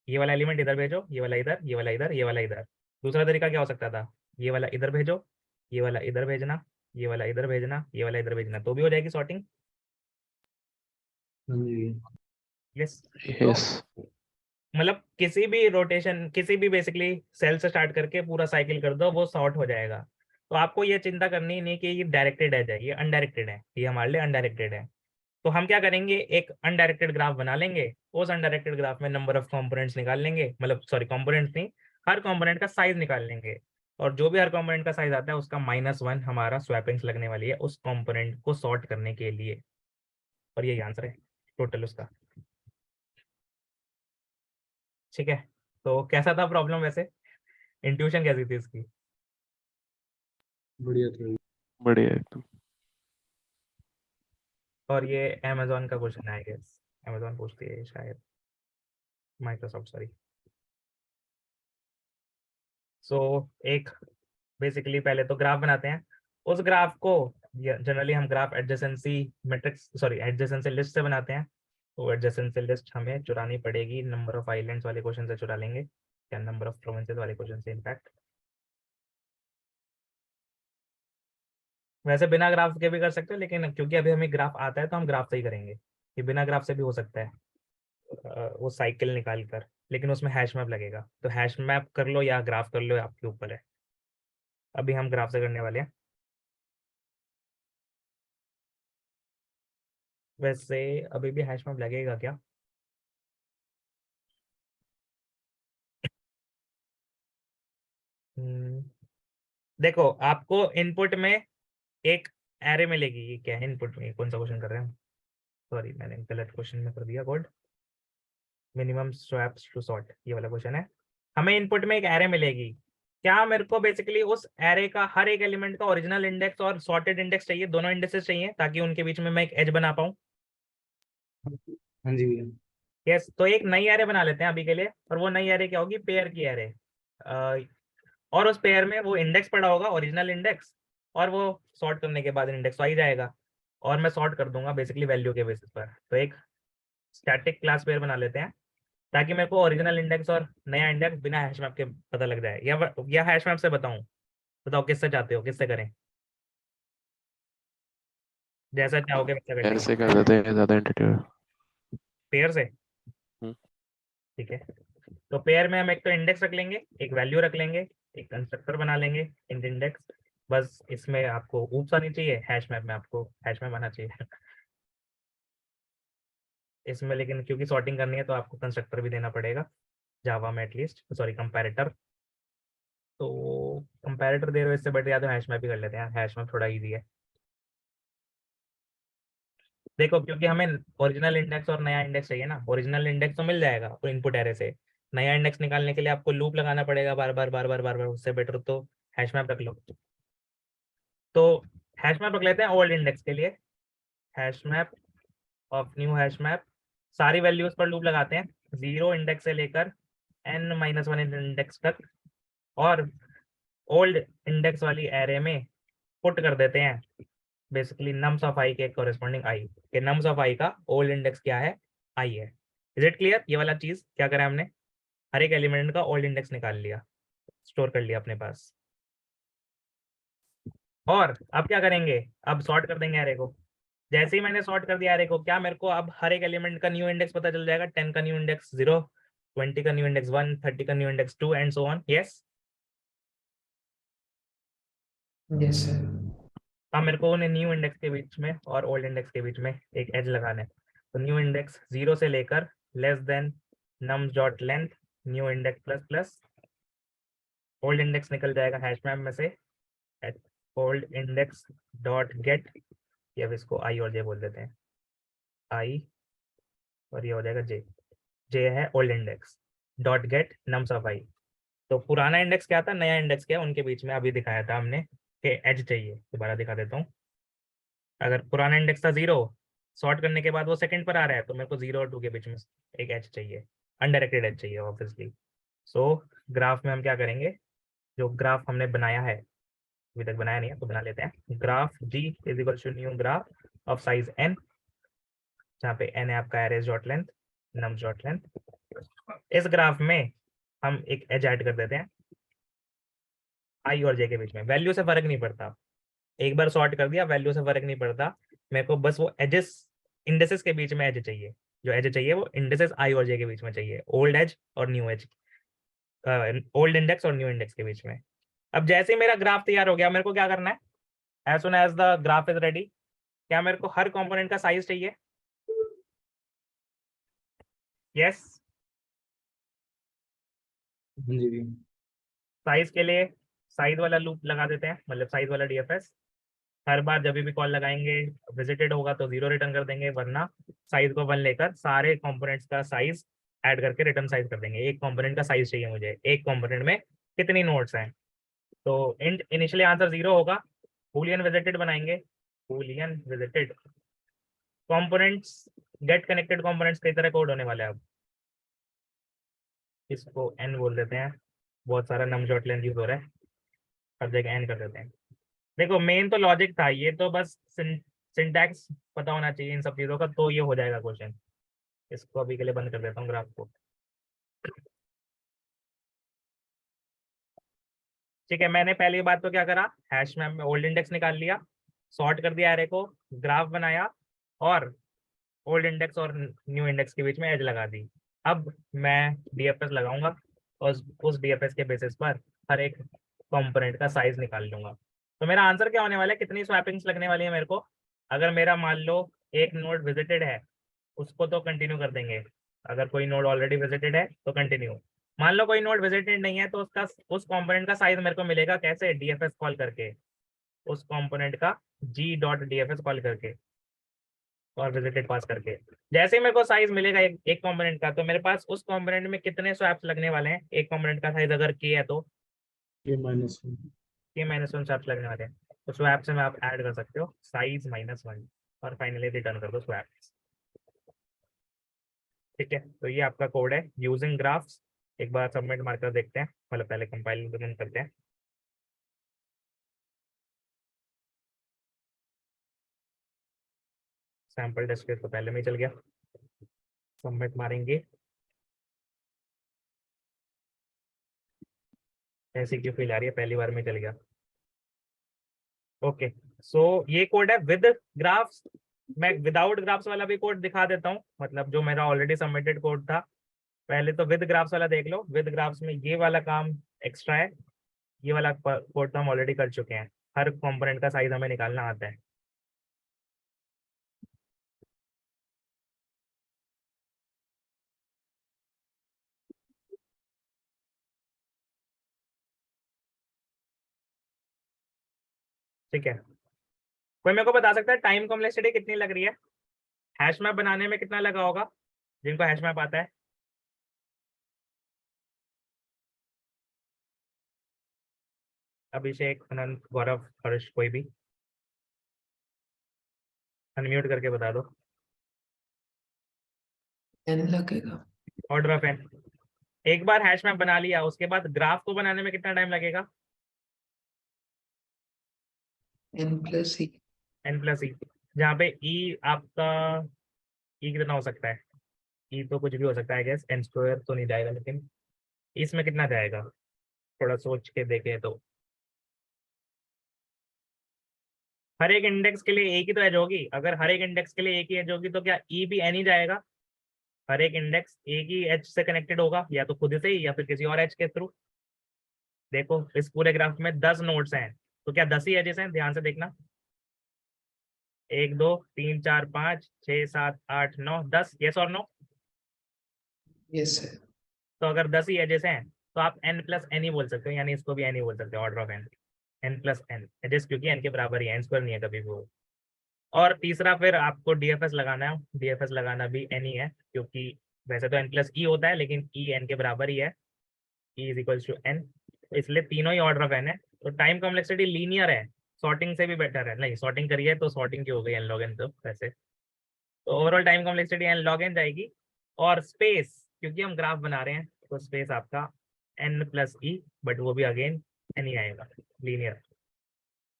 ये वाला एलिमेंट इधर भेजो, ये वाला इधर, ये वाला इधर, ये वाला इधर। दूसरा तरीका क्या हो सकता था, ये वाला इधर भेजो, ये वाला इधर भेजना, ये वाला इधर भेजना, ये वाला इधर भेजना, तो भी हो जाएगी सॉर्टिंग। हाँ जी। यस। तो यस। मतलब किसी भी रोटेशन, किसी भी बेसिकली सेल से स्टार्ट करके पूरा साइकिल कर दो, वो सॉर्ट हो जाएगा। तो आपको ये चिंता करनी ही नहीं कि ये डायरेक्टेड है जाए, ये अनडायरेक्टेड है, ये हमारे लिए अनडायरेक्टेड है। तो हम क्या करेंगे, एक अनडायरेक्टेड ग्राफ बना लेंगे, उस अनडायरेक्टेड ग्राफ में नंबर ऑफ कंपोनेंट्स निकाल लेंगे, मतलब सॉरी कंपोनेंट्स नहीं, हर कंपोनेंट का साइज निकाल लेंगे। और जो भी हर कंपोनेंट का साइज आता है उसका -1 हमारा स्वैपिंग्स लगने वाली है उस कंपोनेंट को सॉर्ट करने के लिए। और यही आंसर है टोटल उसका। ठीक है, तो कैसा था प्रॉब्लम वैसे, इंट्यूशन कैसी थी इसकी? बढ़िया था। बढ़िया एकदम। और ये अमेजोन का क्वेश्चन है, आई गेस अमेजोन पूछती है शायद, माइक्रोसॉफ्ट सॉरी। सो एक बेसिकली पहले तो ग्राफ बनाते हैं, उस ग्राफ को जनरली हम graph adjacency matrix, sorry adjacency list से बनाते हैं। तो एडजेसेंसी लिस्ट हमें चुरानी पड़ेगी, नंबर ऑफ आइलैंड्स वाले क्वेश्चन से चुरा लेंगे, या नंबर ऑफ प्रोविंसेस वाले क्वेश्चन से इनफैक्ट। वैसे बिना ग्राफ के भी कर सकते हो, लेकिन क्योंकि अभी हमें ग्राफ आता है तो हम ग्राफ से ही करेंगे, कि बिना ग्राफ से भी हो सकता है वो साइकिल निकाल कर, लेकिन उसमें हैश मैप लगेगा। तो हैश मैप कर लो या ग्राफ कर लो, आपके ऊपर है। अभी हम ग्राफ से करने वाले हैं। वैसे अभी भी हैश मैप लगेगा क्या? हम्म, देखो आपको इनपुट में एक एरे मिलेगी। ये क्या है इनपुट में, कौन सा क्वेश्चन कर रहे हैं? सॉरी मैंने गलत क्वेश्चन में कर दिया code. Minimum swaps to sort ये वाला क्वेश्चन है। हमें इनपुट में एक एरे मिलेगी। क्या मेरे को बेसिकली उस एरे का हर एक एलिमेंट का ओरिजिनल इंडेक्स और सॉर्टेड इंडेक्स चाहिए, दोनों इंडेक्सेस चाहिए ताकि उनके बीच में मैं एक एज बना पाऊँ? हाँ जी भैया। यस, तो एक नई एरे बना लेते हैं अभी के लिए। और वो नई एरे क्या होगी? पेयर की एरे। और उस पेयर में वो इंडेक्स पड़ा होगा, ओरिजिनल इंडेक्स, और वो सॉर्ट करने के बाद इंडेक्स तो आ ही जाएगा। और मैं सॉर्ट कर दूंगा बेसिकली वैल्यू के बेसिस पर। तो एक स्टैटिक क्लास पेयर बना लेते हैं ताकि मेरे को ओरिजिनल इंडेक्स और नया इंडेक्स बिना हैश मैप के पता लग जाए। या हैश मैप से बताऊं? बताओ किससे चाहते हो, किससे करें? जैसा चाहोगे वैसा कर पेयर लेंगे। से कर देते हैं ज़्यादा इंट्यूटिव। पेयर से? हम्म। ठीक है। तो पेयर में हम एक तो इंडेक्स रख लेंगे, एक वैल्यू रख लेंगे, एक कंस्ट्रक्टर बना लेंगे इंट इंडेक्स। बस इसमें आपको ऊप्स आनी चाहिए, हैश मैप में आपको हैश मैप आना चाहिए इसमें लेकिन क्योंकि सॉर्टिंग करनी है तो आपको कंस्ट्रक्टर भी देना पड़ेगा जावा में एटलीस्ट, सॉरी कंपैरेटर। तो कंपैरेटर दे रहे हो इससे बेटर या तो हैश मैप ही कर लेते हैं, हैश मैप थोड़ा इजी है। देखो क्योंकि हमें ओरिजिनल इंडेक्स और नया इंडेक्स चाहिए ना। ओरिजिनल इंडेक्स तो मिल जाएगा आपको इनपुट एरे से। नया इंडेक्स निकालने के लिए आपको लूप लगाना पड़ेगा बार बार बार बार बार बार, उससे बेटर तो हैश मैप रख लो। तो हैश मैप रख लेते हैं ओल्ड इंडेक्स के लिए। Hash map of new hash map, सारी वैल्यूज पर लूप लगाते हैं 0 इंडेक्स से लेकर n-1 इंडेक्स तक। और ओल्ड इंडेक्स वाली एरे में पुट कर देते हैं बेसिकली नम्स ऑफ आई के कॉरेस्पॉन्डिंग आई के। नम्स ऑफ आई का ओल्ड इंडेक्स क्या है? आई है। Is it clear? ये वाला चीज क्या करा हमने? हर एक एलिमेंट का ओल्ड इंडेक्स निकाल लिया, स्टोर कर लिया अपने पास। और अब क्या करेंगे? अब सॉर्ट कर देंगे एरे को। जैसे ही मैंने सॉर्ट कर दिया एरे को, क्या मेरे को अब हर एक एलिमेंट का न्यू इंडेक्स पता चल जाएगा? 10 का न्यू इंडेक्स 0, 20 का न्यू इंडेक्स 1, 30 का new index 2 and so on. Yes. Yes sir. अब मेरे को उन्हें न्यू इंडेक्स के बीच में और ओल्ड इंडेक्स के बीच में एक एज लगाना है। तो न्यू इंडेक्स 0 से लेकर less than nums dot length new index plus plus. Old index निकल जाएगा हैश मैप में से ओल्ड इंडेक्स डॉट गेट, या अब इसको आई और जे बोल देते हैं, आई, और ये हो जाएगा जे। जे है old index dot get nums of i. तो पुराना इंडेक्स क्या था, नया इंडेक्स क्या, उनके बीच में अभी दिखाया था हमने कि एज चाहिए। दोबारा दिखा देता हूँ। अगर पुराना इंडेक्स था 0, सॉर्ट करने के बाद वो सेकंड पर आ रहा है, तो मेरे को 0 और 2 के बीच में एक एज चाहिए, अनडायरेक्टेड एज चाहिए ऑब्वियसली। सो ग्राफ में हम क्या करेंगे? जो ग्राफ हमने बनाया है, अभी तक बनाया नहीं है तो बना लेते हैं। Graph G is equal to new graph of size n, जहाँ पे n है आपका arrays dot length, nums dot length. इस ग्राफ में हम एक एज ऐड कर देते हैं आई और जे के बीच में। वैल्यू से फर्क नहीं पड़ता, एक बार सॉर्ट कर दिया वैल्यू से फर्क नहीं पड़ता। मेरे को बस वो एजेस, इंडेसेस के बीच में एज चाहिए। जो एज चाहिए वो इंडेसेस आई और जे के बीच में चाहिए, ओल्ड एज और न्यू एज, ओल्ड इंडेक्स और न्यू इंडेक्स के बीच में। अब जैसे ही मेरा ग्राफ तैयार हो गया, मेरे को क्या करना है? As soon as the graph is ready, क्या मेरे को हर कंपोनेंट का साइज चाहिए? यस। हाँ जी भैया। साइज के लिए साइज वाला लूप लगा देते हैं, मतलब साइज वाला डीएफएस। हर बार जब भी कॉल लगाएंगे विजिटेड होगा तो 0 रिटर्न कर देंगे, वरना साइज को 1 लेकर सारे कंपोनेंट्स का साइज ऐड करके रिटर्न साइज कर देंगे। एक कंपोनेंट का साइज चाहिए मुझे, एक कंपोनेंट में कितनी नोड्स हैं। तो इंट इनिशियली आंसर 0 होगा, बूलियन विजिटेड बनाएंगे, Boolean visited components get connected components की तरह कोड होने वाला है। अब इसको एन बोल देते हैं, बहुत सारा नम डॉट लेंथ यूज हो रहा है, हर जगह एन कर देते हैं। देखो मेन तो लॉजिक था, ये तो बस सिंटैक्स पता होना चाहिए इन सब चीज़ों का, तो ये हो जाएगा क्वेश्चन। इसको अभी के लिए बंद कर देता हूँ ग्राफ को। ठीक है, मैंने पहली बात तो क्या करा, हैश मैप में ओल्ड इंडेक्स निकाल लिया, सॉर्ट कर दिया एरे को, ग्राफ बनाया, और ओल्ड इंडेक्स और न्यू इंडेक्स के बीच में एज लगा दी। अब मैं डीएफएस लगाऊंगा और उस डीएफएस के बेसिस पर हर एक कंपोनेंट का साइज निकाल लूंगा। तो मेरा आंसर क्या होने वाला है? कितनी स्वैपिंग्स लगने वाली है मेरे को? अगर मेरा मान लो एक नोड विजिटेड है, उसको तो कंटिन्यू कर देंगे। अगर कोई नोड ऑलरेडी विजिटेड है तो कंटिन्यू। मान लो कोई नोड विजिटेड नहीं है तो उसका उस कंपोनेंट का साइज मेरे को मिलेगा कैसे, डीएफएस कॉल करके, उस कंपोनेंट का जी डॉट डीएफएस कॉल करके और विजिटेड पास करके। जैसे ही मेरे को साइज मिलेगा एक कंपोनेंट का, तो मेरे पास उस कंपोनेंट में कितने स्वैप्स लगने वाले हैं, एक कंपोनेंट का साइज अगर के है तो K-1 के -1 स्वैप्स लगने वाले हैं। तो स्वैप से में आप ऐड कर सकते हो साइज -1 और फाइनली रिटर्न कर दो स्वैप्स। ठीक है, तो ये आपका कोड है यूजिंग ग्राफ्स। एक बार सबमिट मार्कर देखते हैं, मतलब पहले कंपाइल करते हैं। सैंपल टेस्ट तो पहले में ही चल गया, सबमिट मारेंगे। ऐसी क्यों फील आ रही है, पहली बार में चल गया। ओके, सो ये कोड है विद ग्राफ्स। मैं विदाउट ग्राफ्स वाला भी कोड दिखा देता हूँ, मतलब जो मेरा ऑलरेडी सबमिटेड कोड था। पहले तो विद ग्राफ्स वाला देख लो। विद ग्राफ्स में ये वाला काम एक्स्ट्रा है, ये वाला कोड तो हम ऑलरेडी कर चुके हैं। हर कंपोनेंट का साइज हमें निकालना आता है। ठीक है, कोई मेरे को बता सकता है टाइम कॉम्प्लेक्सिटी कितनी लग रही है, हैश मैप बनाने में कितना लगा होगा, जिनको हैश मैप आता है। अभिषेक, अनंत, गौरव, हर्ष, कोई भी अनम्यूट करके बता दो। n लगेगा। Order of N. एक बार हैश मैप बना लिया, उसके बाद ग्राफ को बनाने में कितना टाइम लगेगा, n+e। n+e, जहाँ पे e आपका e कितना हो सकता है, e तो कुछ भी हो सकता है गैस, n² तो नहीं जाएगा, लेकिन इसमें कितना जाएगा, थोड़ा सोच के देखें तो। हर एक इंडेक्स के लिए एक ही तो एज होगी, अगर हर एक इंडेक्स के लिए एक ही एज होगी तो क्या ई भी एन ही जाएगा। हर एक इंडेक्स एक ही एज से कनेक्टेड होगा, या तो खुद से ही या फिर किसी और एज के थ्रू। देखो इस पूरे ग्राफ में 10 नोड्स हैं, तो क्या 10 ही एजेस हैं, ध्यान से देखना। 1 2 3 4 5 6 7 8 9 10, यस और नो। Yes sir. तो अगर 10 ही एजेस हैं तो आप n+n ही बोल सकते हो, यानी इसको भी n ही बोल सकते हो, order of n, n+n edges, क्योंकि n के बराबर ही है, n² नहीं है कभी भी वो। और तीसरा फिर आपको डीएफएस लगाना है, डीएफएस लगाना भी n ही है, क्योंकि वैसे तो n+e होता है, लेकिन e n के बराबर ही है, e = n, इसलिए तीनों ही ऑर्डर ऑफ n है। तो टाइम कॉम्प्लेक्सिटी लीनियर है, सॉर्टिंग से भी बेटर है। नहीं, सॉर्टिंग करिए तो सॉर्टिंग की हो गई n log n, तो वैसे तो overall time complexity n log n जाएगी। और स्पेस, क्योंकि हम ग्राफ बना रहे हैं तो स्पेस आपका n+e, बट वो भी अगेन n ही आएगा, लीनियर,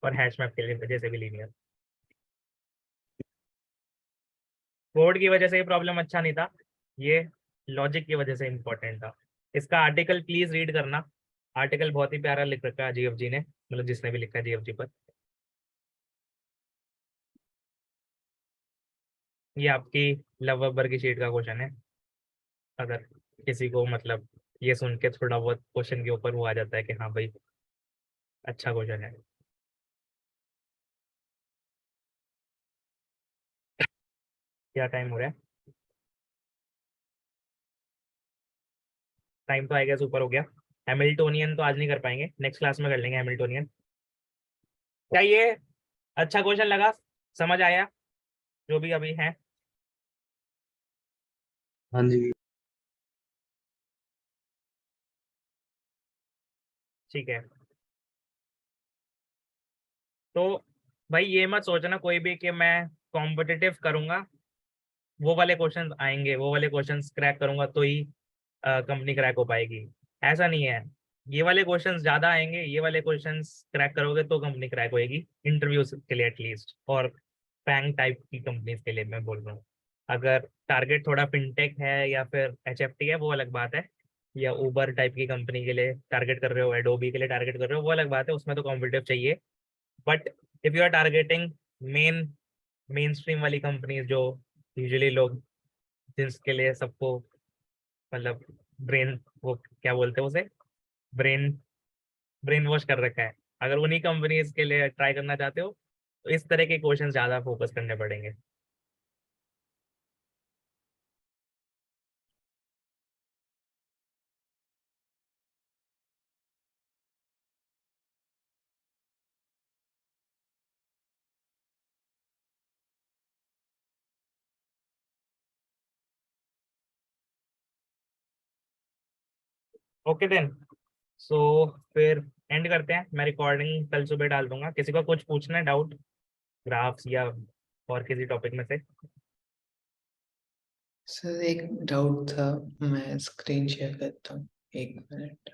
और हैश मैप के लिए वजह से भी लीनियर। कोड की वजह से ये प्रॉब्लम अच्छा नहीं था, ये लॉजिक की वजह से इम्पोर्टेंट था। इसका आर्टिकल प्लीज रीड करना, आर्टिकल बहुत ही प्यारा लिख रखा है जीएफजी ने, मतलब जिसने भी लिखा है जीएफजी पर। ये आपकी लव अकबर की शीट का क्वेश्चन है, अगर किसी को मतलब ये सुन के थोड़ा बहुत क्वेश्चन के ऊपर वो आ जाता है कि हाँ भाई अच्छा क्वेश्चन है। क्या टाइम हो रहा है, टाइम तो आई गेस ऊपर हो गया। हैमिल्टोनियन तो आज नहीं कर पाएंगे, नेक्स्ट क्लास में कर लेंगे हैमिल्टोनियन। क्या ये अच्छा क्वेश्चन लगा, समझ आया जो भी अभी है। हाँ जी। ठीक है, तो भाई ये मत सोचना कोई भी कि मैं कॉम्पिटिटिव करूंगा, वो वाले क्वेश्चंस आएंगे, वो वाले क्वेश्चंस क्रैक करूंगा तो ही कंपनी क्रैक हो पाएगी। ऐसा नहीं है, ये वाले क्वेश्चंस ज्यादा आएंगे, ये वाले क्वेश्चंस क्रैक करोगे तो कंपनी क्रैक होएगी, इंटरव्यूज के लिए एटलीस्ट, और बैंक टाइप की कंपनीज के लिए मैं बोल रहा हूँ। अगर टारगेट थोड़ा फिनटेक है या फिर एचएफटी है वो अलग बात है, या उबर टाइप की कंपनी के लिए टारगेट कर रहे हो, एडोबी के लिए टारगेट कर रहे हो, वो अलग बात है, उसमें तो कॉम्पिटिटिव चाहिए। But if you are targeting main main stream वाली कंपनीज, जो यूजुअली लोग जिसके लिए सबको मतलब ब्रेन, वो क्या बोलते हैं उसे, ब्रेन ब्रेन वॉश कर रखा है, अगर उन्हीं कंपनीज के लिए ट्राई करना चाहते हो तो इस तरह के क्वेश्चन ज्यादा फोकस करने पड़ेंगे। ओके देन, सो फिर एंड करते हैं। मैं रिकॉर्डिंग कल सुबह डाल दूंगा। किसी को कुछ पूछना है, डाउट ग्राफ्स या और किसी टॉपिक में से? सर एक डाउट था, मैं स्क्रीन शेयर करता हूँ, 1 मिनट।